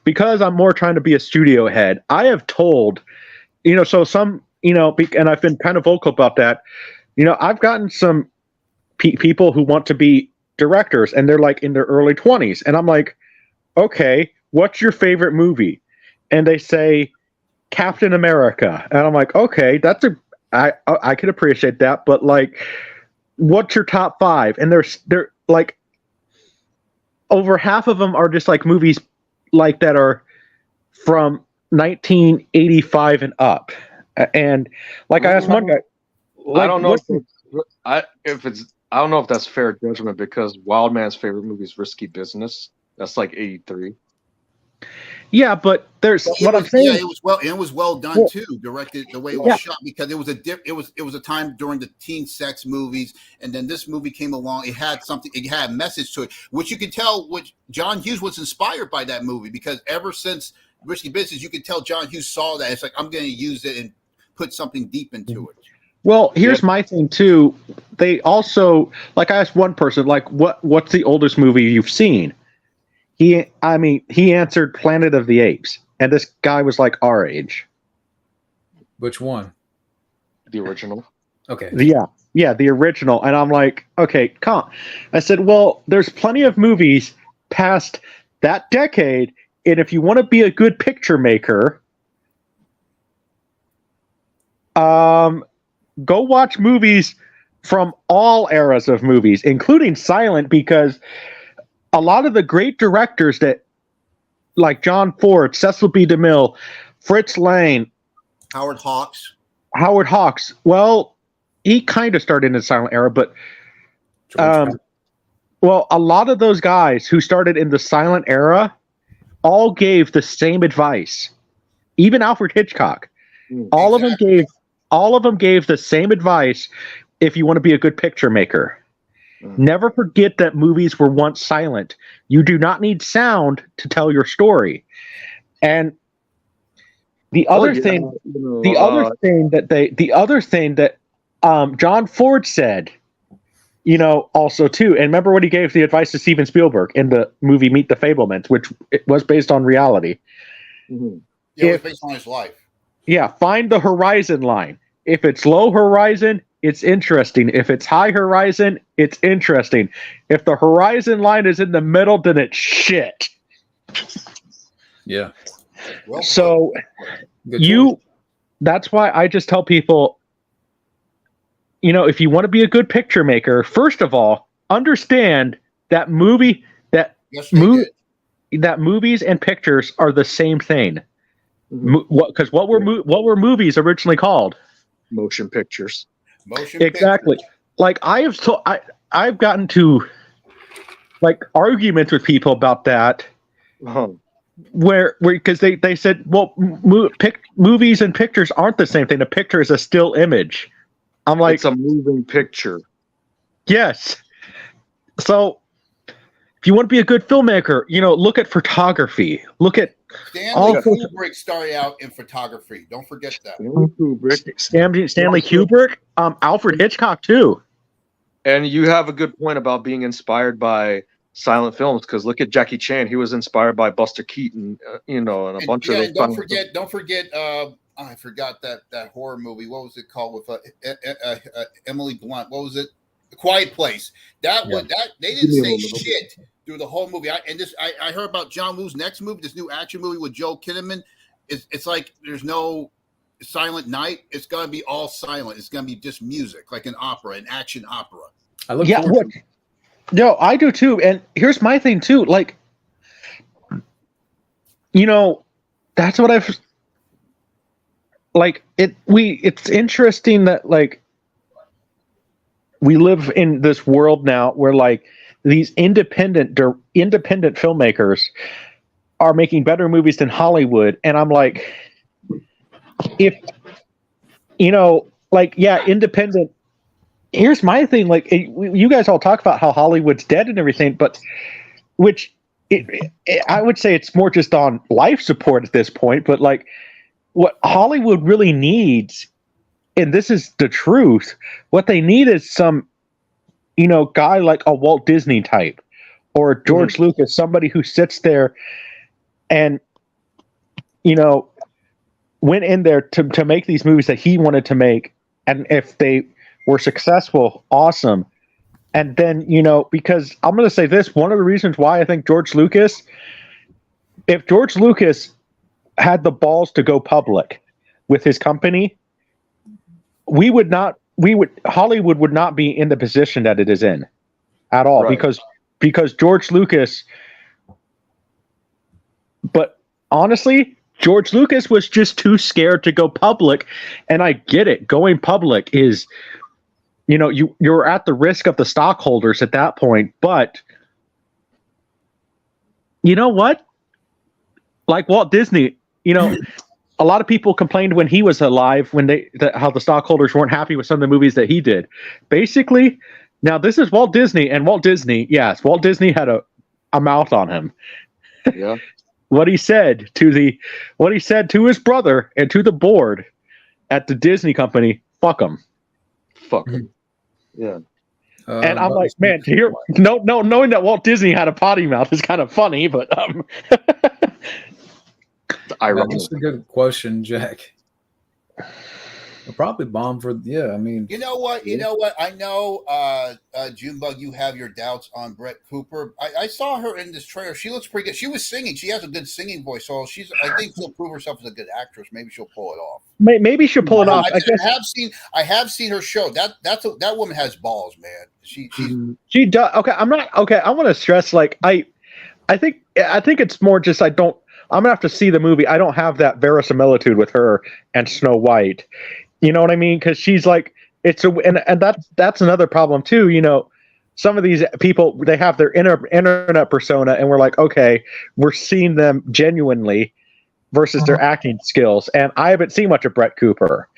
because I'm more trying to be a studio head. I have told, so some, and I've been kind of vocal about that. I've gotten some people who want to be directors, and they're like in their early 20s, and I'm like, okay, what's your favorite movie? And they say Captain America, and I'm like, okay, I could appreciate that, but like, what's your top 5? And they're like, over half of them are just like movies like that are from 1985 and up. And like, I asked one guy, like, I don't know I don't know if that's fair judgment, because Wildman's favorite movie is Risky Business. That's like 83. yeah, but there's what I'm saying. Yeah, it was well done too. Directed the way it was shot, because it was a time during the teen sex movies, and then this movie came along. It had something. It had a message to it, which you could tell. Which John Hughes was inspired by that movie, because ever since Risky Business, you could tell John Hughes saw that. It's like, I'm going to use it and put something deep into it. Well, here's my thing too. They also, like, I asked one person, like, what's the oldest movie you've seen? He answered Planet of the Apes, and this guy was like our age. Which one? The original. Okay. Yeah, the original. And I'm like, okay, come on. I said, well, there's plenty of movies past that decade, and if you want to be a good picture maker, go watch movies from all eras of movies, including silent, because a lot of the great directors that, like John Ford, Cecil B. DeMille, Fritz Lang, Howard Hawks. Well, he kind of started in the silent era, but well, a lot of those guys who started in the silent era all gave the same advice. Even Alfred Hitchcock, all of them gave the same advice. If you want to be a good picture maker, never forget that movies were once silent. You do not need sound to tell your story. And the other thing that John Ford said, also too, and remember what he gave the advice to Steven Spielberg in the movie Meet the Fablemans, which it was based on reality. Mm-hmm. Yeah, it was based on his life. Yeah, find the horizon line. If it's low horizon, it's interesting. If it's high horizon, it's interesting. If the horizon line is in the middle, then it's shit. Yeah. Well, so that's why I just tell people, if you want to be a good picture maker, first of all, understand that movies and pictures are the same thing. Because what were movies originally called? Motion pictures. Exactly. Pictures. Like I've gotten to like arguments with people about that, where because they said, well, movies and pictures aren't the same thing. A picture is a still image. I'm like, it's a moving picture. Yes. So if you want to be a good filmmaker, look at photography. Look at Stanley Kubrick started out in photography. Don't forget that. Stanley Kubrick, Alfred Hitchcock too. And you have a good point about being inspired by silent films, because look at Jackie Chan. He was inspired by Buster Keaton, and a bunch of those. And don't forget. I forgot that horror movie. What was it called with Emily Blunt? What was it? A Quiet Place. They didn't say shit through the whole movie. I heard about John Woo's next movie, this new action movie with Joel Kinnaman. It's like there's no Silent Night. It's gonna be all silent. It's gonna be just music, like an opera, an action opera. I look forward to it. No, I do too. And here's my thing too. Like, that's what I've like. It's interesting that like we live in this world now where like these independent filmmakers are making better movies than Hollywood, and I'm like, if independent. Here's my thing, like you guys all talk about how Hollywood's dead and everything, but I would say it's more just on life support at this point. But like, what Hollywood really needs, and this is the truth, what they need is some, guy like a Walt Disney type or George Lucas, somebody who sits there and went in there to make these movies that he wanted to make, and if they were successful, awesome. And then, because I'm going to say this, one of the reasons why I think if George Lucas had the balls to go public with his company, Hollywood would not be in the position that it is in at all, right. because George Lucas, but honestly, George Lucas was just too scared to go public. And I get it. Going public is, you're at the risk of the stockholders at that point. But you know what? Like Walt Disney, a lot of people complained when he was alive, how the stockholders weren't happy with some of the movies that he did. Basically, now this is Walt Disney, and Walt Disney had a mouth on him. Yeah. What he said to his brother and to the board at the Disney company, fuck him. Yeah. And I'm like, man, knowing that Walt Disney had a potty mouth is kind of funny, but that's a good question, Jack. I'll probably bomb for I mean, you know what? I know, Junebug, you have your doubts on Brett Cooper. I saw her in this trailer. She looks pretty good. She was singing. She has a good singing voice. So I think she'll prove herself as a good actress. Maybe she'll pull it off. Maybe she'll pull it off. I have seen her show. That woman has balls, man. She does. Okay, I'm not okay. I want to stress, like, I think it's more just I'm gonna have to see the movie. I don't have that verisimilitude with her and Snow White. You know what I mean? Because she's like, and that's another problem too. Some of these people, they have their internet persona, and we're like, okay, we're seeing them genuinely versus their acting skills. And I haven't seen much of Brett Cooper,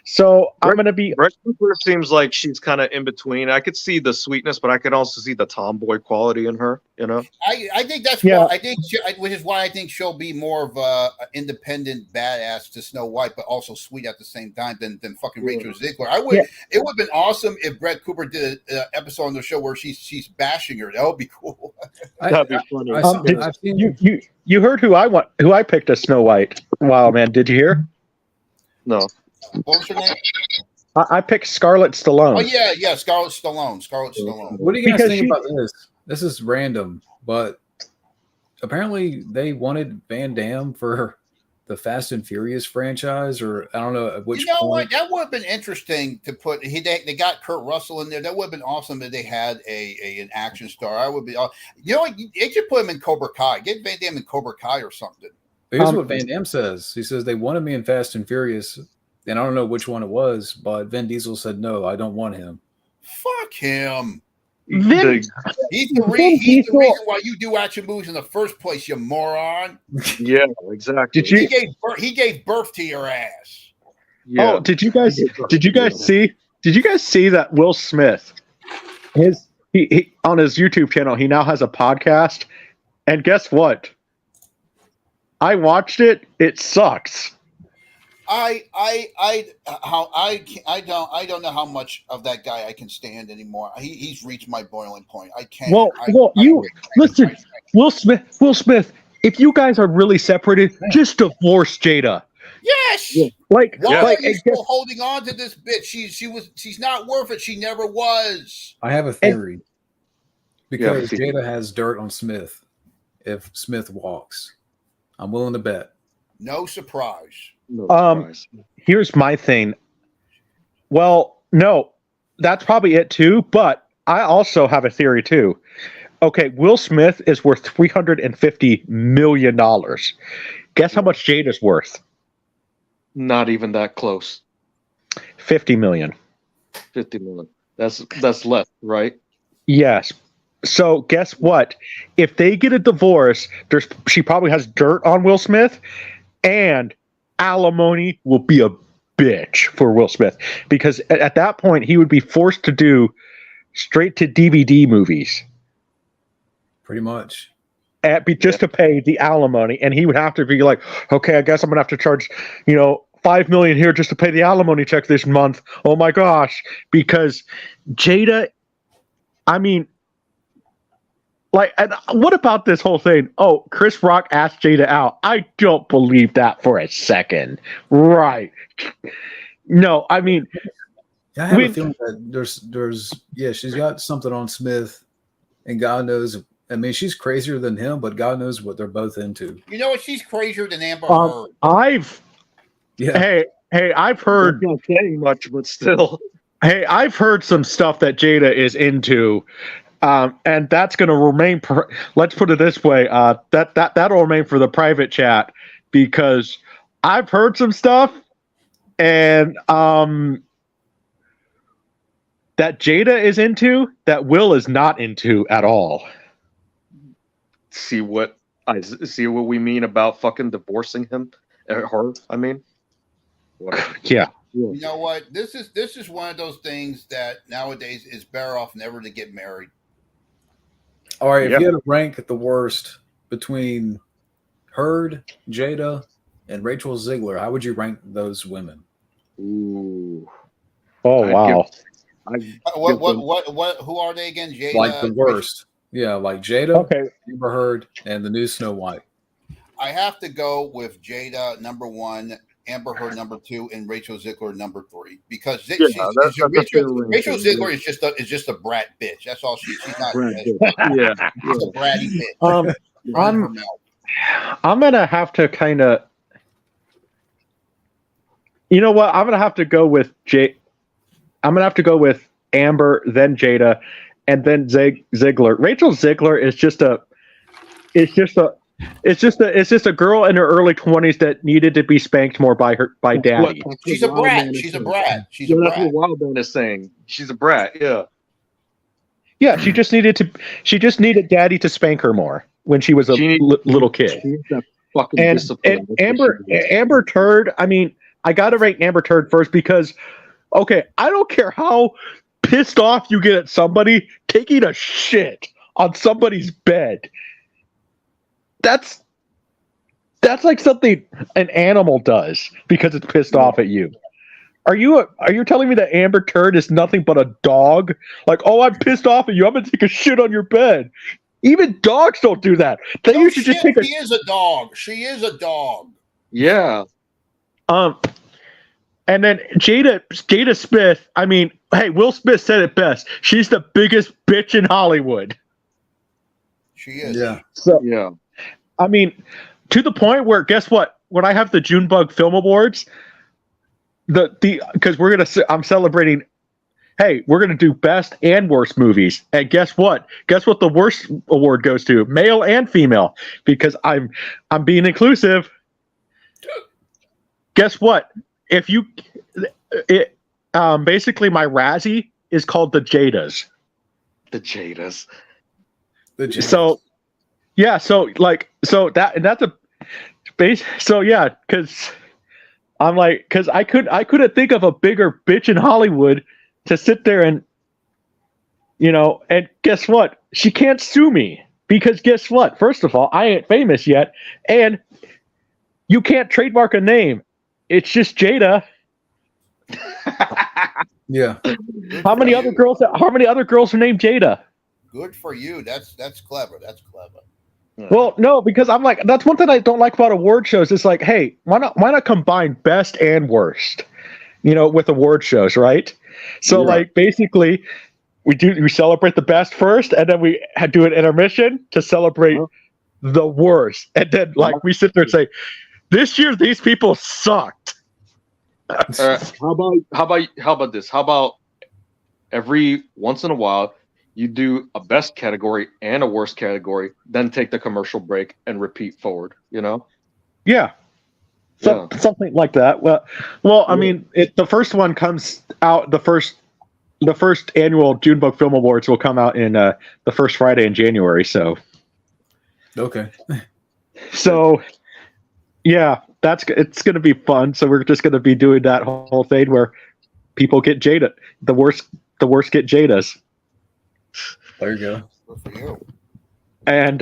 so Brett Cooper seems like she's kind of in between. I could see the sweetness, but I could also see the tomboy quality in her. I think that's why which is why I think she'll be more of a independent badass to Snow White, but also sweet at the same time than fucking Rachel Ziegler. It would have been awesome if Brett Cooper did an episode on the show where she's bashing her. That would be cool. That'd be funny. You heard who I picked as Snow White. Wow, man, did you hear? No. What was her name? I picked Scarlett Stallone. Oh yeah, Scarlett Stallone. What do you guys think about this? This is random, but apparently they wanted Van Damme for the Fast and Furious franchise, or I don't know at which point. What? That would have been interesting to put. They got Kurt Russell in there. That would have been awesome if they had an action star. I would be. They should put him in Cobra Kai. Get Van Damme in Cobra Kai or something. Here's what Van Damme says. He says they wanted me in Fast and Furious, and I don't know which one it was, but Vin Diesel said no, I don't want him. Fuck him. He's the reason why you do action movies in the first place, you moron. Yeah, exactly. He gave birth to your ass. Yeah. Oh, did you guys see that Will Smith? he on his YouTube channel, he now has a podcast, and guess what? I watched it. It sucks. I don't know how much of that guy I can stand anymore. He's reached my boiling point. I can't. Listen, Will Smith. If you guys are really separated, just divorce Jada. Yes. Yeah. Why are you still holding on to this bitch? She's not worth it. She never was. I have a theory because Jada has dirt on Smith. If Smith walks, I'm willing to bet. No surprise. Here's my thing. Well, no, that's probably it too. But I also have a theory too. Okay, Will Smith is worth $350 million. Guess how much Jada's worth? Not even that close. 50 million. 50 million. That's less, right? Yes. So guess what? If they get a divorce, she probably has dirt on Will Smith, and alimony will be a bitch for Will Smith, because at that point he would be forced to do straight to DVD movies. Pretty much. Just to pay the alimony, and he would have to be like, okay, I guess I'm gonna have to charge, $5 million here just to pay the alimony check this month. Oh my gosh. Because Jada, I mean, and what about this whole thing? Oh, Chris Rock asked Jada out. I don't believe that for a second. Right. No, I mean, I have a feeling that she's got something on Smith, and God knows. I mean, she's crazier than him, but God knows what they're both into. You know what? She's crazier than Amber Heard. Hey, I've heard. I'm not saying much, but still. Hey, I've heard some stuff that Jada is into, and that's going to remain. Let's put it this way: that'll remain for the private chat, because I've heard some stuff, and that Jada is into, that Will is not into at all. See what we mean about fucking divorcing him, her. I mean, yeah. You know what? This is one of those things that nowadays is better off never to get married. All right, if you had to rank the worst between Heard, Jada, and Rachel Ziegler, how would you rank those women? Ooh. Oh wow. What? Who are they again? Jada. Like the worst. Yeah, like Jada, okay, Amber Heard, and the new Snow White. I have to go with Jada number 1, Amber Heard number 2, and Rachel Ziegler number 3, because Rachel Ziegler is just a brat bitch. That's all she's not. She's a bratty bitch. I'm gonna have to kind of. You know what? I'm gonna have to go with I'm gonna have to go with Amber, then Jada, and then Ziegler. Rachel Ziegler is just a girl in her early 20s that needed to be spanked more by daddy. She's a brat. She's a brat. That's what Wildman is saying. She's a brat. Yeah. Yeah, she just needed daddy to spank her more when she was a little kid. And Amber Turd, I mean, I got to rank Amber Turd first because, okay, I don't care how pissed off you get at somebody taking a shit on somebody's bed. That's like something an animal does because it's pissed off at you. Are you telling me that Amber Turd is nothing but a dog? Like, oh, I'm pissed off at you. I'm gonna take a shit on your bed. Even dogs don't do that. She is a dog. She is a dog. Yeah. And then Jada Smith, I mean, hey, Will Smith said it best. She's the biggest bitch in Hollywood. She is. Yeah. So, yeah. I mean, to the point where, guess what? When I have the Junebug Film Awards, because I'm celebrating. Hey, we're gonna do best and worst movies, and guess what? Guess what? The worst award goes to male and female because I'm being inclusive. Guess what? Basically my Razzie is called the Jadas. The Jadas. So yeah, that's a base. So yeah, because I couldn't think of a bigger bitch in Hollywood to sit there and You know, and guess what? She can't sue me because guess what? First of all, I ain't famous yet, and you can't trademark a name. It's just Jada. Yeah. Good How for many you. other girls? How many other girls are named Jada? Good for you. That's clever. That's clever. Well, no, because I'm like, that's one thing I don't like about award shows. It's like, hey, why not combine best and worst, you know, with award shows, right? So Yeah. like basically, we celebrate the best first, and then we do an intermission to celebrate the worst, and then like we sit there and say, this year these people sucked. How about this? How about every once in a while you do a best category and a worst category, then take the commercial break and repeat forward. You know? Yeah. Something like that. Well, I mean, the first one comes out the first annual Junebug Film Awards will come out in the first Friday in January. So Okay. Yeah, it's going to be fun. So we're just going to be doing that whole thing where people get Jada. The worst get Jadas. There you go. Good for you. And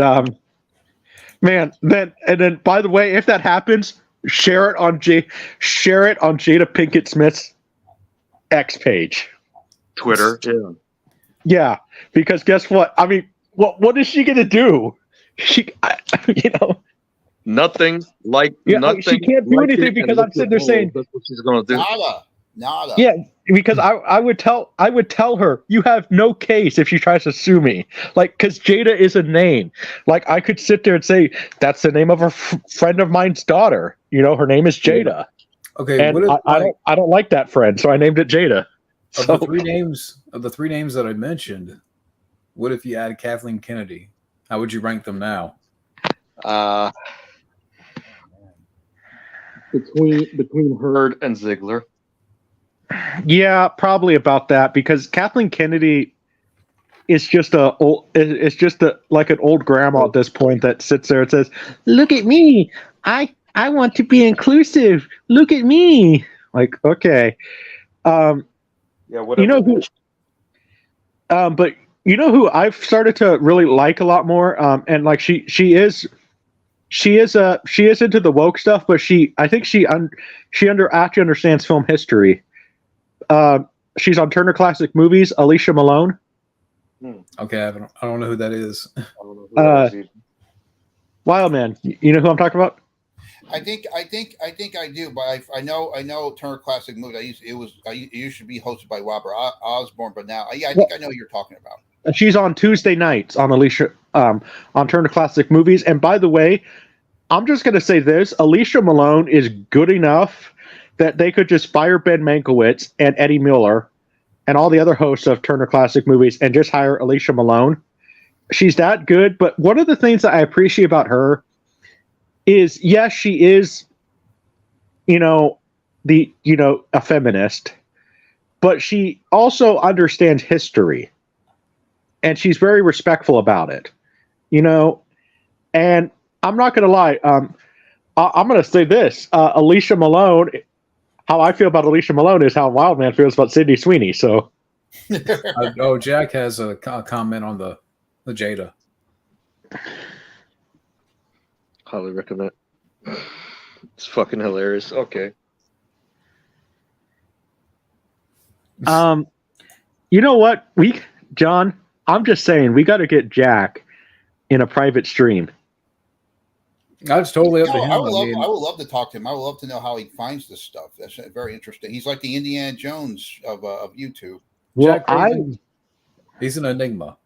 man, then by the way, if that happens, share it on Jada Pinkett Smith's X page. Twitter. Yeah. Yeah, because guess what? I mean, what is she gonna do? Nothing like nothing. She can't do anything it because and I'm sitting there saying that's what she's gonna do. Nada. Yeah, because I would tell her you have no case if she tries to sue me. Like, because Jada is a name. Like, I could sit there and say that's the name of a friend of mine's daughter. You know, her name is Jada. Okay. And I don't like that friend, so I named it Jada. Of the three names that I mentioned, what if you add Kathleen Kennedy? How would you rank them now? Between Hurd and Ziegler. Yeah, probably about that because Kathleen Kennedy is just like an old grandma at this point that sits there and says, "Look at me, I want to be inclusive. Look at me." Like, okay, Yeah, whatever. you know who? But you know who I've started to really like a lot more, and like she is into the woke stuff, but I think she actually understands film history. She's on Turner Classic Movies. Alicia Malone. Okay, I don't know who that is. I don't know who that is. Wild Man. You know who I'm talking about? I think I do, but I know Turner Classic Movies. It used to be hosted by Robert Osborne, but now I think I know who you're talking about. She's on Tuesday nights on on Turner Classic Movies. And by the way, I'm just gonna say this: Alicia Malone is good enough that they could just fire Ben Mankiewicz and Eddie Mueller and all the other hosts of Turner Classic Movies and just hire Alicia Malone. She's that good. But one of the things that I appreciate about her is, yes, she is, a feminist, but she also understands history. And she's very respectful about it, and I'm not going to lie. I'm going to say this, Alicia Malone, how I feel about Alicia Malone is how Wildman feels about Sydney Sweeney. So, Jack has a comment on the Jada. Highly recommend. It's fucking hilarious. Okay. You know what? John, I'm just saying we got to get Jack in a private stream. That's totally up to him. I would love to talk to him. I would love to know how he finds this stuff. That's very interesting. He's like the Indiana Jones of YouTube. Well, Jack he's an enigma.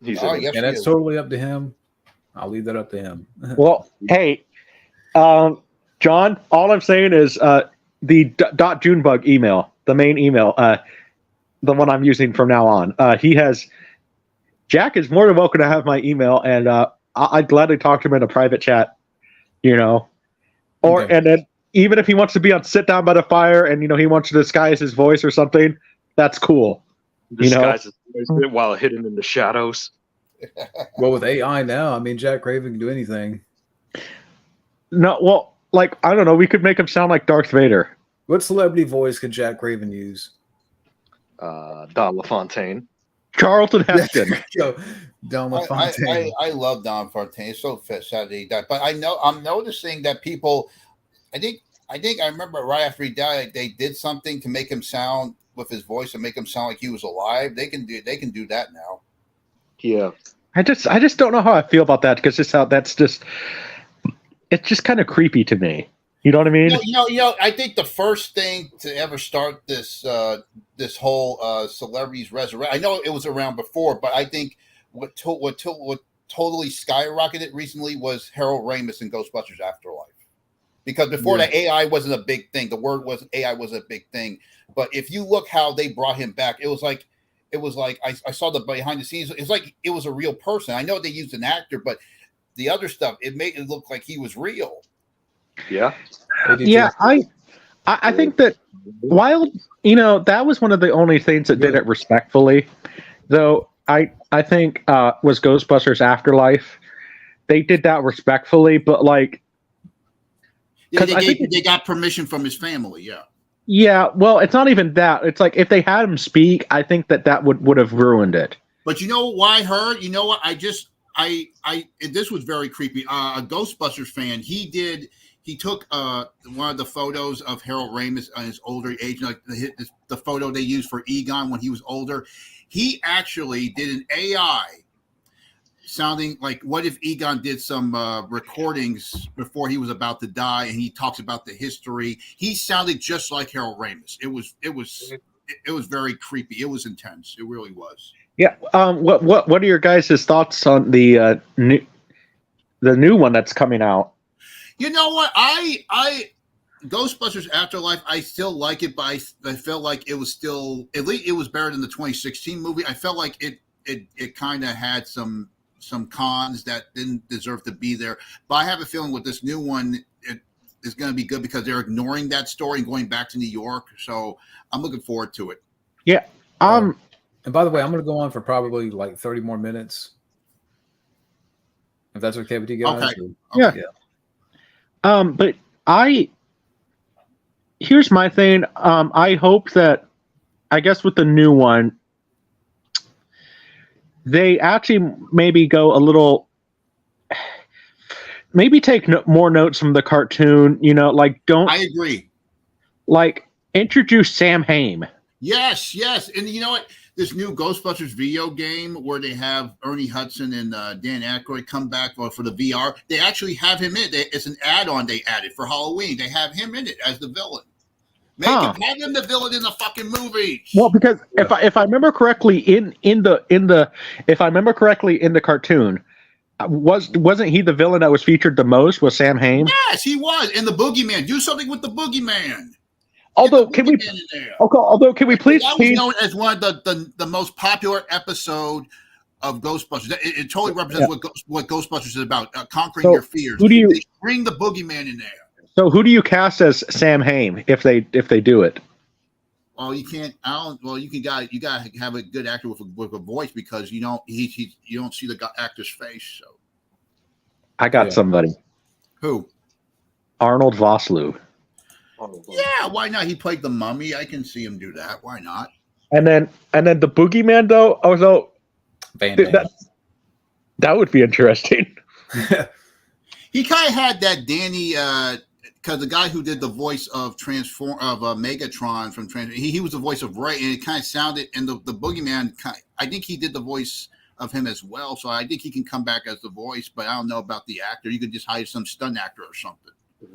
Yes, and that's totally up to him. I'll leave that up to him. Well, hey, John, all I'm saying is the .junebug email, the main email, the one I'm using from now on. Jack is more than welcome to have my email, and I'd gladly talk to him in a private chat, Okay. And then even if he wants to be on sit down by the fire and he wants to disguise his voice or something, that's cool. Disguise his voice while hidden in the shadows. Well, with AI now, I mean, Jack Craven can do anything. No, well, like, I don't know. We could make him sound like Darth Vader. What celebrity voice could Jack Craven use? Don LaFontaine. Charlton Heston. Yo, Don LaFontaine. I love Don Fontaine. It's so sad that he died. But I'm noticing that people, I think I remember right after he died, they did something to make him sound with his voice and make him sound like he was alive. They can do that now. Yeah. I just don't know how I feel about that because it's just kind of creepy to me. You know what I mean? I think the first thing to ever start this this whole celebrities resurrect. I know it was around before, but I think what totally skyrocketed recently was Harold Ramis in Ghostbusters Afterlife. Because before that, AI wasn't a big thing. The word wasn't AI was a big thing. But if you look how they brought him back, it was like I saw the behind the scenes. It's like it was a real person. I know they used an actor, but the other stuff, it made it look like he was real. Yeah. Yeah, I think that while that was one of the only things that did it respectfully, though I think was Ghostbusters Afterlife. They did that respectfully, but like they got permission from his family. Yeah. Yeah, well, it's not even that. It's like if they had him speak, I think that would have ruined it. But you know why her? You know what? This was very creepy. A Ghostbusters fan, he took one of the photos of Harold Ramis on his older age, like the photo they used for Egon when he was older. He actually did an AI sounding like, what if Egon did some recordings before he was about to die, and he talks about the history. He sounded just like Harold Ramis. It was very creepy. It was intense. It really was. Yeah. What are your guys' thoughts on the new one that's coming out? You know what? I Ghostbusters Afterlife, I still like it, but I felt like it was still, at least it was better than the 2016 movie. I felt like it kind of had some cons that didn't deserve to be there. But I have a feeling with this new one, it is going to be good because they're ignoring that story and going back to New York. So I'm looking forward to it. Yeah. And by the way, I'm going to go on for probably like 30 more minutes, if that's okay with you guys. Okay. Yeah. But here's my thing. I hope that, I guess with the new one, they actually maybe go a little, maybe take more notes from the cartoon, don't. I agree. Like, introduce Sam Hain. Yes. And you know what? This new Ghostbusters video game where they have Ernie Hudson and Dan Aykroyd come back for the VR, they actually have him in it. It's an add-on they added for Halloween. They have him in it as the villain. Have him the villain in the fucking movie. Well, because if I remember correctly in the cartoon, wasn't he the villain that was featured the most? Was Sam Hain? Yes, he was. And the Boogeyman. Do something with the Boogeyman. Although can we please? That was known as one of the most popular episode of Ghostbusters. It totally represents what Ghostbusters is about, conquering your fears. They bring the Boogeyman in there. So who do you cast as Sam Hain if they do it? Well, you can't. You gotta have a good actor with a voice because you don't see the actor's face. So I got somebody. Who? Arnold Vosloo. Yeah, why not? He played the Mummy. I can see him do that. Why not? And then the Boogeyman though. Also, that would be interesting. He kind of had that Danny, because the guy who did the voice of Megatron from he was the voice of Ray, and it kind of sounded. And the Boogeyman, I think he did the voice of him as well. So I think he can come back as the voice. But I don't know about the actor. You could just hire some stunt actor or something. The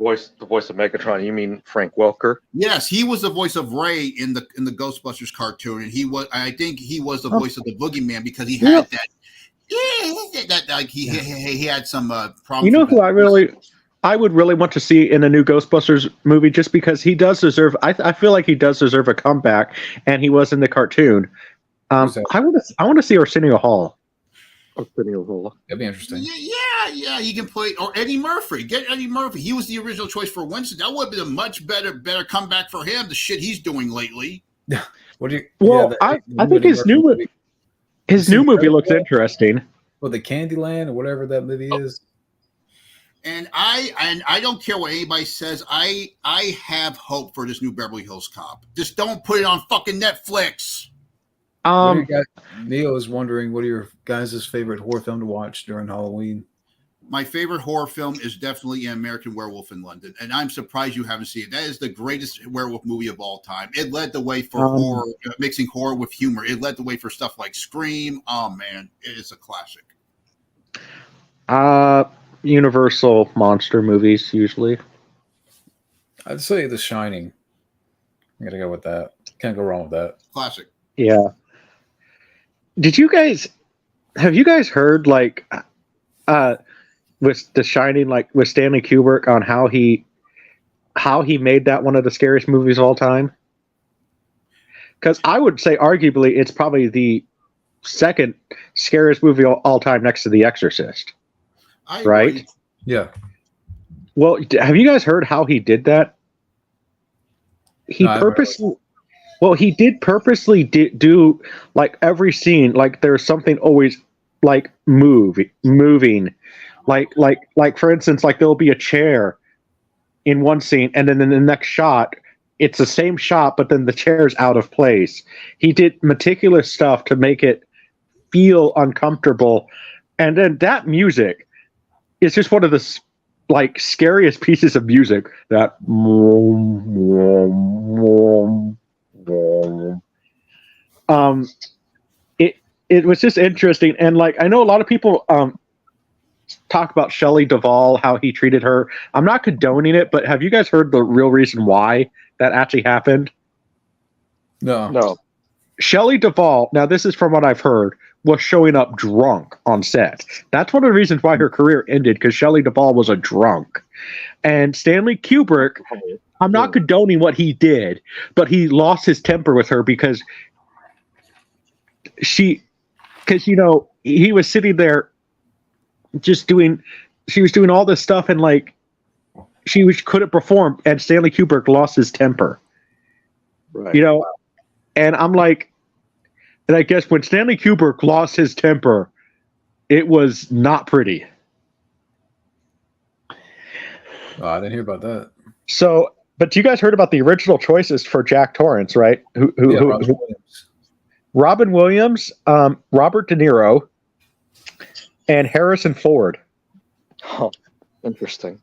voice of Megatron. You mean Frank Welker? Yes, he was the voice of Ray in the Ghostbusters cartoon, and I think he was the voice of the Boogeyman because he had that. Yeah, like he had some problems. You know who I would really want to see in a new Ghostbusters movie, just because he does deserve. I feel like he does deserve a comeback, and he was in the cartoon. I want to see Arsenio Hall. That'd be interesting. Yeah. He can play, or Eddie Murphy. Get Eddie Murphy. He was the original choice for Winston. That would have been a much better comeback for him. The shit he's doing lately. What do you? Well, I think his new movie looks interesting. Well, the Candyland or whatever that movie is. And I don't care what anybody says. I have hope for this new Beverly Hills Cop. Just don't put it on fucking Netflix. What are your Um, guys? Neo is wondering what are your guys' favorite horror film to watch during Halloween? My favorite horror film is definitely An American Werewolf in London, and I'm surprised you haven't seen it. That is the greatest werewolf movie of all time. It led the way for horror, mixing horror with humor. It led the way for stuff like Scream. Oh man, it is a classic. Universal monster movies usually. I'd say The Shining. I'm gonna go with that. Can't go wrong with that. Classic. Yeah. Have you guys heard like with The Shining, like with Stanley Kubrick on how he made that one of the scariest movies of all time? Because I would say arguably it's probably the second scariest movie of all time next to The Exorcist. Right? Agree. Yeah. Well, have you guys heard how he did that? He No, I haven't purposely Well, he did purposely do like every scene, like there's something always like moving, like for instance, like there'll be a chair in one scene, and then in the next shot, it's the same shot, but then the chair's out of place. He did meticulous stuff to make it feel uncomfortable, and then that music is just one of the like scariest pieces of music. That it was just interesting, and like I know a lot of people talk about Shelley Duvall, how he treated her. I'm not condoning it, but have you guys heard the real reason why that actually happened? No. Shelley Duvall, now this is from what I've heard, was showing up drunk on set. That's one of the reasons why her career ended, because Shelley Duvall was a drunk. And Stanley Kubrick, I'm not condoning what he did, but he lost his temper with her because he was sitting there she was doing all this stuff, and like couldn't perform, and Stanley Kubrick lost his temper. Right. And I'm like, and I guess when Stanley Kubrick lost his temper, it was not pretty. Oh, I didn't hear about that. So, but you guys heard about the original choices for Jack Torrance, right? Robin Williams, Robert De Niro, and Harrison Ford. Huh. Interesting.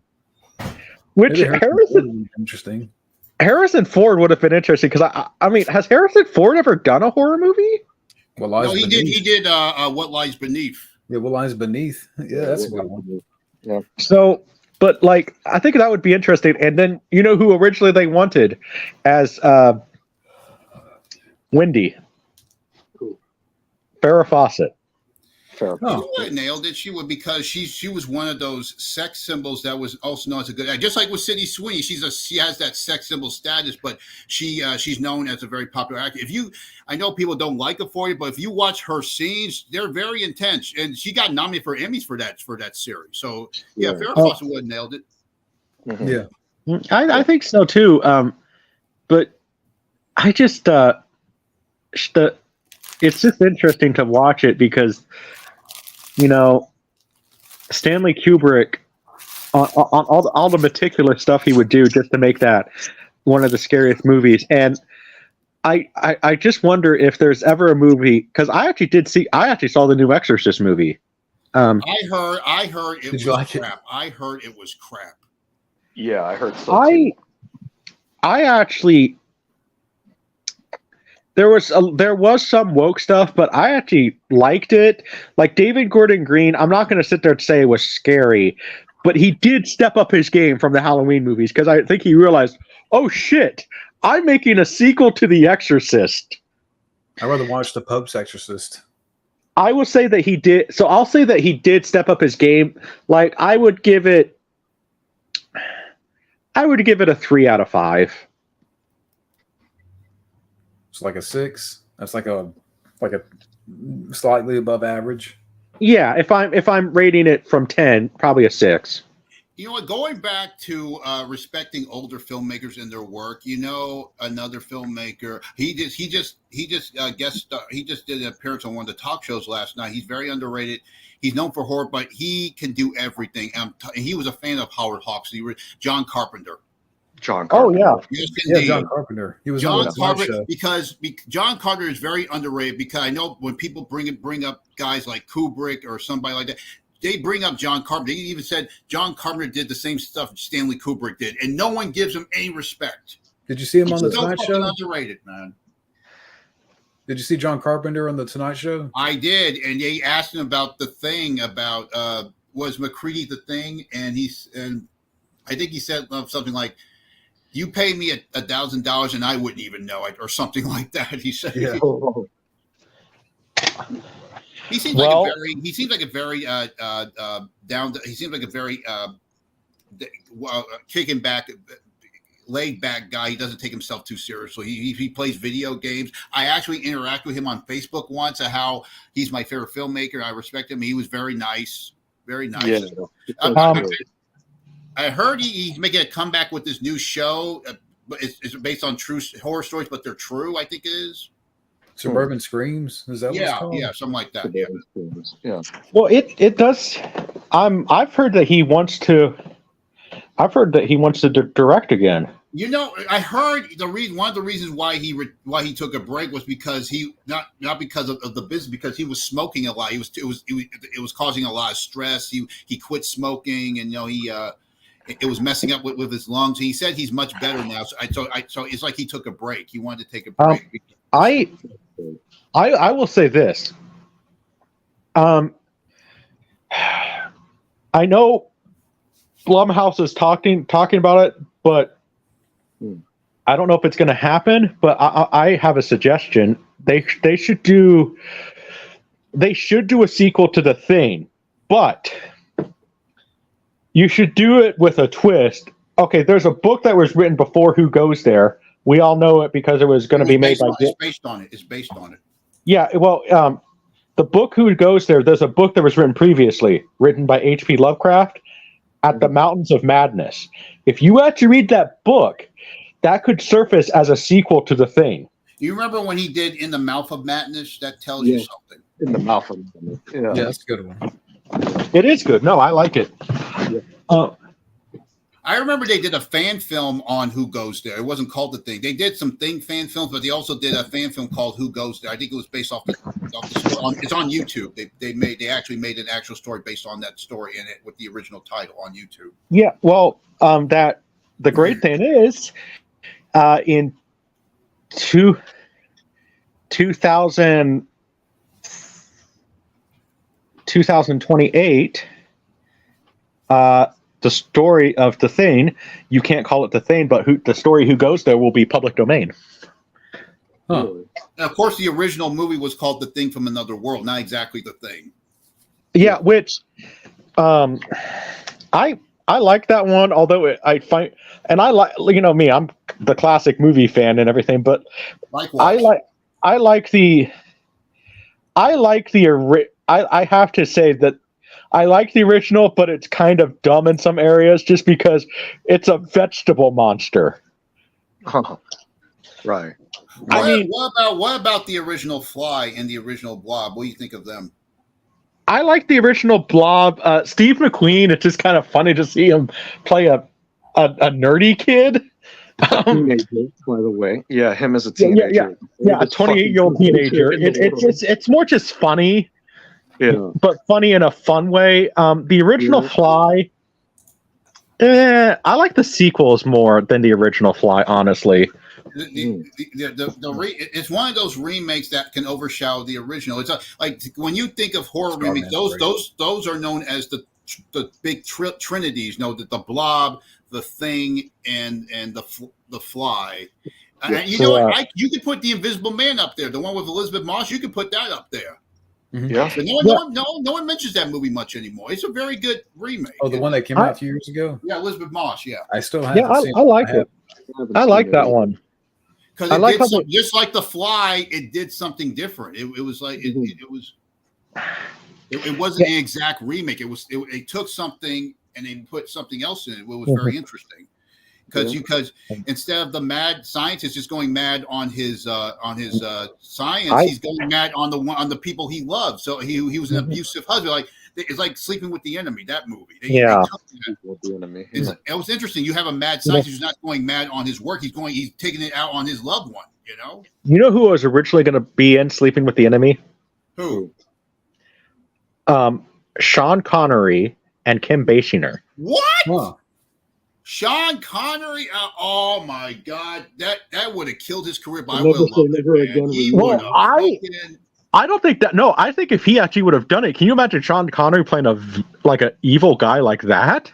Which Interesting. Harrison Ford would have been interesting, because I mean, has Harrison Ford ever done a horror movie? What Lies No, he Beneath? did. He did. What Lies Beneath. Yeah, What Lies Beneath. Yeah, that's a good one. Yeah. So, but like, I think that would be interesting. And then you know who originally they wanted as Wendy? Farrah Fawcett. Fair. You know what nailed it? She would, because she was one of those sex symbols that was also known as a good actor. Just like with Sydney Sweeney, she has that sex symbol status, but she's known as a very popular actor. I know people don't like her for it, but if you watch her scenes, they're very intense, and she got nominated for Emmys for that series. So yeah, Farrah Fawcett would have nailed it. Mm-hmm. Yeah. I think so too. But I just it's just interesting to watch it because, Stanley Kubrick on all the meticulous stuff he would do just to make that one of the scariest movies. And I just wonder if there's ever a movie, because I actually saw the new Exorcist movie. I heard it Did was you like crap. I heard it was crap. Yeah, I heard so too. I actually there was some woke stuff, but I actually liked it. Like David Gordon Green, I'm not going to sit there and say it was scary, but he did step up his game from the Halloween movies, because I think he realized, oh shit, I'm making a sequel to The Exorcist. I'd rather watch The Pope's Exorcist. I will say that he did. So I'll say that he did step up his game. Like I would give it a 3 out of 5. It's like a 6. That's like a slightly above average. Yeah, if I'm rating it from 10, probably a 6. You know what? Going back to respecting older filmmakers and their work, another filmmaker, he just did an appearance on one of the talk shows last night. He's very underrated. He's known for horror, but he can do everything. And he was a fan of Howard Hawks. John Carpenter. John Oh Carpenter. yeah. Yes, Yeah, indeed. John Carpenter. He was on John the Tonight Carpenter, Show. because John Carpenter is very underrated. Because I know when people bring up guys like Kubrick or somebody like that, they bring up John Carpenter. They even said John Carpenter did the same stuff Stanley Kubrick did, and no one gives him any respect. Did you see him on the He's so Tonight fucking Show? underrated, man. Did you see John Carpenter on the Tonight Show? I did, and they asked him about the thing about was McCready the thing, and I think he said something like, "You pay me $1,000 and I wouldn't even know it," or something like that. He said. Yeah. He seems Well- like a very. He seems like a very down. He seems like a very kicking back, laid back guy. He doesn't take himself too seriously. He plays video games. I actually interact with him on Facebook once. How he's my favorite filmmaker. I respect him. He was very nice. Very nice. Yeah. I heard he's making a comeback with this new show, but it's based on true horror stories, but they're true. I think it is. Suburban Screams? Is that what it's called? Yeah, something like that. Yeah. Yeah. Well, it does. I've heard that he wants to. I've heard that he wants to direct again. You know, I heard one of the reasons why he took a break was because he not because of the business, because he was smoking a lot. It was causing a lot of stress. He quit smoking, and it was messing up with his lungs. He said he's much better now. So it's like he took a break. He wanted to take a break. I will say this. I know Blumhouse is talking about it, but I don't know if it's going to happen. But I have a suggestion. They should do a sequel to The Thing, but you should do it with a twist. Okay, there's a book that was written before Who Goes There. We all know it because it was going to be made by. It's based on it. It's based on it. Yeah, well, the book Who Goes There, there's a book that was written previously, written by H.P. Lovecraft, At the Mountains of Madness. If you actually read that book, that could surface as a sequel to The Thing. You remember when he did In the Mouth of Madness? That tells you something. In the mouth of Yeah, that's a good one. It is good. No, I like it. I remember they did a fan film on Who Goes There. It wasn't called The Thing. They did some fan films, but they also did a fan film called Who Goes There. I think it was based off the story. It's on YouTube. They actually made an actual story based on that story in it with the original title on YouTube. Yeah, well, the great thing is, in 2028, the story of The Thing, you can't call it The Thing, but the story Who Goes There will be public domain. Huh. And of course, the original movie was called The Thing from Another World, not exactly The Thing. Yeah, which I like that one, although I find, and I like, me, I'm the classic movie fan and everything, but Likewise. I have to say that I like the original, but it's kind of dumb in some areas just because it's a vegetable monster. Right. What about the original Fly and the original Blob? What do you think of them? I like the original Blob. Steve McQueen, it's just kind of funny to see him play a nerdy kid. Teenager, by the way. Yeah, him as a teenager. Yeah, a 28-year-old teenager. It's more just funny. Yeah. But funny in a fun way. The original Fly, I like the sequels more than the original Fly, honestly. It's one of those remakes that can overshadow the original. It's like when you think of horror remakes, those are known as the big trinities. The Blob, The Thing, and the Fly. And you know what? You could put the Invisible Man up there. The one with Elizabeth Moss, you could put that up there. Mm-hmm. Yeah. But no one mentions that movie much anymore. It's a very good remake. Oh, the one that came out a few years ago? Yeah, Elizabeth Moss, yeah. I still haven't seen it. I like it. I like that one. Because just like The Fly, it did something different. It was like it wasn't an exact remake. It took something and they put something else in it. It was very interesting. Because instead of the mad scientist just going mad on his science, he's going mad on the people he loves. So he was an abusive husband. Like It's like Sleeping with the Enemy. That movie. Yeah. With the enemy. It was interesting. You have a mad scientist who's not going mad on his work. He's taking it out on his loved one. You know. You know who was originally going to be in Sleeping with the Enemy? Who? Sean Connery and Kim Basinger. What? Huh. Sean Connery? Oh my God, that would have killed his career. But I Never would have say loved never it, man. again. He Well, would have. I don't think that. No, I think if he actually would have done it, can you imagine Sean Connery playing an evil guy like that?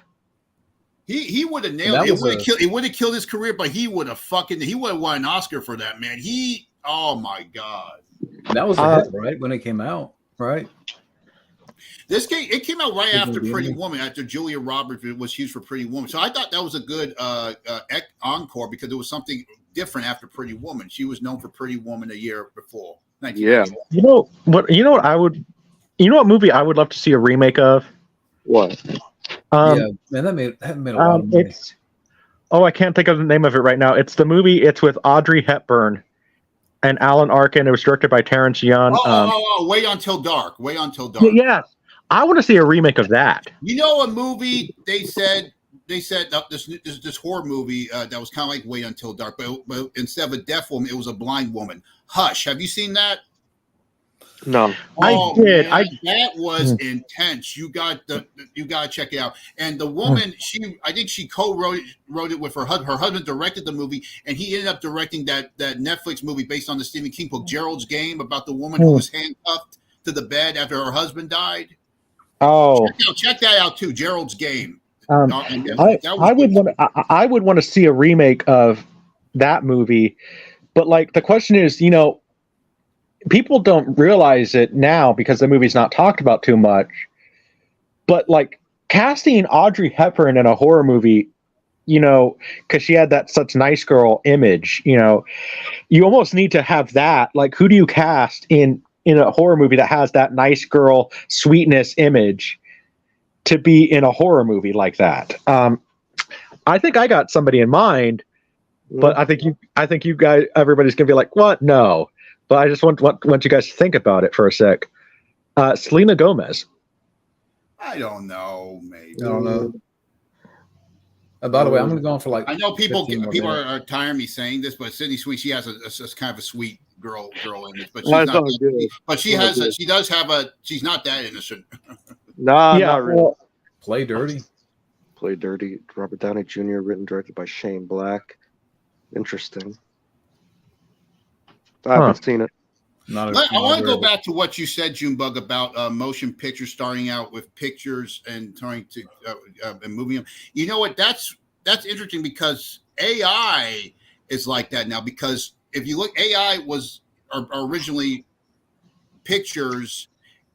He would have nailed That it. was It would have killed his career, but he would have won an Oscar for that, man. Oh my God. That was a hit, right? When it came out, right? It came out right Sleeping after with the Pretty Enemy. Woman, after Julia Roberts was huge for Pretty Woman. So I thought that was a good encore because there was something different after Pretty Woman. She was known for Pretty Woman a year before. Yeah. You know what movie I would love to see a remake of? What? Yeah, man, that made a lot of money. I can't think of the name of it right now. It's the movie. It's with Audrey Hepburn and Alan Arkin. It was directed by Terrence Young. Wait Until Dark. Wait Until Dark. Yeah, I want to see a remake of that. You know, a movie they said this horror movie that was kind of like Wait Until Dark, but instead of a deaf woman, it was a blind woman. Hush. Have you seen that? No. I did. Man, that was intense. You got to check it out. And the woman, I think she co-wrote it with her husband. Her husband directed the movie, and he ended up directing that Netflix movie based on the Stephen King book, Gerald's Game, about the woman who was handcuffed to the bed after her husband died. Oh, check that out too, Gerald's Game. I would want to see a remake of that movie, but like the question is, people don't realize it now because the movie's not talked about too much. But like casting Audrey Hepburn in a horror movie, because she had that such nice girl image, you almost need to have that. Like, who do you cast in a horror movie that has that nice girl sweetness image to be in a horror movie like that? I think I got somebody in mind, but I think you guys, everybody's gonna be like, what? No. But I just want you guys to think about it for a sec. Selena Gomez. I don't know, maybe. I don't know. By the way, I'm going to go on for like. I know people 15 more minutes. are tired of me saying this, but Sydney Sweet, she has a kind of a sweet girl image, but Well, she's it's not. all good. But she does have she's not that innocent. Nah, not really. Well, Play Dirty. Play Dirty. Robert Downey Jr. Written directed by Shane Black. Interesting. I haven't seen it. I want to go back to what you said, Junebug, about motion pictures starting out with pictures and trying to and moving them. You know what? That's interesting because AI is like that now. Because if you look, AI was originally pictures,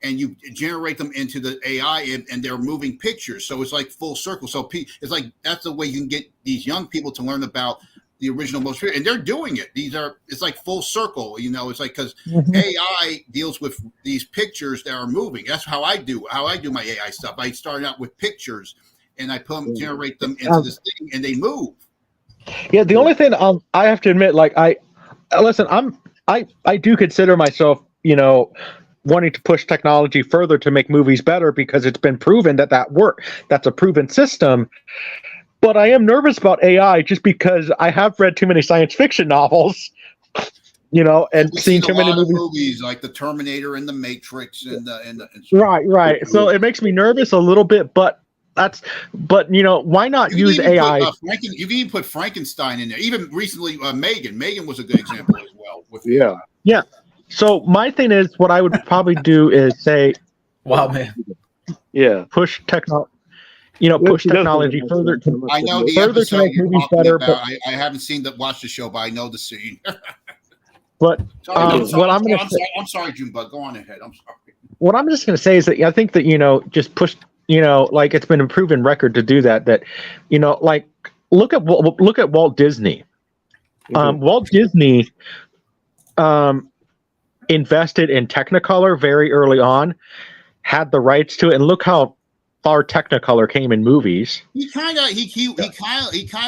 and you generate them into the AI, and they're moving pictures. So it's like full circle. So it's like that's the way you can get these young people to learn about the original motion, and they're doing it. It's like full circle, it's like, because AI deals with these pictures that are moving. That's how I do my AI stuff. I start out with pictures and I generate them into this thing and they move. Yeah. The only thing I have to admit, like I do consider myself, wanting to push technology further to make movies better because it's been proven that works. That's a proven system. But I am nervous about AI just because I have read too many science fiction novels, and seen too many movies like the Terminator and the Matrix and right. So it makes me nervous a little bit, but why not use AI? You can even put Frankenstein in there. Even recently, Megan. Megan was a good example as well. Yeah. So my thing is, what I would probably do is say, wow, man. Yeah. Push technology. Push technology further to I know the further to make movies better. But I haven't watched the show, but I know the scene. But I'm sorry, Junebug. Go on ahead. I'm sorry. What I'm just going to say is that I think that just push. Like it's been a proven record to do that. That like look at Walt Disney. Walt Disney invested in Technicolor very early on, had the rights to it, and look how far Technicolor came in movies. He kind of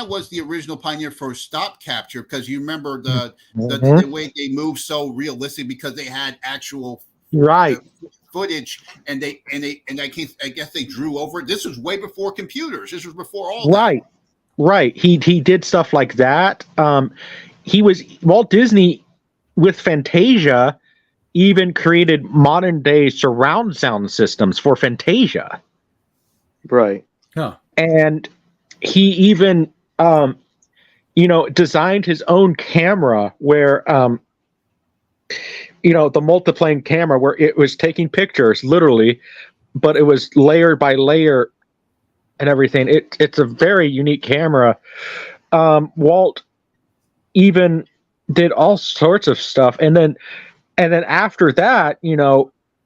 was the original pioneer for stop capture, because you remember the way they moved so realistic because they had actual footage, and I guess they drew over it. This was way before computers. This was before all Right. Right. He did stuff like that. Walt Disney with Fantasia even created modern day surround sound systems for Fantasia. Right. Huh. And he even designed his own camera where the multiplane camera where it was taking pictures literally, but it was layer by layer and everything. It's a very unique camera. Walt even did all sorts of stuff, and then after that,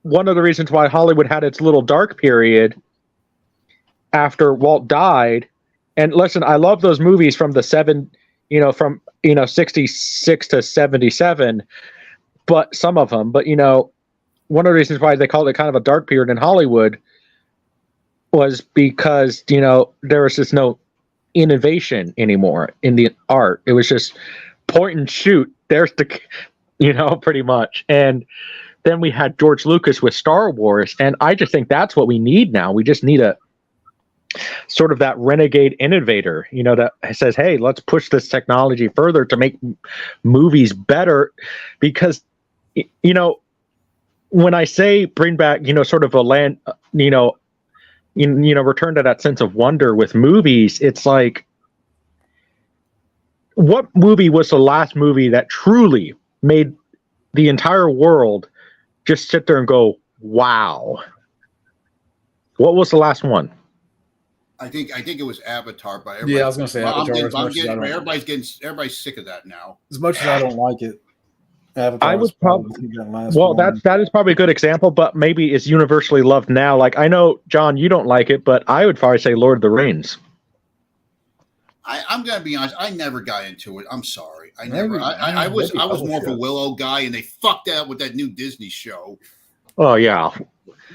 one of the reasons why Hollywood had its little dark period after Walt died. And listen, I love those movies from the 66 to 77, but some of them. But one of the reasons why they called it kind of a dark period in Hollywood was because there was just no innovation anymore in the art. It was just point and shoot. There's the pretty much. And then we had George Lucas with Star Wars, and I just think that's what we need now. We just need a sort of that renegade innovator, that says, hey, let's push this technology further to make movies better. Because when I say bring back sort of a land, return to that sense of wonder with movies, it's like, what movie was the last movie that truly made the entire world just sit there and go, wow? What was the last one? I think it was Avatar, but yeah, I was going to say Avatar. Everybody's sick of that now. As much as I don't like it, Avatar. I would probably that is probably a good example, but maybe it's universally loved now. Like, I know, John, you don't like it, but I would probably say Lord of the Rings. I'm gonna be honest. I never got into it. I'm sorry. I was more of a Willow guy, and they fucked that up with that new Disney show. Oh yeah.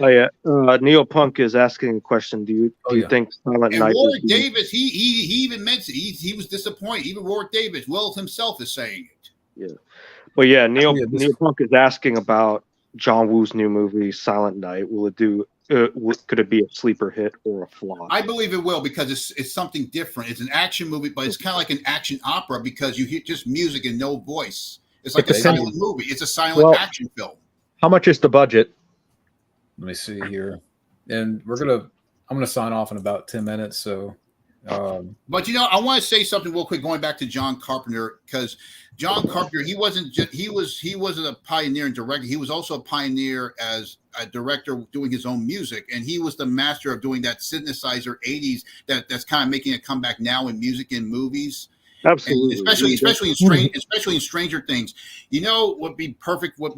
Oh yeah. Neopunk is asking a question. Do you think Silent Night? Warwick Davis, he even mentioned he was disappointed. Even Warwick Davis, Will himself is saying it. Yeah. Well, yeah. Neopunk is asking about John Woo's new movie, Silent Night. Will it do? Could it be a sleeper hit or a flop? I believe it will, because it's something different. It's an action movie, but it's kind of like an action opera because you hear just music and no voice. It's like a silent movie. It's a silent action film. How much is the budget? Let me see here, and I'm gonna sign off in about 10 minutes. So, but I want to say something real quick. Going back to John Carpenter, because John Carpenter, he wasn't a pioneer in directing. He was also a pioneer as a director doing his own music, and he was the master of doing that synthesizer 80s that's kind of making a comeback now in music and movies. Absolutely, and especially in Stranger Things. Would be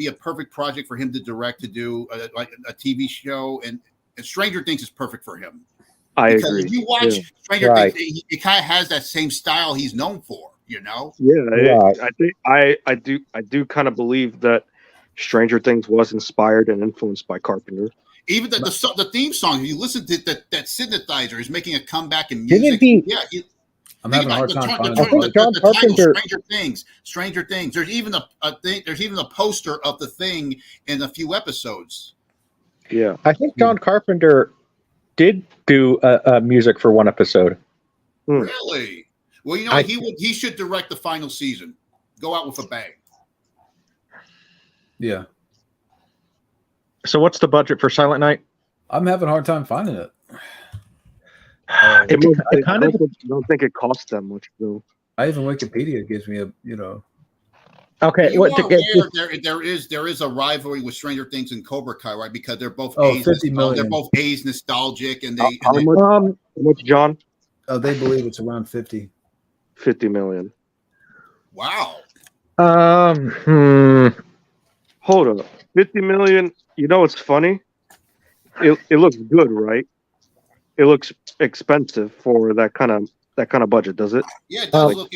a perfect project for him to direct, to do like a TV show, and Stranger Things is perfect for him. I because agree. If you watch Stranger Things, it kind of has that same style he's known for. Yeah, I do kind of believe that Stranger Things was inspired and influenced by Carpenter. Even the theme song, if you listen to that synthesizer is making a comeback in music. I'm having a hard time finding the title, Stranger Things. There's even a poster of the thing in a few episodes. Yeah, I think John Carpenter did do music for one episode. Really? Well, he should direct the final season. Go out with a bang. Yeah. So what's the budget for Silent Night? I'm having a hard time finding it. I don't think it costs that much though. Even Wikipedia gives me a Okay, there is a rivalry with Stranger Things and Cobra Kai, right? Because they're both $50 million. They're both A's nostalgic, and how much, John? They believe it's around 50 million. Wow. Hold up, 50 million. It's funny. It looks good, right? It looks expensive for that kind of budget, does it? Yeah, it does look.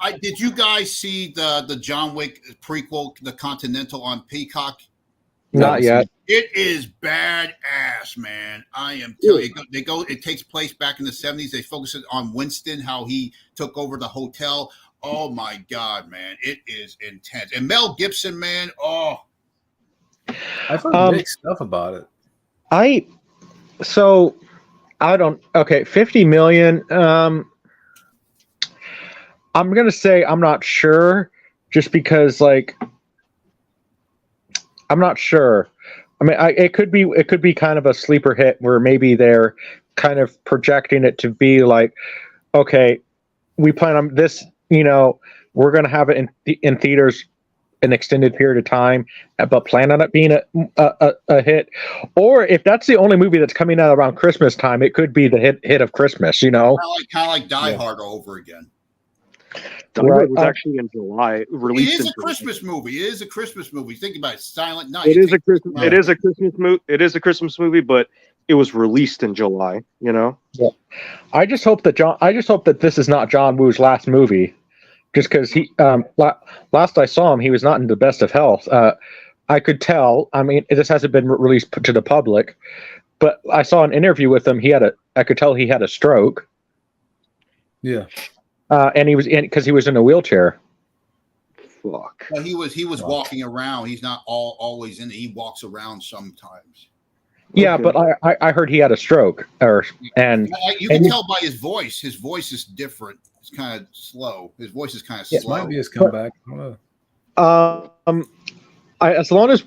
I did you guys see the John Wick prequel, The Continental, on Peacock? Not yet. It is badass, man. I am telling you. It takes place back in the 70s. They focus it on Winston, how he took over the hotel. Oh my God, man, it is intense. And Mel Gibson, man, I've heard mixed stuff about it. I don't. Okay, 50 million. I'm gonna say I'm not sure, just because like I'm not sure. I mean, it could be kind of a sleeper hit where maybe they're kind of projecting it to be like, okay, we plan on this. We're gonna have it in theaters an extended period of time, but plan on it being a hit. Or if that's the only movie that's coming out around Christmas time, it could be the hit of Christmas. Kind of like Die Hard all over again. Die Hard was actually in July. Released. It is a Christmas movie. It is a Christmas movie. Think about it. Silent Night. It is a Christmas. It is a Christmas movie. It is a Christmas movie, but it was released in July. Yeah. I just hope that this is not John Woo's last movie, just because he last I saw him, he was not in the best of health. I could tell. I mean, this hasn't been released to the public, but I saw an interview with him. I could tell he had a stroke. Yeah. And he was because he was in a wheelchair. Fuck. Well, he was walking around. He's not always in it. He walks around sometimes. Yeah, but I heard he had a stroke, you can tell by his voice. His voice is different. It's kind of slow. His voice is kind of slow. Might be his comeback. As long as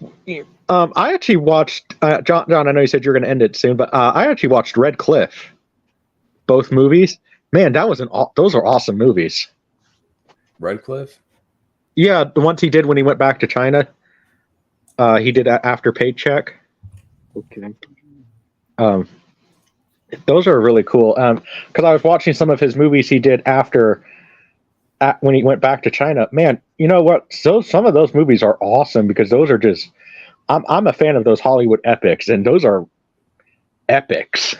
I actually watched John. I know you said you're going to end it soon, but I actually watched Red Cliff. Both movies. Man, those are awesome movies. Red Cliff? Yeah, the ones he did when he went back to China. He did After Paycheck. Okay. Those are really cool. Because I was watching some of his movies he did when he went back to China. Man, you know what? So some of those movies are awesome because those are just. I'm a fan of those Hollywood epics, and those are epics.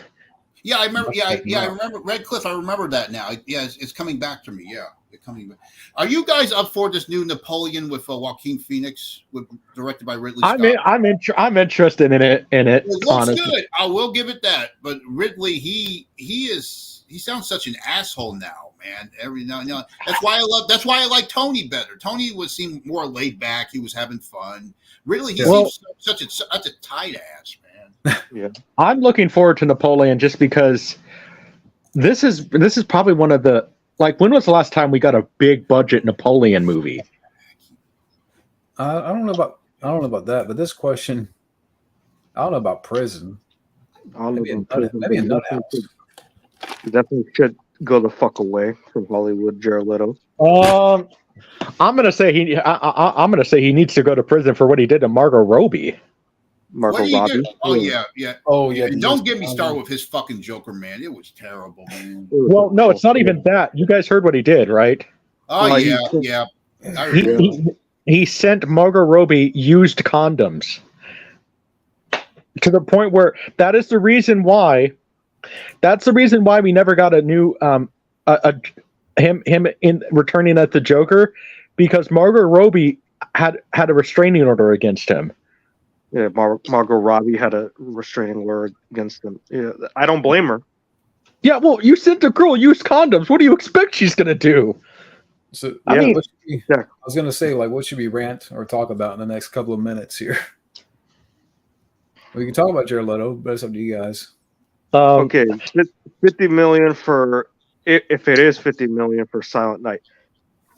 Yeah, I remember. I remember Red Cliff. I remember that now. Yeah, it's coming back to me. Yeah, it's coming back. Are you guys up for this new Napoleon with Joaquin Phoenix, directed by Ridley Scott? I'm interested in it. It looks honestly good. I will give it that. But Ridley, he sounds such an asshole now, man. Every now and then. That's why I like Tony better. Tony seemed more laid back. He was having fun. Ridley, he seems such a tight ass, man. Yeah. I'm looking forward to Napoleon just because this is probably one of the when was the last time we got a big budget Napoleon movie? I don't know about that, but this question, I don't know about prison. Maybe a nut house. Definitely should go the fuck away from Hollywood, Jared Leto. I'm gonna say he needs to go to prison for what he did to Margot Robbie. Margot Robbie. Oh yeah. Oh yeah. And don't get me started with his fucking Joker, man. It was terrible, man. Well, no, it's not even that. You guys heard what he did, right? Oh yeah. He sent Margot Robbie used condoms to the point where that's the reason why we never got a new him in returning at the Joker, because Margot Robbie had a restraining order against him. Yeah, Margot Robbie had a restraining order against him. Yeah, I don't blame her. Yeah, well, you sent a girl used condoms. What do you expect she's gonna do? So I was gonna say, what should we rant or talk about in the next couple of minutes here? We can talk about Jared Leto, but it's up to you guys. Okay, 50 million for if it is 50 million for Silent Night.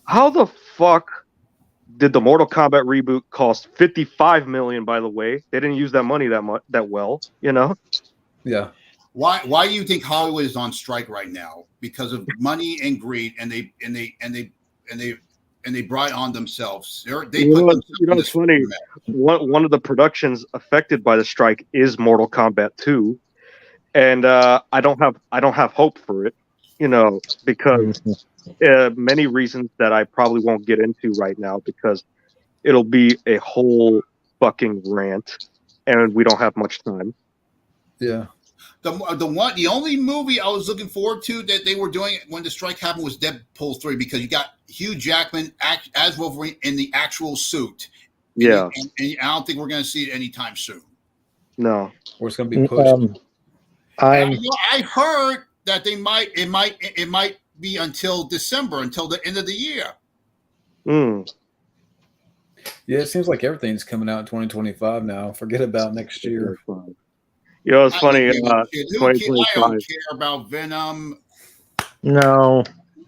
How the fuck did the Mortal Kombat reboot cost 55 million? By the way, they didn't use that money that well, Yeah. Why do you think Hollywood is on strike right now? Because of money and greed, and they brought on themselves. It's funny. One of the productions affected by the strike is Mortal Kombat 2, and I don't have hope for it, because many reasons that I probably won't get into right now, because it'll be a whole fucking rant, and we don't have much time. Yeah. The only movie I was looking forward to that they were doing when the strike happened was Deadpool 3, because you got Hugh Jackman as Wolverine in the actual suit. Yeah. And I don't think we're going to see it anytime soon. No. Or it's going to be pushed. I heard that it might be until December, until the end of the year. Yeah, it seems like everything's coming out in 2025 now. Forget about next year. You know, it's I funny. don't give a shit. Who cares? I 2025. don't care about Venom. No.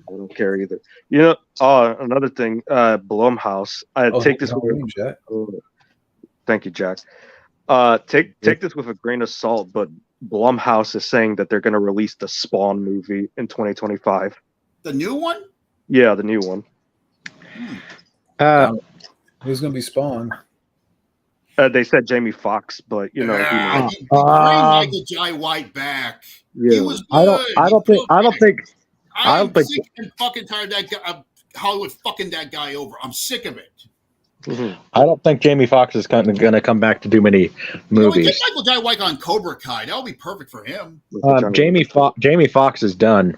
I don't care either. You know, another thing, Blumhouse. Take this with Halloween, Jack. thank you, Jack. Take this with a grain of salt, but Blumhouse is saying that they're going to release the Spawn movie in 2025. The new one? Yeah, the new one. Who's going to be Spawn? They said Jamie Foxx, but you know, who knows? Bring Michael Jai White back. He Yeah. was good. I don't think I'm sick and fucking tired of that guy. Hollywood fucking that guy over. I'm sick of it. I don't think Jamie Foxx is going to come back to do many movies. Get Michael Jai White on Cobra Kai. That would be perfect for him. Jamie Foxx is done,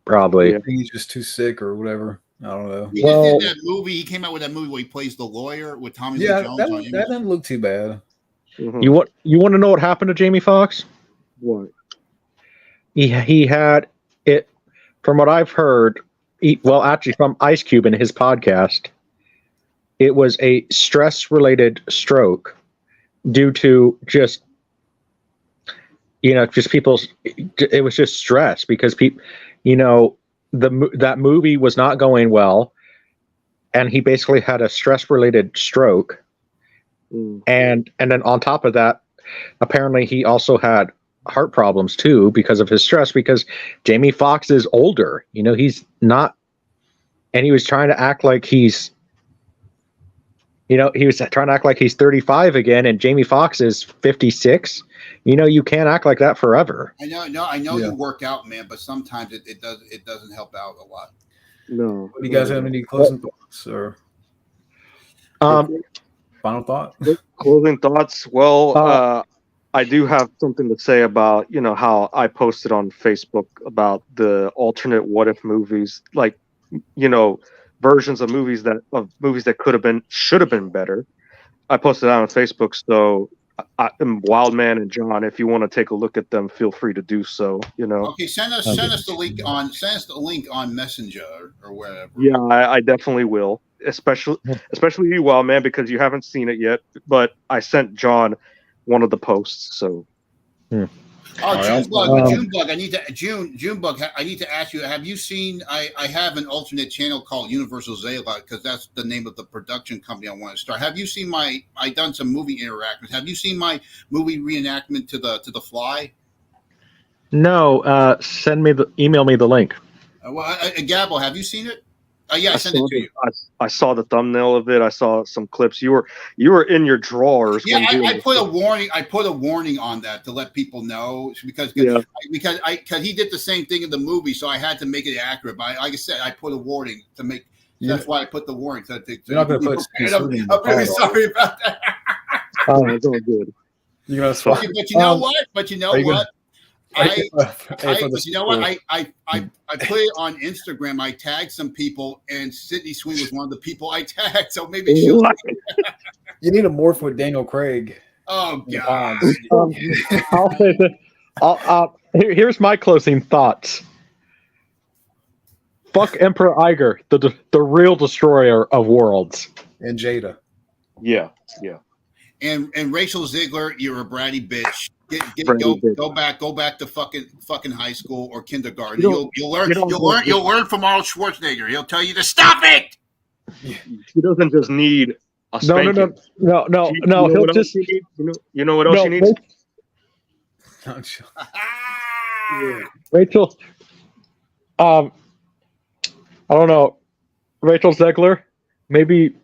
probably. I think he's just too sick or whatever. I don't know. He just did that movie. He came out with that movie where he plays the lawyer with Tommy Lee Jones. That didn't look too bad. You want to know what happened to Jamie Foxx? What? He had it, from what I've heard. Actually, from Ice Cube in his podcast, it was a stress-related stroke due to just people's. It was just stress because people, that movie was not going well, and he basically had a stress-related stroke, and then on top of that, apparently he also had heart problems too because of his stress. Because Jamie Foxx is older, he's not, and he was trying to act like he's, he was trying to act like he's 35 again, and Jamie Foxx is 56. You can't act like that forever. I know you work out, man, but sometimes it doesn't help out a lot. No. Do you guys have any closing thoughts or final thought? Closing thoughts. Well, I do have something to say about how I posted on Facebook about the alternate what if movies, like versions of movies that should have been better. I posted that on Facebook, so Wildman and John, if you want to take a look at them, feel free to do so. Okay, send us the link on Messenger or wherever. Yeah, I definitely will, especially you, Wildman, because you haven't seen it yet. But I sent John one of the posts, so. Junebug, I need to ask you, have you seen, I have an alternate channel called Universal Zayla, because that's the name of the production company I want to start. Have you seen I done some movie interactions. Have you seen my movie reenactment to the Fly? No, email me the link. Gabbo, have you seen it? Yeah, I sent it to you. I saw the thumbnail of it. I saw some clips. You were in your drawers. Yeah, I put a warning. I put a warning on that to let people know because he did the same thing in the movie, so I had to make it accurate. But like I said, I put a warning to make. That's why I put the warning. You're not going to put. I'm really sorry about that. Oh, it's all good. But you know what? But you know what? I put it on Instagram. I tagged some people, and Sydney Sweeney was one of the people I tagged. So maybe she'll. You need to morph with Daniel Craig. Oh God! I'll say that. Here's my closing thoughts. Fuck Emperor Iger, the real destroyer of worlds. And Jada. Yeah. And Rachel Ziegler, you're a bratty bitch. Go back to fucking high school or kindergarten. You'll learn from Arnold Schwarzenegger. He'll tell you to stop it. He doesn't just need a spanking. No. He'll just. You know what else he needs? Rachel. I don't know. Rachel Zegler. Maybe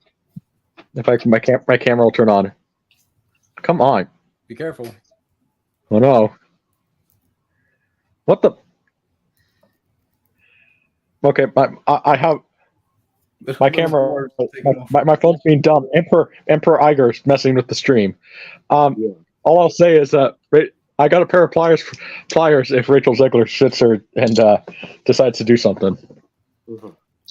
if my camera will turn on. Come on. Be careful. Oh no. What the? Okay, I have my camera. My phone's being dumb. Emperor Iger's messing with the stream. All I'll say is that I got a pair of pliers if Rachel Zegler sits her and decides to do something.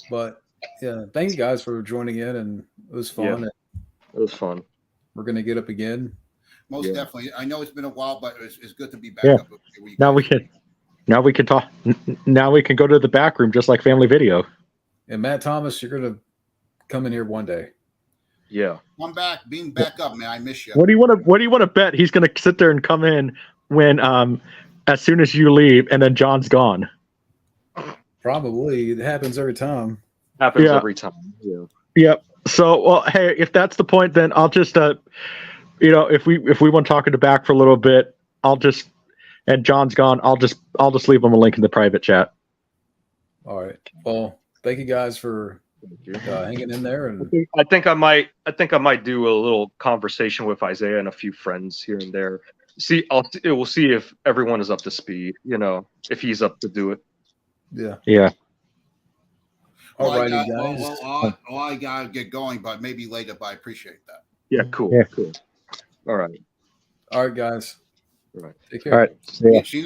But yeah, thank you guys for joining in, and it was fun. Yeah, it was fun. We're gonna get up again. Most definitely. I know it's been a while, but it's good to be back up. Now we can talk. Now we can go to the back room just like Family Video. And Matt Thomas, you're gonna come in here one day. Yeah. Come back, beam back up, man. I miss you. What do you want to bet he's going to sit there and come in when as soon as you leave and then John's gone? Probably. It happens every time. Happens Yeah. every time. Yeah. Yep. So, well, hey, if that's the point, then I'll just, if we want to talk in the back for a little bit, and John's gone, I'll just leave him a link in the private chat. All right. Well, thank you guys for hanging in there. And I think I might do a little conversation with Isaiah and a few friends here and there. We'll see if everyone is up to speed. If he's up to do it. Yeah. Yeah. All righty, guys. guys. I gotta get going, but maybe later. But I appreciate that. Yeah. Cool. Yeah. Cool. All right. All right, guys. All right. Take care. All right. See ya. See you